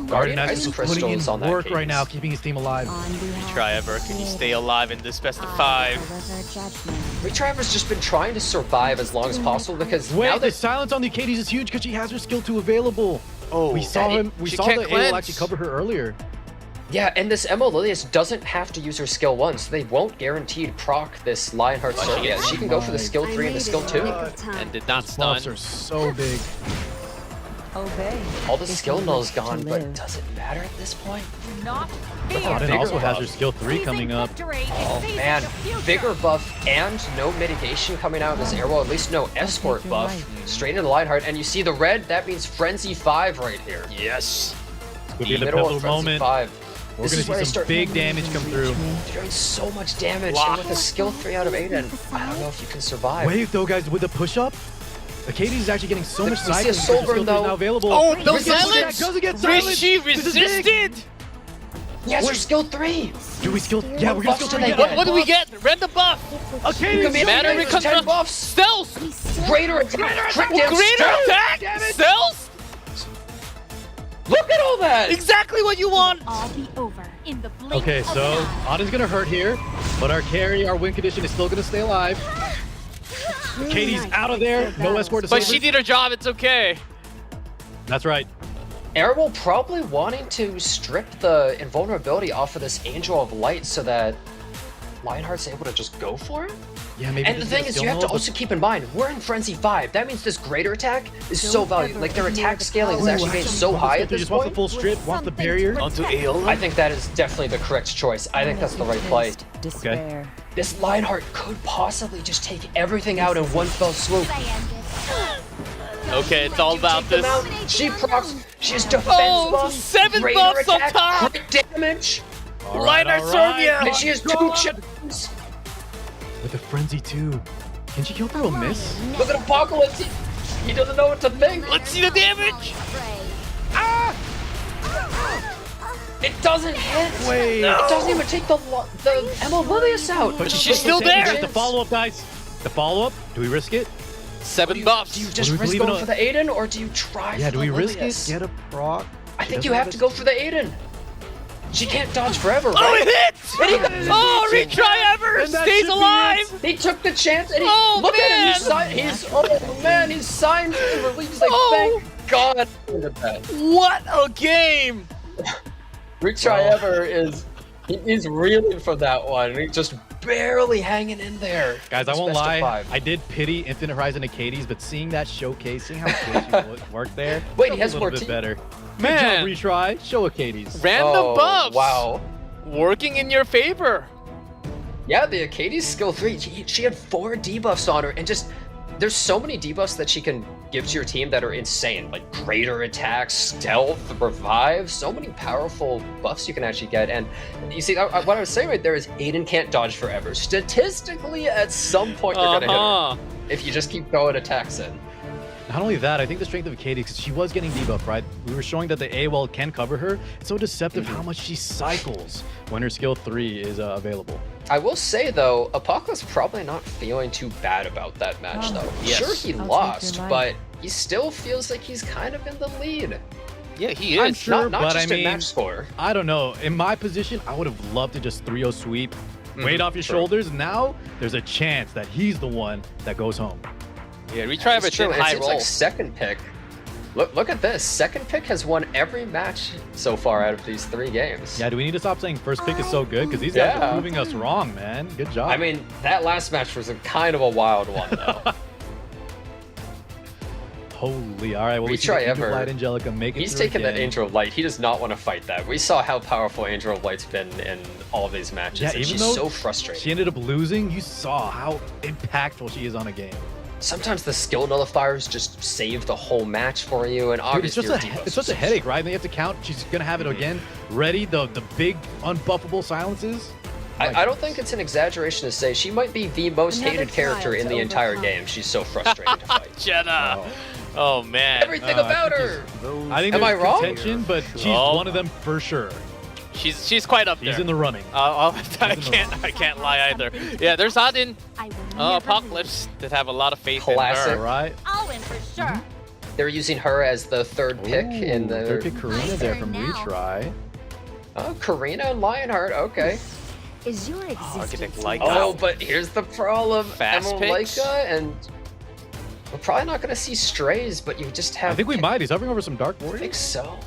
Guardian Ardenaz Ice is putting in Crystals on that work right case. now, keeping his team alive. ReTryEver, can you stay alive in this best of 5? ReTryEver's just been trying to survive as long as possible because now Wait, the that silence on the Acades is huge because she has her skill 2 available. Oh, We saw him. We she saw can't the AOL cleanse. actually cover her earlier. yeah, and this Emma Lilius doesn't have to use her skill 1, so they won't guaranteed proc this Lionheart But Sword. she Yeah, gets- she can go for the my skill 3 and the skill 2. And did not Buffs stun. are so big. Obey. All the if skill you null's wish to gone, but live. does it matter at this point? Not Auden bigger also has her buff. skill 3 coming up. Oh man, bigger buff and no mitigation coming out of this airwall, at least no escort you're buff. right. Straight into Lionheart, and you see the red, that means Frenzy 5 right here. Yes. Could be the Middle pivotal of Frenzy moment. 5. We're This going is where I to see some start big damage come through. You're doing so much damage, Wow. and with a skill 3 out of Aiden, I don't know if you can survive. Wait though, guys, with the push-up, Acades is actually getting so much We see a cycling because Soul the skill Burn, 3 is though. now available. Oh, no Doesn't get silence! Doesn't get silence! She This is big. resisted! He has her skill 3! Do we skill? Yeah, we're gonna buffs skill do 3 they again. get? What do we get? Random buff! Acades! Could be Matter anything, there's 10 recover- buffs! Stealth! Greater attack! Crit damage! Greater attack! Stealth! Look at all that! Exactly what you want! All be over in the blink Okay, of so an eye. Auden's gonna hurt here, but our carry, our win condition is still gonna stay alive. Katie's out of there. No escort to But save she us. did her job, it's okay. That's right. Airwell probably wanting to strip the invulnerability off of this Angel of Light so that Lionheart's able to just go for it? Yeah, maybe. And the thing is, you have to also keep in mind, we're in Frenzy 5. That means this greater attack is so valuable. Like, their attack scaling is actually being so high at this just wants the point. full strip, wants the barrier. Onto Aeola. I think that is definitely the correct choice. I think that's the right play. Despair. This Lionheart could possibly just take everything out in one fell swoop. Okay, it's all about Take them this. out. She procs. She has defense Oh, buff, 7 greater buffs on attack, top. crit damage, Liner Serbia! and she has 2 chips. With the frenzy too. Can she kill through a miss? Look at Apocalypse. He doesn't know what to think. Let's see the damage! It doesn't hit. Wait. It doesn't even take the Emma Lilius out. But she's still there. The follow-up, guys. The follow-up. Do we risk it? 7 buffs. Do you just do we risk believe in going a- for the Aiden, or do you try Yeah. for Do we the risk Lilius? it? Get a proc. I think you have to go for the Aiden. She can't dodge forever, Oh, right? it hits! Oh, ReTryEver And that stays should be alive! He took the chance, and he, Oh, look at him. man. He's signed and released. Like, Oh. thank God. Look at that. What a game! ReTryEver he's reeling for that one. He's just barely hanging in there. Guys, I It's won't best of lie. 5. I did pity Infinite Horizon Acades, but seeing that showcase, seeing how good she worked there, Wait, felt he has a more little bit team? better. Man. Good job, retry. Show Acades. Random Oh, buffs! Wow. Working in your favor. Yeah, the Akadi's skill 3, she had 4 debuffs on her, and just there's so many debuffs that she can give to your team that are insane, like greater attacks, stealth, revive, so many powerful buffs you can actually get. And you see, what I was saying right there is Aiden can't dodge forever. Statistically, at some point you're gonna hit her if you just keep throwing attacks in. Not only that, I think the strength of Katie, because she was getting debuffed, right? We were showing that the AOL can cover her. It's so deceptive how much she cycles when her skill 3 is available. I will say, though, Apocalypse probably not feeling too bad about that match, though. Yes. Sure, he I'll take lost, your but he still feels like he's kind of in the lead. Yeah, he I'm is. sure, Not but just I in mean, match score. I don't know. In my position, I would have loved to just 3-0 sweep, weight off your true. shoulders. Now, there's a chance that he's the one that goes home. Yeah, ReTryEver It's true. did It high seems roll. like second pick. Look at this. Second pick has won every match so far out of these 3 games. Yeah, do we need to stop saying first pick is so good? Because these guys Yeah. are proving us wrong, man. Good job. I mean, that last match was a kind of a wild one, though. Holy, all right. Well, we see the Angel ReTryEver, Light Angelica make it He's through taking that again. Angel of Light. He does not want to fight that. We saw how powerful Angel of Light's been in all of these matches. Yeah, and even she's though so frustrating. She ended up losing. You saw how impactful she is on a game. Sometimes the skill nullifiers just save the whole match for you, and Dude, obviously your it's debuffs just are a so headache, right? They have to count. She's gonna have it again. Ready, the big unbuffable silences. I don't think it's an exaggeration to say she might be the most Another hated character trial in to the entire overcome. game. She's so frustrating to fight. Jenna. Oh man. Everything I about think her! Those I think Am I there's wrong? contention, but she's Oh. one of them for sure. She's quite up there. She's in the running. I can't lie either. Yeah, there's Odin. I will never Apocalypse did have a lot of faith Classic. in All her. right. lose. I'll win for sure. They're using her as the third pick in the... Third pick Karina there from Now. Retry. Oh, Karina and Lionheart, okay. Is your Architect existence like Oh, but here's the problem. Fast picks? Emolika, and we're probably not going to see Strays, but you just have... I think we might. He's hovering over some Dark I Warriors. think so.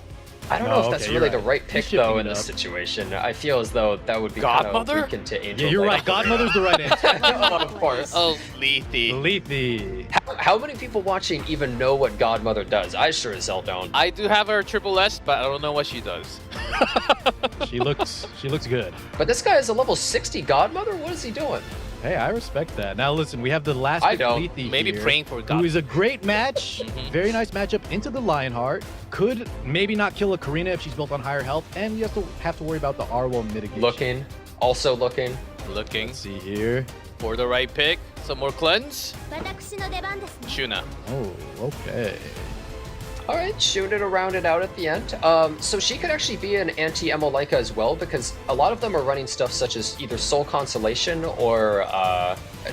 I don't No, know if that's okay, really you're the right. right pick, He's shifting though, in it this up. situation. I feel as though that would be kind Godmother? of weakened to Angel. Yeah, you're Light. right. Godmother's the right answer. Of course. Oh, Lethe. Lethe. How many people watching even know what Godmother does? I sure as hell don't. I do have her triple S, but I don't know what she does. She looks good. But this guy is a level 60 Godmother? What is he doing? Hey, I respect that. Now listen, we have the last I pick, don't. Lethe Maybe here, praying for who God. is a great match. Very nice matchup into the Lionheart. Could maybe not kill a Karina if she's built on higher health, and you have to worry about the R1 mitigation. Looking. Also looking. Looking Let's see here. for the right pick. Some more cleanse. 私の出番ですね Shuna. Oh, okay. All right, shooting it around and out at the end. So she could actually be an anti-Emolika as well, because a lot of them are running stuff such as either Soul Consolation or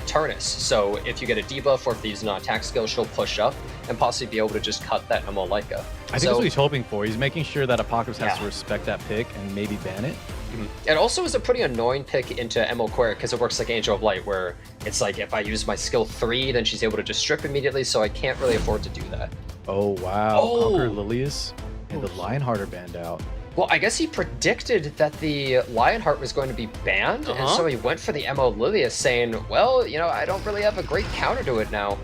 Turnus. So if you get a debuff or if they use an attack skill, she'll push up and possibly be able to just cut that Emolika. I think that's what he's hoping for. He's making sure that Apocalypse has to respect that pick and maybe ban it. It also is a pretty annoying pick into Emolquare because it works like Angel of Light, where it's like if I use my skill 3, then she's able to just strip immediately, so I can't really afford to do that. Oh, wow. Oh. Conqueror Lilius and the Lionheart are banned out. Well, I guess he predicted that the Lionheart was going to be banned, and so he went for the Emo Lilius, saying, well, you know, I don't really have a great counter to it now.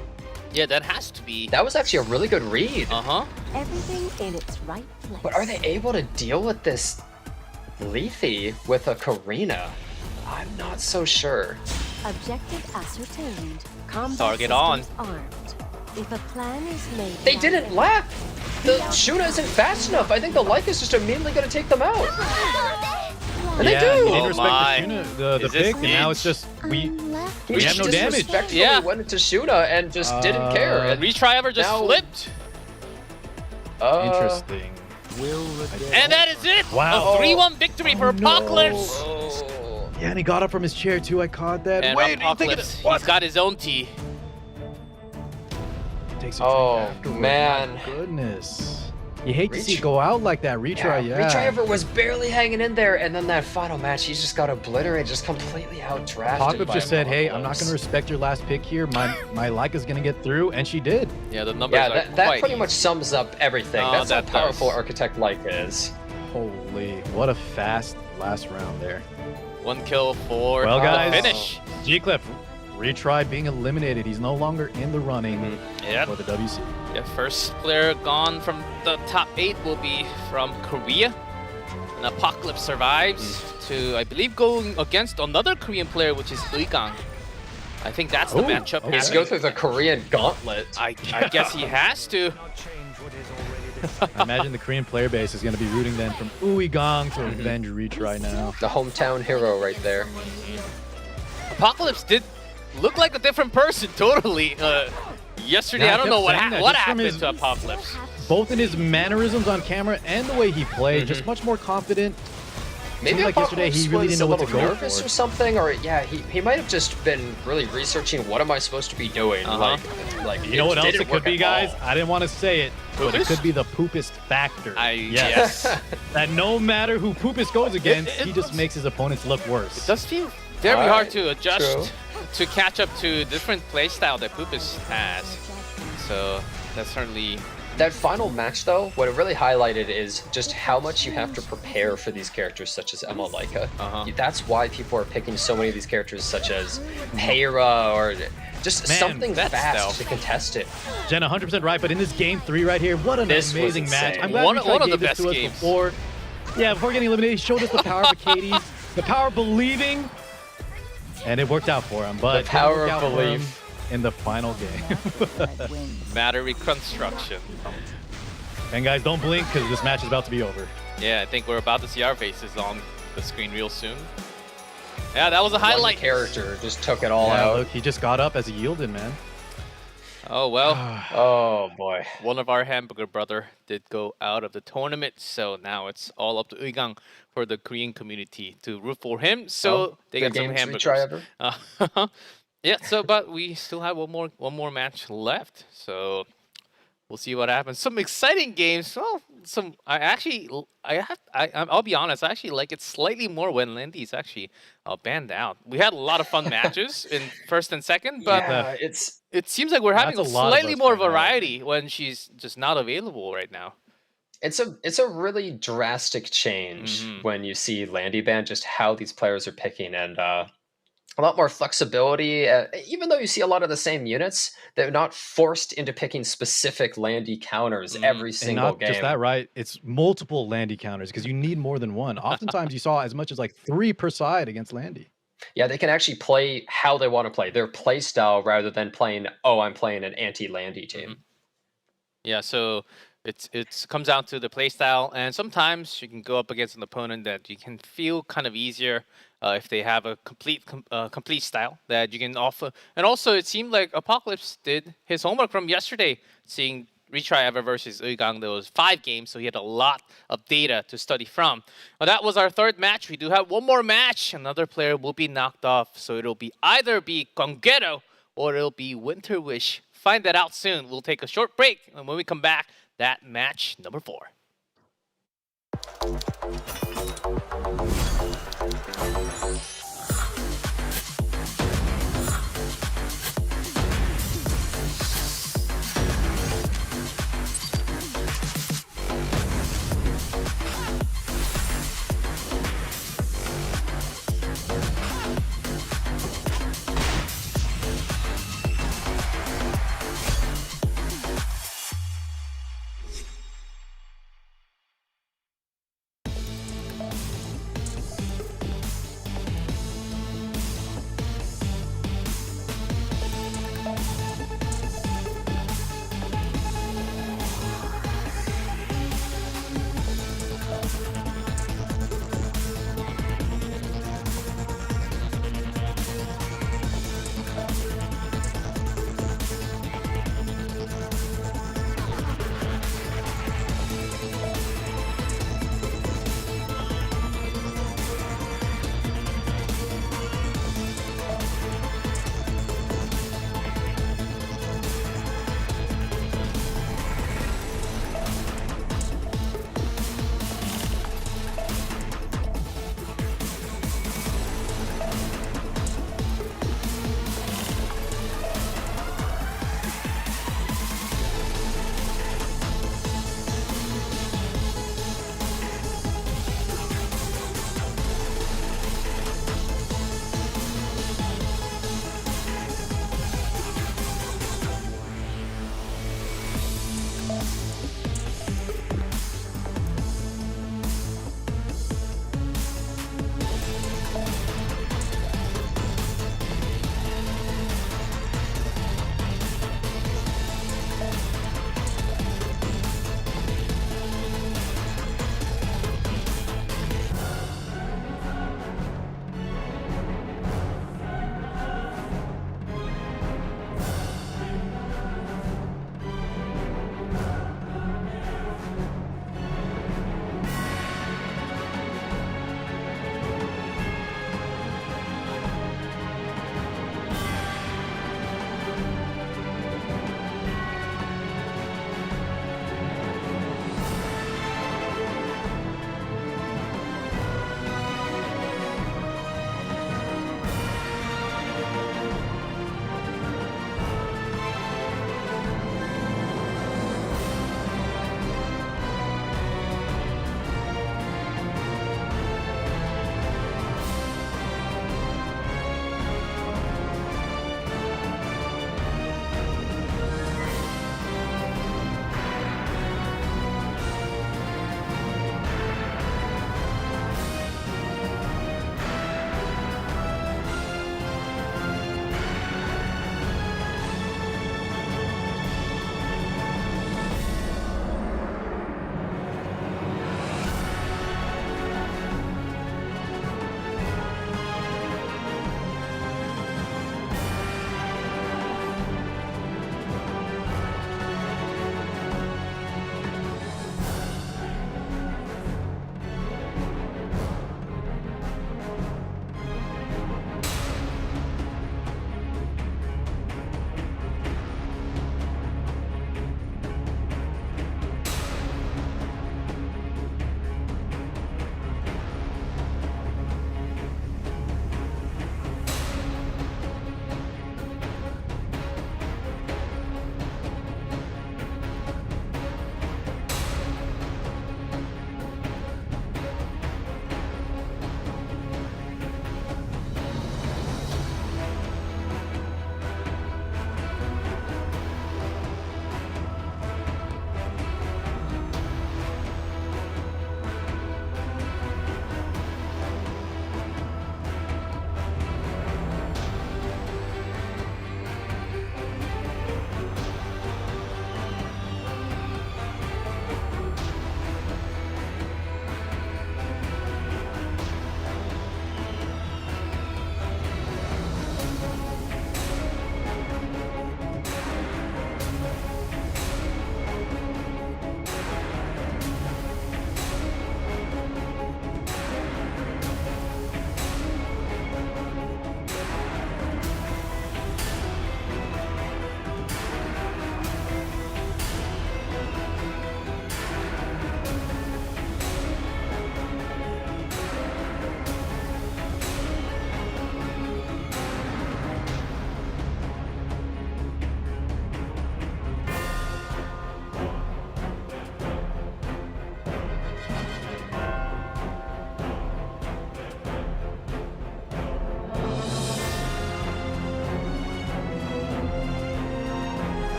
Yeah, that has to be. That was actually a really good read. Uh-huh. Everything in its right place. But are they able to deal with this Lethe with a Karina? I'm not so sure. Objective ascertained. Combat Target on. systems armed. If a plan is made, They didn't lap! The Shuna isn't fast enough. I think the Like is just immediately going to take them out. And yeah, they do! he didn't Oh respect my. the, Shuna, the Is this pick, and now it? it's just we left. He We have no just damage. disrespectfully Yeah. went into Shuna and just didn't care. And ReTryEver just Now- flipped. interesting. will the dead And that is it. Wow. A 3-1 victory for no. Apocalypse. Oh. Yeah, and he got up from his chair too. I caught that. And Wait, Apocalypse, he's he's got his own tea. Takes a Oh, drink afterward. man. My goodness. You hate to see Reach- it go out like that. Retry, yeah. ReTryEver was barely hanging in there, and then that final match, he just got obliterated, just completely outdrafted. Apocalypse by just said, "Hey, I'm not Apocalypse. going to respect your last pick here. My Leica's going to get through," and she did. Yeah, the numbers Yeah, are that quite pretty much sums up everything. Oh, That's how that powerful does. Architect Leica is. Holy, what a fast last round there. 1 kill for Well, the guys, finish. G-Cliff, Retry being eliminated. He's no longer in the running Yep. for the WC. The first player gone from the top 8 will be from Korea. And Apocalypse survives to, I believe, going against another Korean player, which is Uigang. I think that's the Ooh, matchup. okay. He's go through the Korean gauntlet. I guess he has to. I imagine the Korean player base is going to be rooting then from Uigang to avenge Reach right now. The hometown hero right there. Apocalypse did look like a different person, totally. Yesterday, Yeah, I I don't kept know what saying that what just from happened his- to Apocalypse. Both in his mannerisms on camera and the way he played, just much more confident. Maybe Seemed like yesterday he really didn't know what to go nervous for. or something, or yeah, he might have just been really researching what am I supposed to be doing. Like You know what else didn't it could work be, at guys? all. I didn't want to say it, but it Poopest? could be the Poopest factor. Yes. That no matter who Poopest goes against, it he just makes his opponents look worse. It does feel very Alright, hard to adjust true. to catch up to different playstyle that Poopest has. So that's certainly That final match, though, what it really highlighted is just how much you have to prepare for these characters such as Emma Leica. That's why people are picking so many of these characters such as Heir or just Man, something that's fast stealth. to contest it. Jen, 100% right, but in this game 3 right here, what an This was amazing match. insane. I'm glad One Retry of the gave this best to us games. before. Yeah, before getting eliminated, he showed us the power of Katie, the power of believing, and it worked out for him. But The power it didn't work of out for him belief. in the final game. matter reconstruction. And guys, don't blink because this match is about to be over. Yeah, I think we're about to see our faces on the screen real soon. Yeah, that was a One highlight. character just took it all Yeah, out. look, he just got up as he yielded, man. Oh well, Oh boy. one of our hamburger brother did go out of the tournament, so now it's all up to Uigang for the Korean community to root for him. So Oh, they good got some games, hamburgers. ReTryEver. Yeah. So, but we still have one more match left. So we'll see what happens. Some exciting games. Well, I'll be honest. I actually like it slightly more when Lindy's actually banned out. We had a lot of fun matches in first and second, but Yeah, it seems like we're having That's a a lot of slightly us more right now. variety when she's just not available right now. it's a really drastic change when you see Landy ban, just how these players are picking, and a lot more flexibility. Even though you see a lot of the same units, they're not forced into picking specific Landy counters every And single not game. just that, right? It's multiple Landy counters because you need more than one. Oftentimes you saw as much as like 3 per side against Landy. Yeah, they can actually play how they want to play, their play style, rather than playing, oh, I'm playing an anti-Landy team. Yeah, so it's comes down to the playstyle, and sometimes you can go up against an opponent that you can feel kind of easier if they have a complete style that you can offer. And also, it seemed like Apocalypse did his homework from yesterday, seeing ReTryEver versus Uigang. There was 5 games, so he had a lot of data to study from. Well, that was our 3rd match. We do have one more match. Another player will be knocked off, so it'll be either be Gwanggaeto or it'll be WinterWish. Find that out soon. We'll take a short break, and when we come back, that match number 4.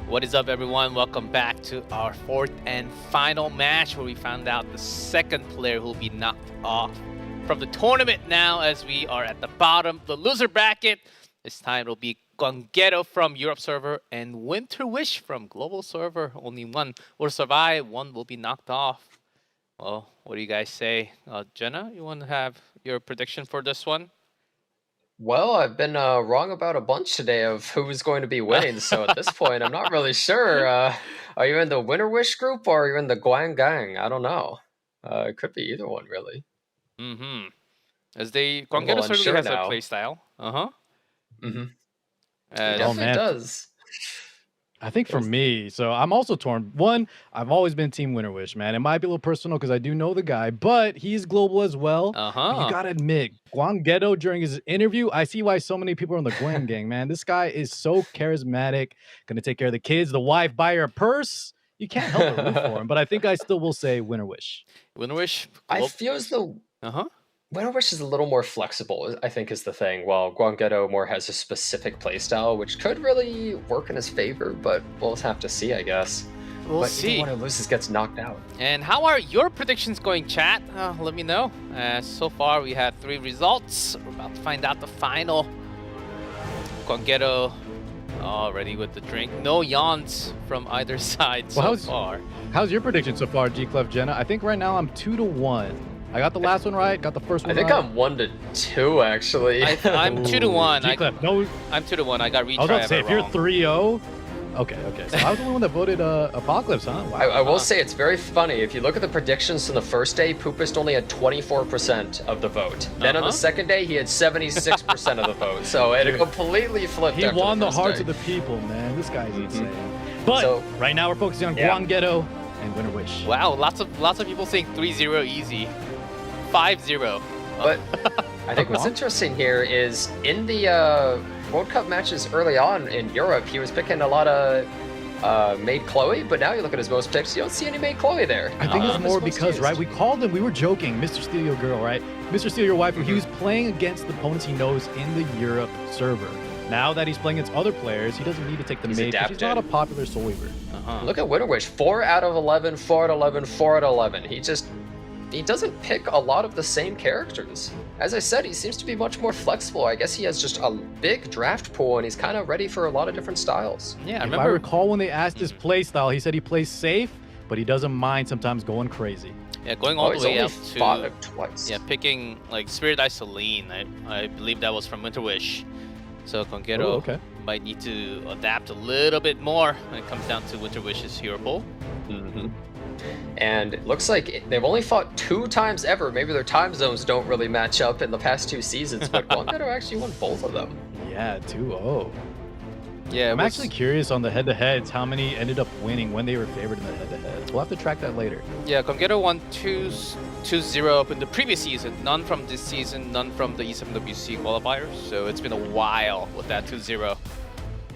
What is up, everyone? Welcome back to our fourth and final match where we found out the second player who will be knocked off from the tournament now, as we are at the bottom of the loser bracket. This time it'll be Gwanggaeto from Europe server and WinterWish from global server. Only one will survive, one will be knocked off. Well, what do you guys say? Jenna, you want to have your prediction for this one? Well, I've been wrong about a bunch today of who's going to be winning, so at this point, I'm not really sure. Are you in the WinterWish group or are you in the Gwanggaeto? I don't know. It could be either one, really. Mm-hmm. As they, I'm a Gwanggaeto little certainly unsure has now. a playstyle. Uh-huh. Mm-hmm. As- Definitely man. does. I think for me, so I'm also torn. One, I've always been Team WinterWish, man. It might be a little personal because I do know the guy, but he's global as well. But Uh-huh. you gotta admit, Gwanggaeto during his interview, I see why so many people are on the Gwang gang, man. This guy is so charismatic, gonna take care of the kids, the wife, buy her a purse. You can't help but root for him. But I think I still will say WinterWish. WinterWish. I feel as though Uh-huh. WinterWish is a little more flexible, I think, is the thing, while Gwanggaeto more has a specific playstyle, which could really work in his favor, but we'll have to see, I guess. We'll but see. Either one who loses gets knocked out. And how are your predictions going, chat? Let me know. So far, we had 3 results. We're about to find out the final. Gwanggaeto already with the drink. No yawns from either side Well, so far. How's your prediction so far, G-Clef Jenna? I think right now I'm 2-1. I got the last one right, got the first one I think right. I'm 1-2, actually. I'm 2-1. G-Clef, no, I'm 2-1. I got I was about to say, ReTryEver if you're wrong. 3-0, okay. So I was the only one that voted Apocalypse, huh? Wow. I will say it's very funny. If you look at the predictions from the first day, Poopest only had 24% of the vote. Then on the second day, he had 76% of the vote. So it completely flipped. He after won the first hearts day. of the people, man. This guy's insane. But So- right now we're focusing on Yeah. Gwanggaeto and WinterWish. Wow, lots of people saying 3-0 easy. 5-0. But I think what's interesting here is in the World Cup matches early on in Europe, he was picking a lot of Maid Chloe, but now you look at his most picks, you don't see any Maid Chloe there. I think it's His more most because, used. right, we called him, we were joking, Mr. Steal Your Girl, right? Mr. Steal Your Wife, he was playing against the opponents he knows in the Europe server. Now that he's playing against other players, he doesn't need to take the He's maid because he's adapted. not a popular soul weaver. Look at WinterWish, 4 out of 11, 4 out of 11, 4 out of 11. He doesn't pick a lot of the same characters. As I said, he seems to be much more flexible. I guess he has just a big draft pool and he's kind of ready for a lot of different styles. Yeah, I If I remember. recall when they asked his play style, he said he plays safe, but he doesn't mind sometimes going crazy. Yeah, going all he's the way only up fought to. it twice. Yeah, picking like Spirit Isoline. I believe that was from WinterWish. So Gwanggaeto Oh, okay. might need to adapt a little bit more when it comes down to WinterWish's hero pool. And it looks like they've only fought 2 times ever. Maybe their time zones don't really match up in the past 2 seasons, but Gwanggaeto actually won both of them. Yeah, 2-0. Yeah, I'm actually curious on the head-to-heads how many ended up winning when they were favored in the head-to-heads. We'll have to track that later. Yeah, Gwanggaeto won 2-0 up in the previous season. None from this season, none from the E7WC qualifiers. So it's been a while with that 2-0.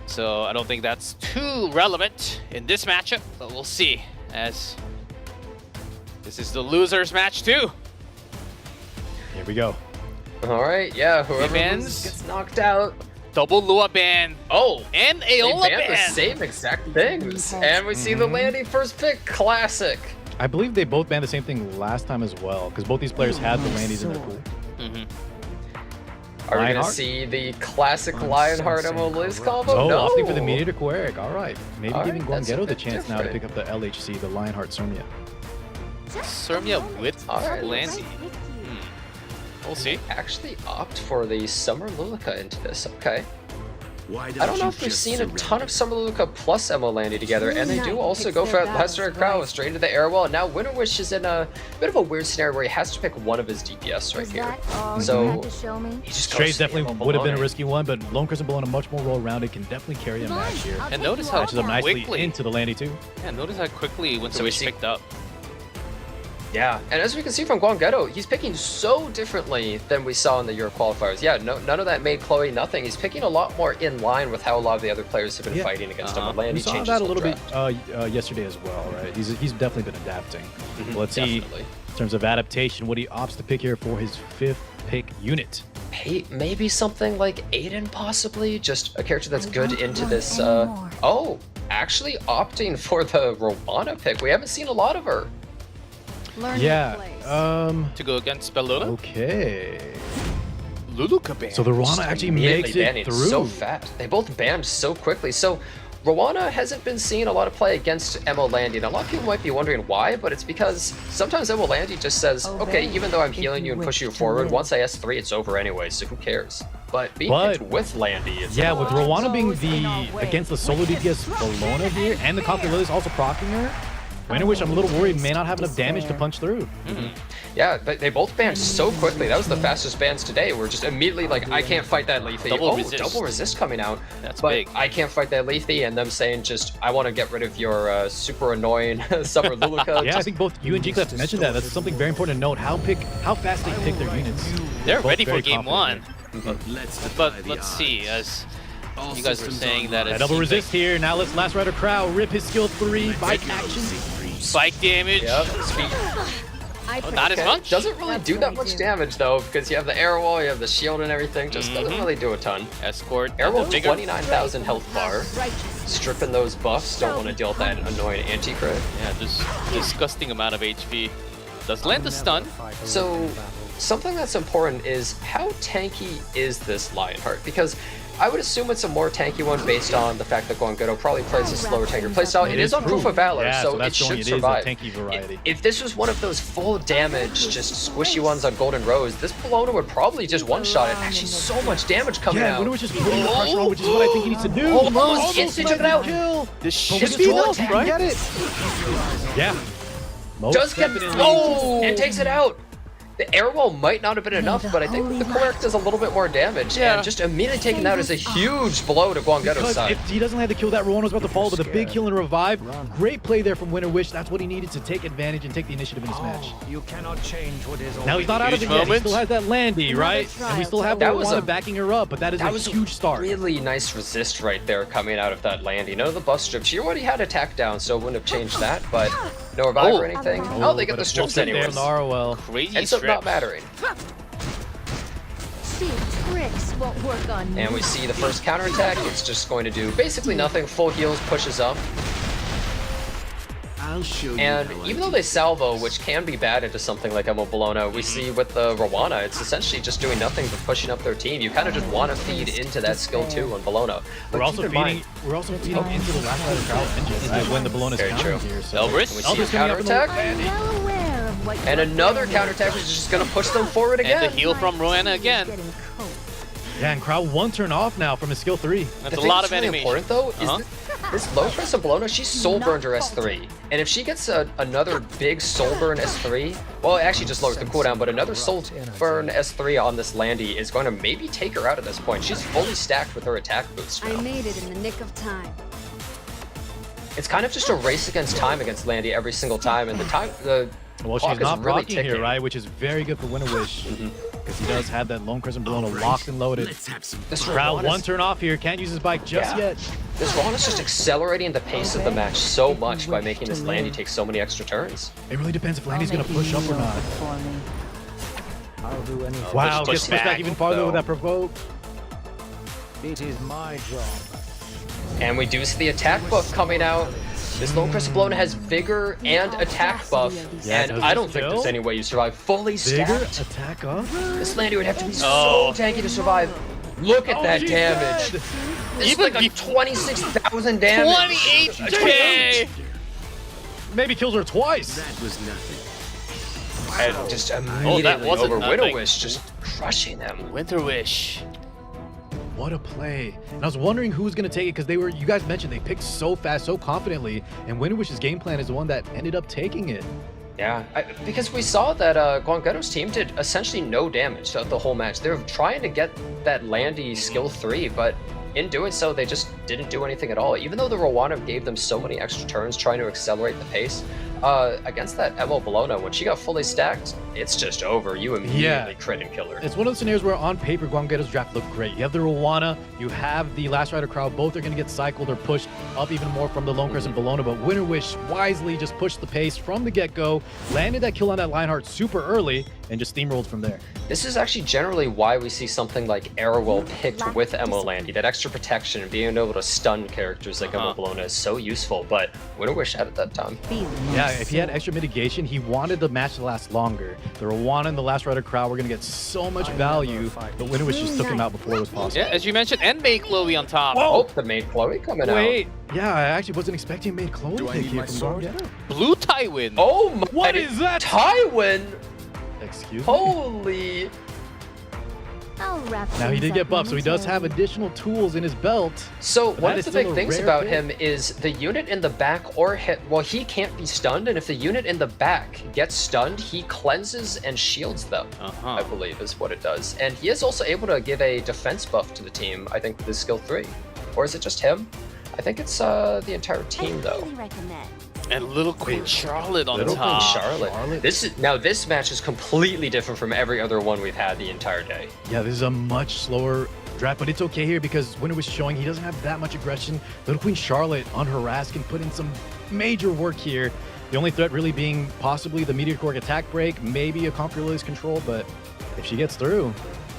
So I don't think that's too relevant in this matchup, but we'll see. As this is the losers match too. Here we go. All right, yeah, whoever Bans. loses gets knocked out. Double Lua ban Oh, and they Aola banned the ban. same exact things. And we see the landing first pick, classic. I believe they both banned the same thing last time as well, because both these players had the Landies in their pool. Are we going to Lionheart? see the classic Lionheart Emma Liz combo? Oh, no. opting for the Mediator Queric. All right. Maybe All giving right, that's a Gwanggaeto the bit chance now to pick different. up the LHC, the Lionheart Surmia. Sermia with All right, Landy. We'll see. Actually opt for the Summer Luluka into this. Okay. Why I don't know if we've seen a ton of Summer Luluka plus Emma Landy together, and they do also go for that Lester Crow straight into the airwell. And now WinterWish is in a bit of a weird scenario where he has to pick one of his DPS right Is here. that all So- you had to show me? He just Trade goes to definitely Emma would have been a Bologna. risky one, but Lone Crescent Bologna much more well-rounded, can definitely carry a Come on, match here. I'll And take notice you how all Matches up down. nicely quickly. into the Landy too. Yeah, notice how quickly So we WinterWish see- picked up. Yeah, and as we can see from Gwanggaeto, he's picking so differently than we saw in the Euro qualifiers. Yeah, none of that made Chloe nothing. He's picking a lot more in line with how a lot of the other players have been Yeah. fighting against him. Uh-huh. Landy We saw changed that his a whole little draft. bit yesterday as well, right? He's definitely been adapting. Let's see, Definitely. in terms of adaptation, what he opts to pick here for his 5th pick unit. Hey, maybe something like Aiden, possibly? Just a character that's I good don't into want this. any more. Oh, actually opting for the Rwana pick. We haven't seen a lot of her. Learn Yeah. your place. To go against Bellona. Okay. Luluka banned. So the Rwana actually makes Immediately it banning through. so fast. They both banned so quickly. So Rwana hasn't been seeing a lot of play against Emo Landy, and a lot of people might be wondering why, but it's because sometimes Emo Landy just says, okay, even though I'm healing you and push you forward, once I S3, it's over anyway, so who cares? But being picked with Landy is Yeah, with Rwana being the against the solo DPS Bellona here, and the Conquer Lily's also proccing her, WinterWish, I'm a little worried, may not have enough damage to punch through. Yeah, but they both banned so quickly. That was the fastest bans today. We're just immediately like, I can't fight that Leafy. Double resist. Double resist coming out. That's but big. I can't fight that Leafy, and them saying just, I want to get rid of your super annoying Summer Luluka. Yeah, I think both you and G-Clef mentioned that. That's something very important to note. How fast they pick their units. They're Both ready for very game confident. one. But let's see, as you guys were saying that A it's double resist here. Now let's Last Rider Crow rip his skill 3 bike action. spike damage. Yep. Speed. Not as much. Doesn't really do that much damage though, because you have the air wall, you have the shield and everything. Just doesn't really do a ton. Escort. Air wall Bigger. 29,000 health bar. Stripping those buffs. Don't want to deal with that annoying anti-crit. Yeah, just disgusting amount of HP. Does land the stun. So, something that's important is how tanky is this Lionheart? Because I would assume it's a more tanky one based on the fact that Gwanggaeto probably plays a slower tanker playstyle. It is on Proof of Valor, Yeah, so it that's showing should it is a survive. tanky variety. If this was one of those full damage, just squishy ones on Golden Rose, this Bellona would probably just one-shot it. Actually, so much damage coming Yeah, out. WinterWish just putting the pressure on, which is what I think he needs to do. Almost instant took it out. Kill. This Just should be be enough, enough, right? right? Get it. Yeah. Most Does get definitely. and takes it out. The air wall might not have been enough, but I think the Cleric does a little bit more damage. Yeah. And just immediately taking that is a huge blow to Gwanggaeto's Because side. if he doesn't have to kill that, Rwana's about to fall, but the big kill and revive. Great play there from WinterWish. That's what he needed to take advantage and take the initiative in this match. You cannot change what is Now he's not out of it Huge yet. He moment. still has that Landy, right? And we still have That was Rwana backing her up, but that is That a was huge start. Really nice resist right there coming out of that Landy. None of the buff strips. She already had attack down, so it wouldn't have changed that, but no revive or anything. Oh, they get but the a strips full tip there anyways. from the ROL. Crazy Ends up strip. not mattering. See, tricks won't work on me. And we see the first counterattack. It's just going to do basically nothing. Full heals, pushes up. I'll show you. And how I even do though they salvo, which can be bad into something like Emo Bellona, we see with the Rwana, it's essentially just doing nothing but pushing up their team. You kind of just want to feed into that skill too on Bellona. But We're also keep in mind- feeding into the last Rider Crow engine right, when the Bellona's Very countering true. here. So Elbrus. And we see a Elbrus coming up in the- counterattack. I'm well aware of what And you're another planning. counterattack which is just going to push them forward And again. the heal from Rowena again. Getting cold. Yeah, and Crow one turn off now from his skill 3. That's The a thing lot that's of really animation. important though is that this low press of Bellona, she soul burned her S3. And if she gets another big soul burn S3, well, it actually just lowers the cooldown, but another soul burn S3 on this Landy is going to maybe take her out at this point. She's fully stacked with her attack boost I now. made it in the nick of time. It's kind of just a race against time against Landy every single time, and the Well, clock she's is not really blocking here, ticking. right? Which is very good for WinterWish. Because he does have that Lone Crescent Bellona locked and loaded. Let's have some This Crow Rwana's- one turn off here. Can't use his bike just Yeah. yet. This Rwana's just accelerating the pace of the match so much by making this Landy take so many extra turns. It really depends if Landy's going to push up or not. For me. I'll do anything. Wow, push gets pushed back back, even farther though. with that provoke. It is my job. And we do see the attack buff coming out. This Lone Crescent Bellona has vigor and attack buff, Yeah, and does I it don't think still? there's any way you survive fully Bigger stacked. attack up. This Landy would have to be Oh. so tanky to survive. Look at that she's damage. dead. This is Even like a 26,000 damage. 28k! Maybe kills her twice. That was nothing. And just immediately wasn't over nothing. WinterWish, just crushing them. WinterWish. What a play. And I was wondering who was going to take it because you guys mentioned they picked so fast, so confidently, and WinterWish's game plan is the one that ended up taking it. Yeah, because we saw that Gwanggaeto's team did essentially no damage throughout the whole match. They were trying to get that Landy skill 3, but in doing so, they just didn't do anything at all. Even though the Rwanda gave them so many extra turns trying to accelerate the pace, against that Emo Bologna, when she got fully stacked, it's just over. You immediately crit and kill her. It's one of the scenarios where on paper, Gwanggaeto's draft looked great. You have the Rwana, you have the Last Rider crowd. Both are going to get cycled or pushed up even more from the Lone Crescent Bologna, but WinterWish wisely just pushed the pace from the get-go, landed that kill on that Lionheart super early, and just steamrolled from there. This is actually generally why we see something like Arrowell picked with Emo Landy. That extra protection and being able to stun characters like Emo Bologna is so useful, but WinterWish had it that time. Yeah, if he had extra mitigation, he wanted the match to last longer. The Rwana and the Last Rider crowd were going to get so much value, but WinterWish just took him out before it was possible. Yeah, as you mentioned, and May Chloe on top. Oh, the maid Chloe coming Wait, yeah, I actually wasn't expecting Maid Chloe Do I pick need here my from sword? Gwanggaeto. Blue Tywin. Oh my! What is that? Tywin! Excuse me? Holy! I'll wrap Now he things did up get buffed, so he does have momentarily. additional tools in his belt. So But one that of is the still big a things rare about pick. him is the unit in the back or hit. Well, he can't be stunned, and if the unit in the back gets stunned, he cleanses and shields them. I believe is what it does, and he is also able to give a defense buff to the team. I think with his skill 3, or is it just him? I think it's the entire team though. Highly recommend. And Little Queen Charlotte on Little Queen top. Charlotte. This match is completely different from every other one we've had the entire day. Yeah, this is a much slower draft, but it's okay here because WinterWish is showing he doesn't have that much aggression. Little Queen Charlotte, unharassed, can put in some major work here. The only threat really being possibly the Meteor Quark attack break, maybe a Conquer Lily's control, but if she gets through,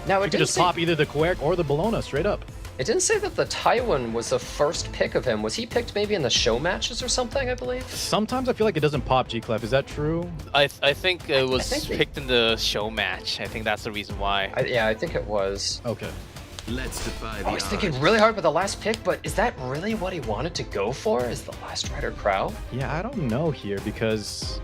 Now she it could didn't just say, pop either the Quark or the Bologna straight up. it didn't say that the Tywin was the first pick of him. Was he picked maybe in the show matches or something? I believe. Sometimes I feel like it doesn't pop, G-Clef. Is that true? I think it was think they- picked in the show match. I think that's the reason why. Yeah, I think it was. Okay. Let's defy the I was odds. thinking really hard with the last pick, but is that really what he wanted to go for? Is the Last Rider Crow? Yeah, I don't know here because,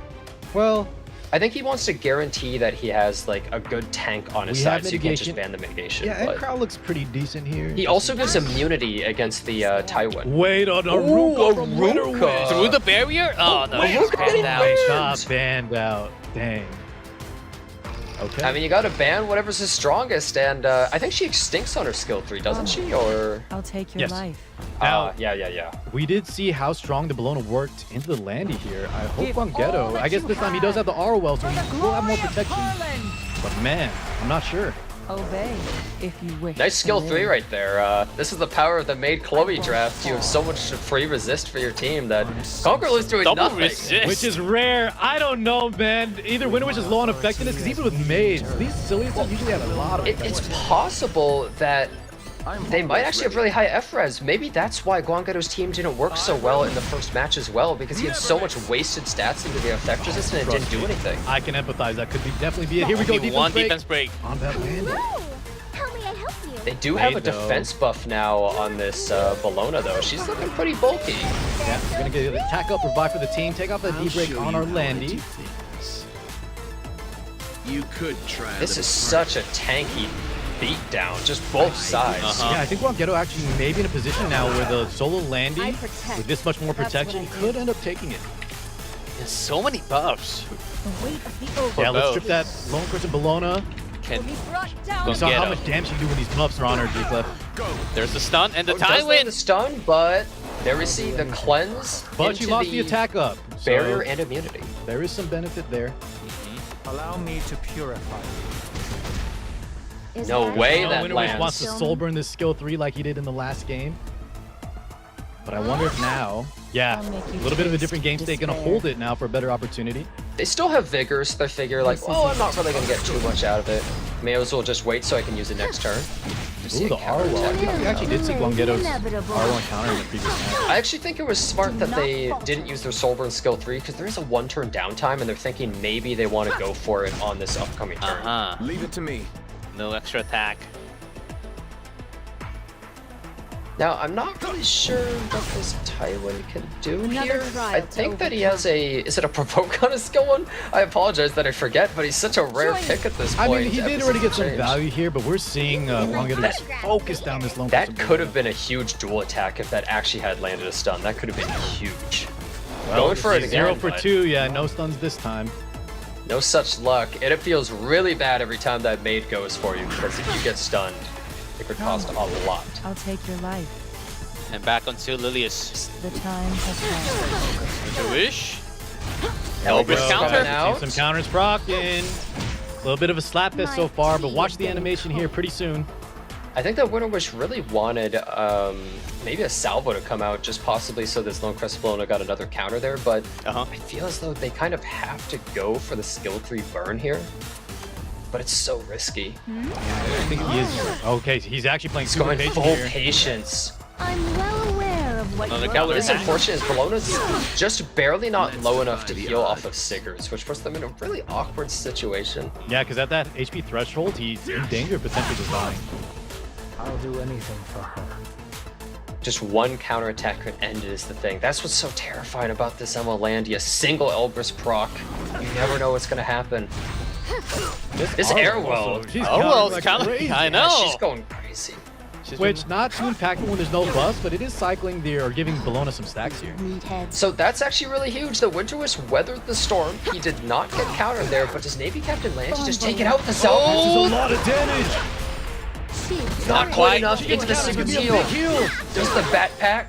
well, I think he wants to guarantee that he has like a good tank on his We side, have so you can't just mitigation. ban the mitigation. yeah, and but Crow looks pretty decent here. he also gives immunity against the Tywin. Wait on Ooh, Aruka from Aruka. WinterWish. Through the barrier? Oh no, wait, he's look at banned it. out. Wait. Got banned out. Dang. Okay. I mean, you gotta ban whatever's his strongest, and I think she extincts on her skill 3, doesn't she? Or I'll take your Yes. life. Now- yeah. we did see how strong the Bologna worked into the Landy here. I hope Give all Gwanggaeto, that I guess you this time he does have the ROL, so he will have more protection. But man, I'm not sure. Obey if you wish. Nice to skill live. 3 right there. This is the power of the Maid Chloe draft. You have so much free resist for your team that Conqueror's doing Double nothing. resist. Which is rare. I don't know, man. Either WinterWish is low on effectiveness, because even with maids, these sillies usually have a lot of It's effectiveness. possible that they might actually have really high F-res. Maybe that's why Gwanggaeto's team didn't work so well in the first match as well, because he had so much wasted stats into the effect resistance and it didn't do anything. I can empathize. That could be definitely be it. Here we go. Only one defense break. break. On that Landy. How may I help you? They do have a Maid, though. defense buff now on this Bologna, though. She's looking pretty bulky. Yeah, we're gonna get the attack up, revive for the team, take off the I'll D-break show on you our how I Landy. do things. You could try. This the is such a tanky beatdown, just both sides. Yeah, I think Gwanggaeto actually may be in a position now where the solo Landy, I protect. with this much more That's protection, what I could end up taking it. There's so many buffs. The weight of the over. Yeah, let's both. strip that Lone Crescent Bologna. Can Be brought down. We saw how Gwanggaeto. much damage you can do when these buffs are on her, G-Clef. There's the stun and the Does land the Tywin. stun, but they receive the cleanse. But she into lost the attack up. So barrier and immunity. there is some benefit there. Allow me to purify you. Is No that way all? that WinterWish lands. wants to soul burn this skill 3 like he did in the last game. But I wonder if now, yeah, I'll make a you little bit of a taste different game state, gonna despair. hold it now for a better opportunity. They still have vigor, so they figure like, This oh, is I'm not really gonna get too much out of it. May as well just wait so I can use it next turn. Ooh, the R1. We actually did see Gwanggaeto's R1 counter in the previous match. I actually think it was smart that they didn't use their Soul Burn skill 3 because there is a 1-turn downtime and they're thinking maybe they want to go for it on this upcoming turn. Leave it to me. No extra attack. Now, I'm not really sure what this Tywin can do Another here. trial I to think that he has a... Is it a Provoke on his skill 1? I apologize that I forget, but he's such a rare pick at this I point. mean, he did Ever already since get some change. value here, but we're seeing Gwanggaeto just focus down this Lone That Crescent could Bologna. have been a huge dual attack if that actually had landed a stun. That could have been huge. Well, Going for it again, 0 for but 2, yeah, no stuns this time. no such luck. And it feels really bad every time that maid goes for you, because if you get stunned, it could cost a lot. I'll take your life. And back onto Lilius. The time has come. WinterWish. Elbrus Well, counter. coming out. Some counters procking. A little bit of a slap fest so far, but watch the animation here pretty soon. I think that WinterWish really wanted maybe a salvo to come out, just possibly so this Lone Crest Bologna got another counter there, but I feel as though they kind of have to go for the skill 3 burn here. But it's so risky. I think he is. Okay, he's actually playing He's super going patient full here. patience. I'm well aware of what Another you counter What is attack. unfortunate is Bologna's just barely not low enough to heal off of Siggers, which puts them in a really awkward situation. Yeah, because at that HP threshold, he's in danger of potentially just dying. I'll do anything for her. Just one counterattack could end it is the thing. That's what's so terrifying about this Landy. A single Elbrus proc. You never know what's gonna happen. This Airwell. She's Arwell's like counter. crazy. I Yeah, know. she's going crazy. Which, not too impactful when there's no bust, but it is cycling there or giving Bologna some stacks here. meatheads. So that's actually really huge. The WinterWish weathered the storm. He did not get countered there, but does Navy Captain Landy just take it out with the This salvo? is a lot of damage. Not quite enough into the Counter's super gonna be a big heal. heal. Just the backpack.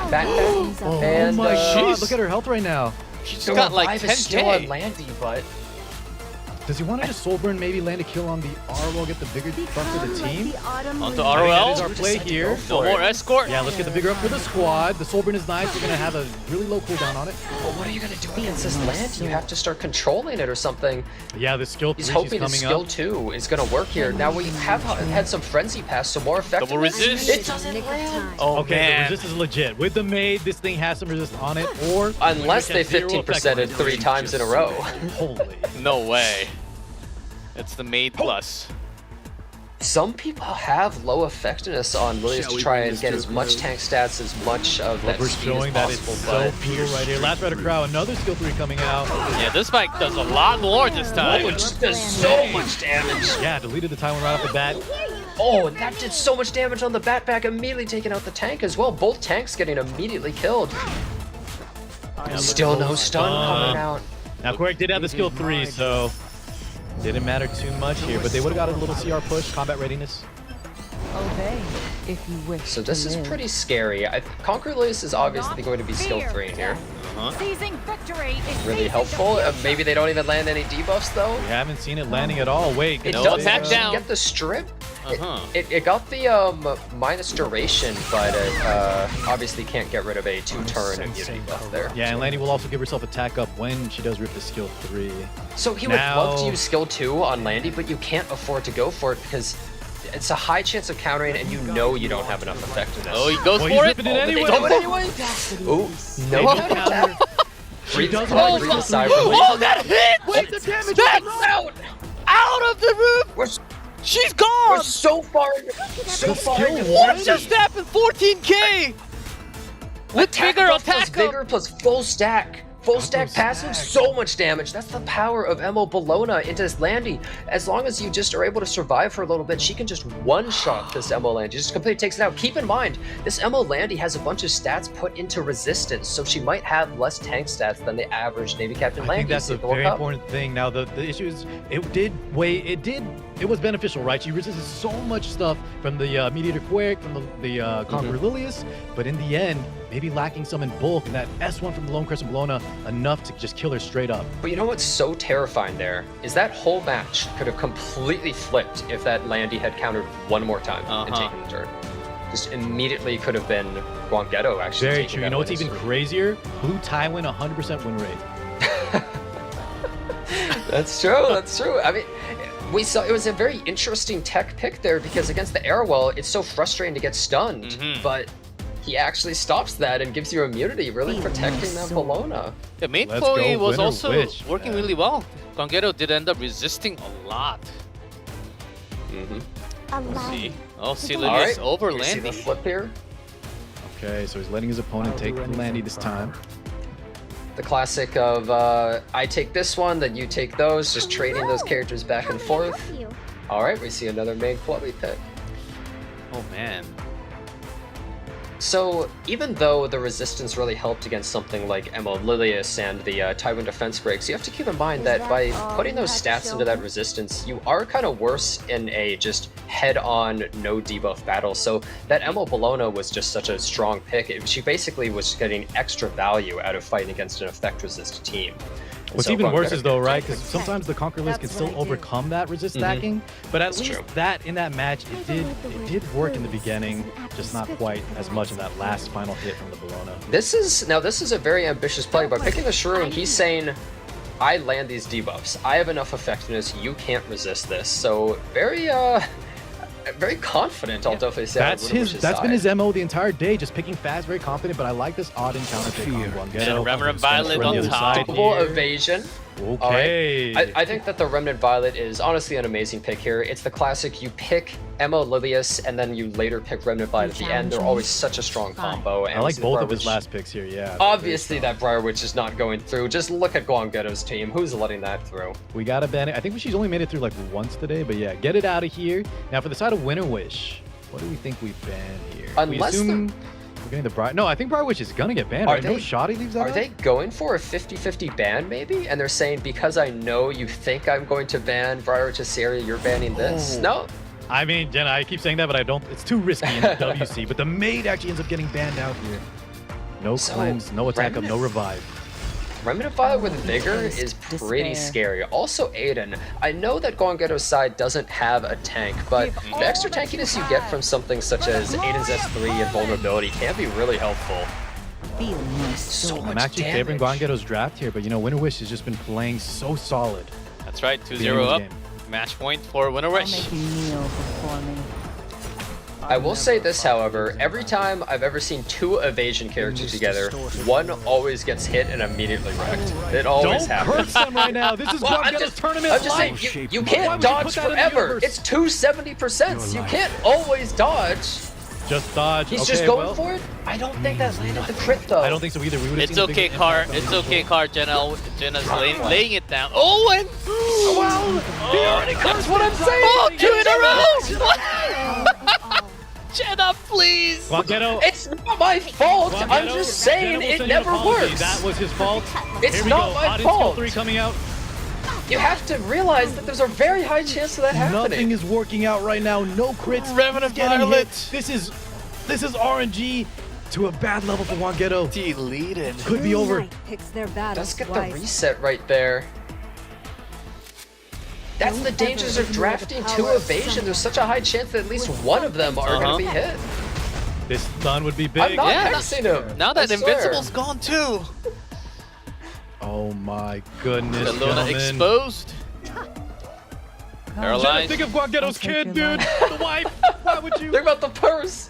Backpack. Oh And, my god, jeez. look at her health right now. She's the got like revive is still 10k. on Landy, but Does he want to just soul burn, maybe land a kill on the Arwell, get the bigger buff for the team? Onto I think that is ROL. our play here. No more escort. Yeah, let's get the bigger up for the squad. The soul burn is nice. We're gonna have a really low cooldown on it. but what are you gonna do against this Landy? You have to start controlling it or something. Yeah, the skill 3 He's is hoping the coming skill up. 2 is gonna work here. Now we have had some frenzy pass, so more effective. Double resist. It doesn't land. Oh Okay, man. the resist is legit. With the maid, this thing has some resist on it, or Unless they has zero effect on 15%ed it. 3 times in a row. Holy. No way. It's the maid plus. Some people have low effectiveness on Lilius Shall to we try bring and this get to as a much close? tank stats, as much of that We're speed showing as that it's possible, so but pure right here. Last Rider Crow, another skill 3 coming out. Yeah, this bike does a lot more this time. it just does so much damage. Yeah, deleted the Taiwan right off the bat. Oh, and that did so much damage on the backpack, immediately taking out the tank as well. Both tanks getting immediately killed. Still no stun coming out. Now, Quirk did have the skill 3, so didn't matter too much here, but they would have got a little CR push, combat readiness. Obey if you wish. So this to is live. pretty scary. Conquer Lilius is obviously going to be skill 3 in here. Seizing victory is Really helpful. Maybe they don't even land any debuffs though. We haven't seen it landing at all. Wait, It No, does attack actually down. get the strip. Uh-huh. It got the minus duration, but it obviously can't get rid of a 2-turn immunity buff there. Yeah, and Landy will also give herself attack up when she does rip the skill 3. So he would love to Now- use skill 2 on Landy, but you can't afford to go for it because it's a high chance of countering, and you know you don't have enough effectiveness. Oh, he goes Well, for he's it. ripping it anyway. Do it anyway. Ooh, no Maybe counter. She does Oh, have breathe the a sigh of skill relief. Oh, that hit! Wait, the damage That's out. out of the roof. We're, She's we're gone. so far, so far skill into one? What Landy. just happened? 14k. With Attack bigger buff plus attack up. vigor plus full stack. Full stack Full passive, stack. so much damage. That's the power of Emo Bologna into this Landy. As long as you just are able to survive for a little bit, she can just one-shot this Emo Landy. Just completely takes it out. Keep in mind, this Emo Landy has a bunch of stats put into resistance, so she might have less tank stats than the average Navy Captain I Landy. think that's a very important thing. Now, the issue is it was beneficial, right? She resisted so much stuff from the Mediator Quake, from the Conqueror Lilius, but in the end, maybe lacking some in bulk, and that S1 from the Lone Crescent Bologna enough to just kill her straight up. But you know what's so terrifying there is that whole match could have completely flipped if that Landy had countered one more time and taken the turn. Just immediately could have been Gwanggaeto actually. Very taking true. that You know what's win even as well. crazier? Blue Taiwan 100% win rate. That's true. That's true. I mean, we saw it was a very interesting tech pick there because against the Airwell, it's so frustrating to get stunned, but he actually stops that and gives you immunity, really protecting that Bologna. The main Let's Chloe go, was also WinterWish, working man. really well. Gwanggaeto did end up resisting a lot. See? Oh, see All right, Lilius over you see the Landy. flip here. Okay, so he's letting his opponent take the Landy this time. The classic of I take this one, then you take those, just trading those characters back and forth. All right, we see another main Chloe pick. Oh man. So even though the resistance really helped against something like Emo Lilius and the Taiwan defense breaks, you have to keep in mind that by putting those stats into that resistance, you are kind of worse in a just head-on, no debuff battle. So that Emo Bologna was just such a strong pick. She basically was getting extra value out of fighting against an effect resist team. What's So even worse Gwanggaeto is though, can right? take Because it. sometimes the Conquer list can That's still what I do. overcome that resist stacking. But at That's least true. that in that match, it did work in the beginning, just not quite as much in that last final hit from the Bologna. This is a very ambitious play. By picking the Shroom, he's saying, I land these debuffs. I have enough effectiveness. You can't resist this. So very confident. I'll definitely say. That's been his MO the entire day, just picking fast, very confident. But I like this odd encounter pick on Gwanggaeto. And Remnant He's gonna Violet throw on the other top. side Double here. evasion. Okay. I think that the Remnant Violet is honestly an amazing pick here. It's the classic, you pick Emma Lilius and then you later pick Remnant Violet at the end. They're always such a strong combo. And I like the both of his Briarwitch- last picks here, yeah. Obviously that Briarwitch is not going through. Just look at Gwanggaeto's team. Who's letting that through? We gotta ban it. I think she's only made it through like once today, but yeah, get it out of here. Now for the side of WinterWish, what do we think we ban here? Unless we assume we're getting the Briar. No, I think Briarwitch is gonna get banned. Are Right? No they- shot he leaves that Are out? they going for a 50-50 ban maybe? And they're saying, because I know you think I'm going to ban Briarwitch's area, you're banning this? Oh. No? I mean, Jenna, I keep saying that, but I don't. It's too risky in the WC. But the maid actually ends up getting banned out here. No So, cleanse, no attack up, no Remnant- revive. Remnant Violet with Vigor is pretty Despair. scary. Also Aiden, I know that Gwanggaeto's side doesn't have a tank, but the extra tankiness you get from something such as Aiden's S3 and vulnerability can be really helpful. Feel my So soul. much I'm actually damage. favoring Gwanggaeto's draft here, but you know, WinterWish has just been playing so solid. That's right, beginning 2-0 of the up. game. Match point for I'll WinterWish. make you kneel before me. I will say this, however, every time I've ever seen two evasion characters together, one always gets hit and immediately wrecked. It always Don't happens. curse them right now. This is Well, Gwanggaeto's tournament I'm just saying, life. you Why can't would you dodge put that in the forever. universe? It's 270%. You can't always dodge. Just dodge. He's okay, just going well, for it. I don't think that landed the crit though. I don't think so either. We would have It's seen a bigger okay, Car. impact on It's the okay, control. Car. Jenna's laying it down. Oh, and He already That's what I'm saying. oh, 2 in a row. Jenna, please. Gwanggaeto. It's not my fault. I'm Gwanggaeto, just saying Gwanggaeto will it send you an never apology. works. That was his fault. It's Here we not go. my Auden skill fault. 3 coming out. You have to realize that there's a very high chance of that happening. Nothing is working out right now. No crits. Revenant Getting Violet. hit. This is RNG to a bad level for Gwanggaeto. Deleted. Could be over. Picks their battles Let's get the twice. reset right there. That's the dangers of drafting two evasion. There's such a high chance that at least one of them are going to be hit. This stun would be big. I'm not Yeah, hexing him. Now that I swear. Invincible's gone too. Oh my goodness, Bologna gentlemen. exposed. Jenna, Paralyzed. think of Gwanggaeto's I'll take kid, your dude. life. The wife. Why would you? Think about the purse.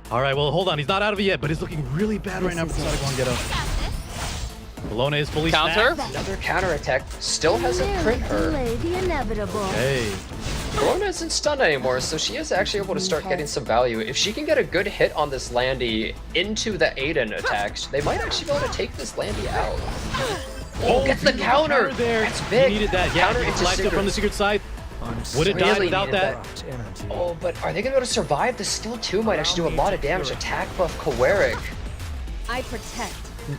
All right, well, hold on. He's not out of it yet, but it's looking really bad right now for the side of Gwanggaeto. Bologna is fully Counter. stacked. Another counterattack. Still hasn't crit her. Delay the inevitable. Hey, Corona isn't stunned anymore, so she is actually able to start getting some value. If she can get a good hit on this Landy into the Aiden attacks, they might actually be able to take this Landy out. Oh, gets the counter! there. That's big! He needed that. Yeah, Counter he into flagged up from the Sigurd. secret side. Would it die Really without needed that? Energy. Oh, but are they gonna be able to survive? The skill 2 might actually do a lot of damage. Attack buff Koeric. I protect.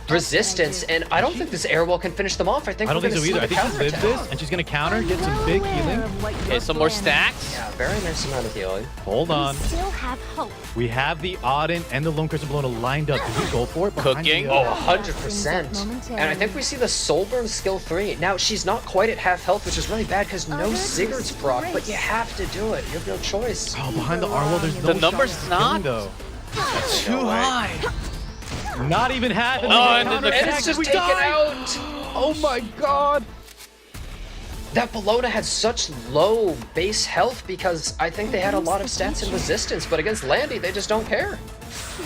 Resistance, and I don't think this Airwell can finish them off. I think I don't we're think so gonna either. see I think the she's lived counterattack. this, and she's gonna counter, get some big healing. Okay, some more stacks. Yeah, very nice amount of healing. Hold on. Still have hope. We have the Auden and the Lone Crescent Bologna lined up. Did we go for it? Behind Cooking. the, Oh, 100%. Momentarily. And I think we see the Soulburn skill 3. Now, she's not quite at half health, which is really bad because no Others Sigurd's proc, but you have to do it. You have no choice. Oh, behind the Arwell, there's no The number's shot at not- killing, though. Too high. Not even half. And Oh, then and then the the- And counter it's attack. just We taken die. out. Oh my god. That Bologna had such low base health because I think they had a lot of stats and resistance, but against Landy, they just don't care.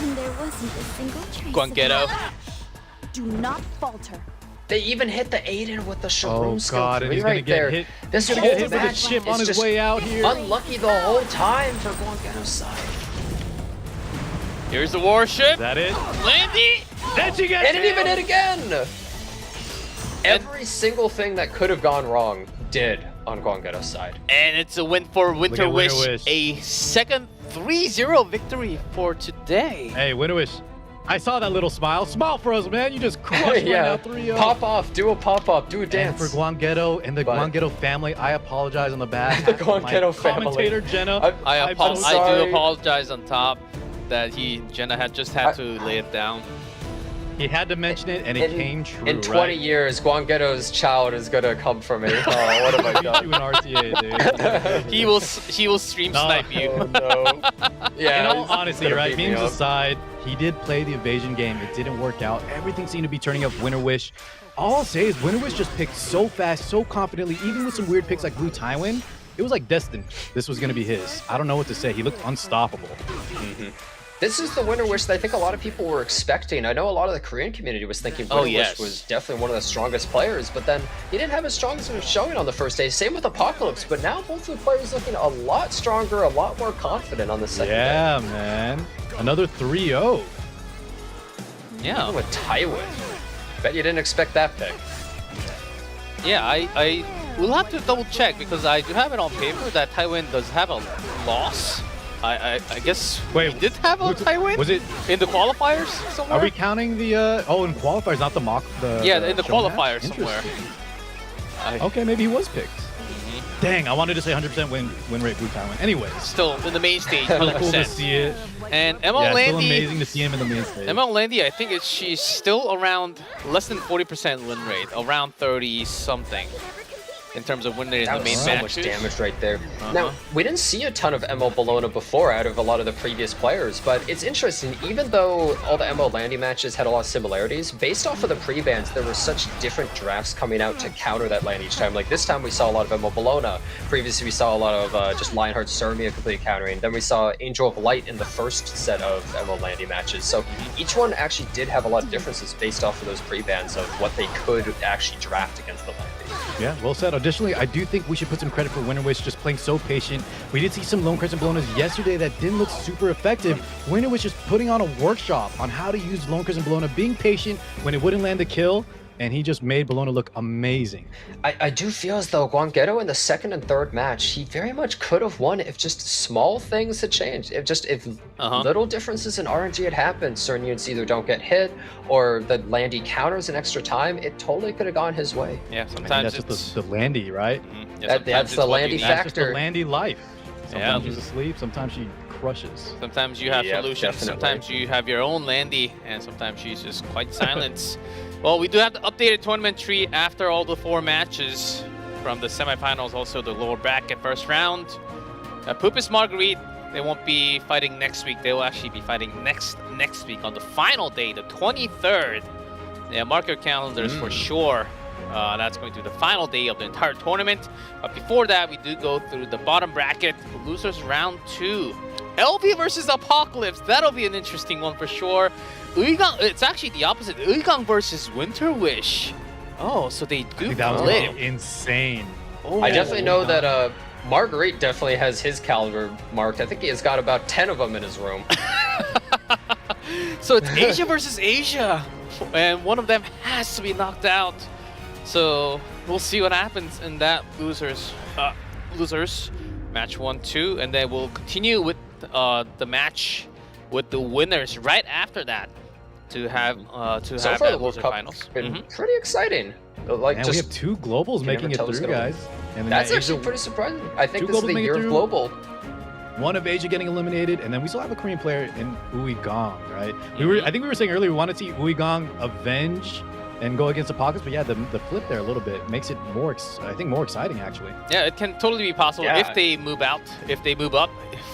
And there wasn't a single trace Gwanggaeto. of Do not falter. They even hit the Aiden with the Sharoom Oh skill god, and 3 he's gonna right get there. hit. This He's whole gonna get hit with a match ship is on his just way out here. unlucky the whole time for Gwanggaeto's side. Here's the warship. Is that it? Landy. Then she gets And it even hit again! Every single thing that could have gone wrong did on Gwanggaeto's side. And it's a win for WinterWish. WinterWish. A second 3-0 victory for today. Hey, WinterWish. I saw that little smile. Smile for us, man. You just crushed right now Yeah, 3-0. pop off, do a pop up, do a And dance. for Gwanggaeto and the But- Gwanggaeto family, I apologize on the behalf The of my Gwanggaeto family. commentator Jenna. I I'm do sorry. apologize on top that Jenna had just had to lay it down. He had to mention it, and it came true. In 20 years, Gwanggaeto's child is gonna come from me. Oh, what have I Beat done? you in RTA, dude. He will stream No. snipe you. Oh, no. Yeah. In all he's honesty, gonna right? beat me Memes up. aside, he did play the evasion game. It didn't work out. Everything seemed to be turning up WinterWish. All I'll say is WinterWish just picked so fast, so confidently, even with some weird picks like Blue Tywin. It was like destined. This was going to be his. I don't know what to say. He looked unstoppable. This is the WinterWish that I think a lot of people were expecting. I know a lot of the Korean community was thinking Oh, WinterWish yes. was definitely one of the strongest players, but then he didn't have as strong as showing on the first day. Same with Apocalypse, but now both of the players looking a lot stronger, a lot more confident on the second day. Yeah, man. Another 3-0. Yeah. Even with Tywin. Bet you didn't expect that pick. Yeah, I will have to double check because I do have it on paper that Tywin does have a loss. I guess Wait, we did have a Tywin? Was it? In the qualifiers somewhere? Are we counting the? Oh, in qualifiers, not the mock. Yeah, the in the show match? qualifiers somewhere. Interesting. Okay, maybe he was picked. Dang, I wanted to say 100% win rate Blue Tywin. Anyways, Still in the main stage, really cool to 100%. see it. And ML Yeah, still Landy, amazing to see him in the main stage. ML Landy, I think she's still around less than 40% win rate, around 30 something in terms of win rate in That the was main so matches. much damage right there. Now, we didn't see a ton of ML Bologna before out of a lot of the previous players, but it's interesting, even though all the ML Landy matches had a lot of similarities, based off of the pre-bans, there were such different drafts coming out to counter that land each time. Like this time we saw a lot of ML Bologna, previously we saw a lot of just Lionheart Surmia completely countering, then we saw Angel of Light in the first set of ML Landy matches. So each one actually did have a lot of differences based off of those pre-bans of what they could actually draft against the Landy. Yeah, well said. Additionally, I do think we should put some credit for WinterWish just playing so patient. We did see some Lone Crescent Bolognas yesterday that didn't look super effective. WinterWish just putting on a workshop on how to use Lone Crescent Bologna, being patient when it wouldn't land the kill, and he just made Bologna look amazing. I do feel as though Gwanggaeto in the second and third match, he very much could have won if just small things had changed. If little differences in RNG had happened, certain units either don't get hit or the Landy counters in extra time, it totally could have gone his way. Yeah, I think sometimes that's it's just the Landy, right? yeah, That's sometimes the it's what you Landy need. That's just the factor. Landy life. Sometimes Yeah. she's asleep, sometimes she crushes. Sometimes you have Yep, solutions, definitely. sometimes you have your own Landy, and sometimes she's just quite silent. Well, we do have the updated tournament tree after all the 4 matches from the semifinals, also the lower bracket first round. Poopest Martguerite, they won't be fighting next week. They will actually be fighting next week on the final day, the 23rd. Yeah, mark your calendars for sure. That's going to be the final day of the entire tournament. But before that, we do go through the bottom bracket, losers round 2. LV versus Apocalypse. That'll be an interesting one for sure. Uigang, it's actually the opposite. Uigang versus WinterWish. Oh, so they I do think that was flip. insane. Oh, I definitely know that Marguerite definitely has his caliber marked. I think he has got about 10 of them in his room. So it's Asia versus Asia, and one of them has to be knocked out. So we'll see what happens in that losers match 1-2, and then we'll continue with the match with the winners right after that to have So have far, the that World loser Cup finals. been pretty exciting. Like, And just we have 2 globals you making never it tell what's through, gonna win. guys. And then that's Asia, actually pretty surprising. I think Two this is globals the make it year of through. global. one of Asia getting eliminated, and then we still have a Korean player in Uigang, right? I think we were saying earlier we want to see Uigang avenge and go against Apocalypse, but yeah, the flip there a little bit makes it more, I think, more exciting actually. Yeah, it can totally be possible Yeah. if they move out, if they move up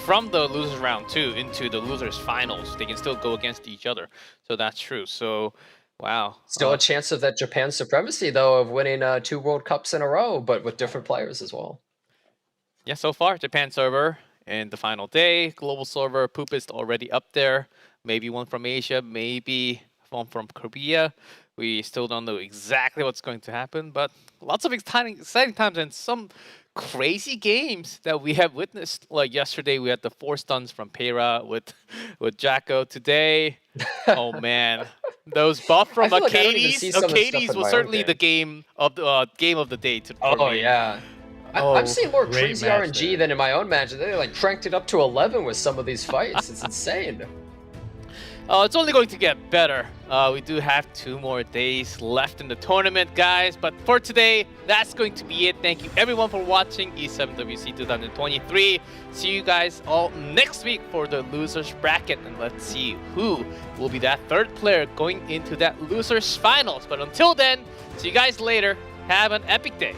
from the losers round 2 into the losers finals. They can still go against each other. So that's true. So, wow. Still a chance of that Japan supremacy, though, of winning 2 World Cups in a row, but with different players as well. Yeah, so far, Japan server in the final day. Global server, Poopest already up there. Maybe one from Asia, maybe one from Korea. We still don't know exactly what's going to happen, but lots of exciting times and some crazy games that we have witnessed. Like yesterday, we had the 4 stuns from Pera with Jacko. Today, oh man, those buff from I feel like I don't even see some of the stuff Arcades in was my own certainly game. the game of the day. For Oh, me. yeah. Oh, I've seen more great crazy match RNG there. than in my own match. They like cranked it up to 11 with some of these fights. It's insane. It's only going to get better. We do have 2 more days left in the tournament, guys. But for today, that's going to be it. Thank you everyone for watching E7WC 2023. See you guys all next week for the losers bracket, and let's see who will be that 3rd player going into that losers finals. But until then, see you guys later. Have an epic day.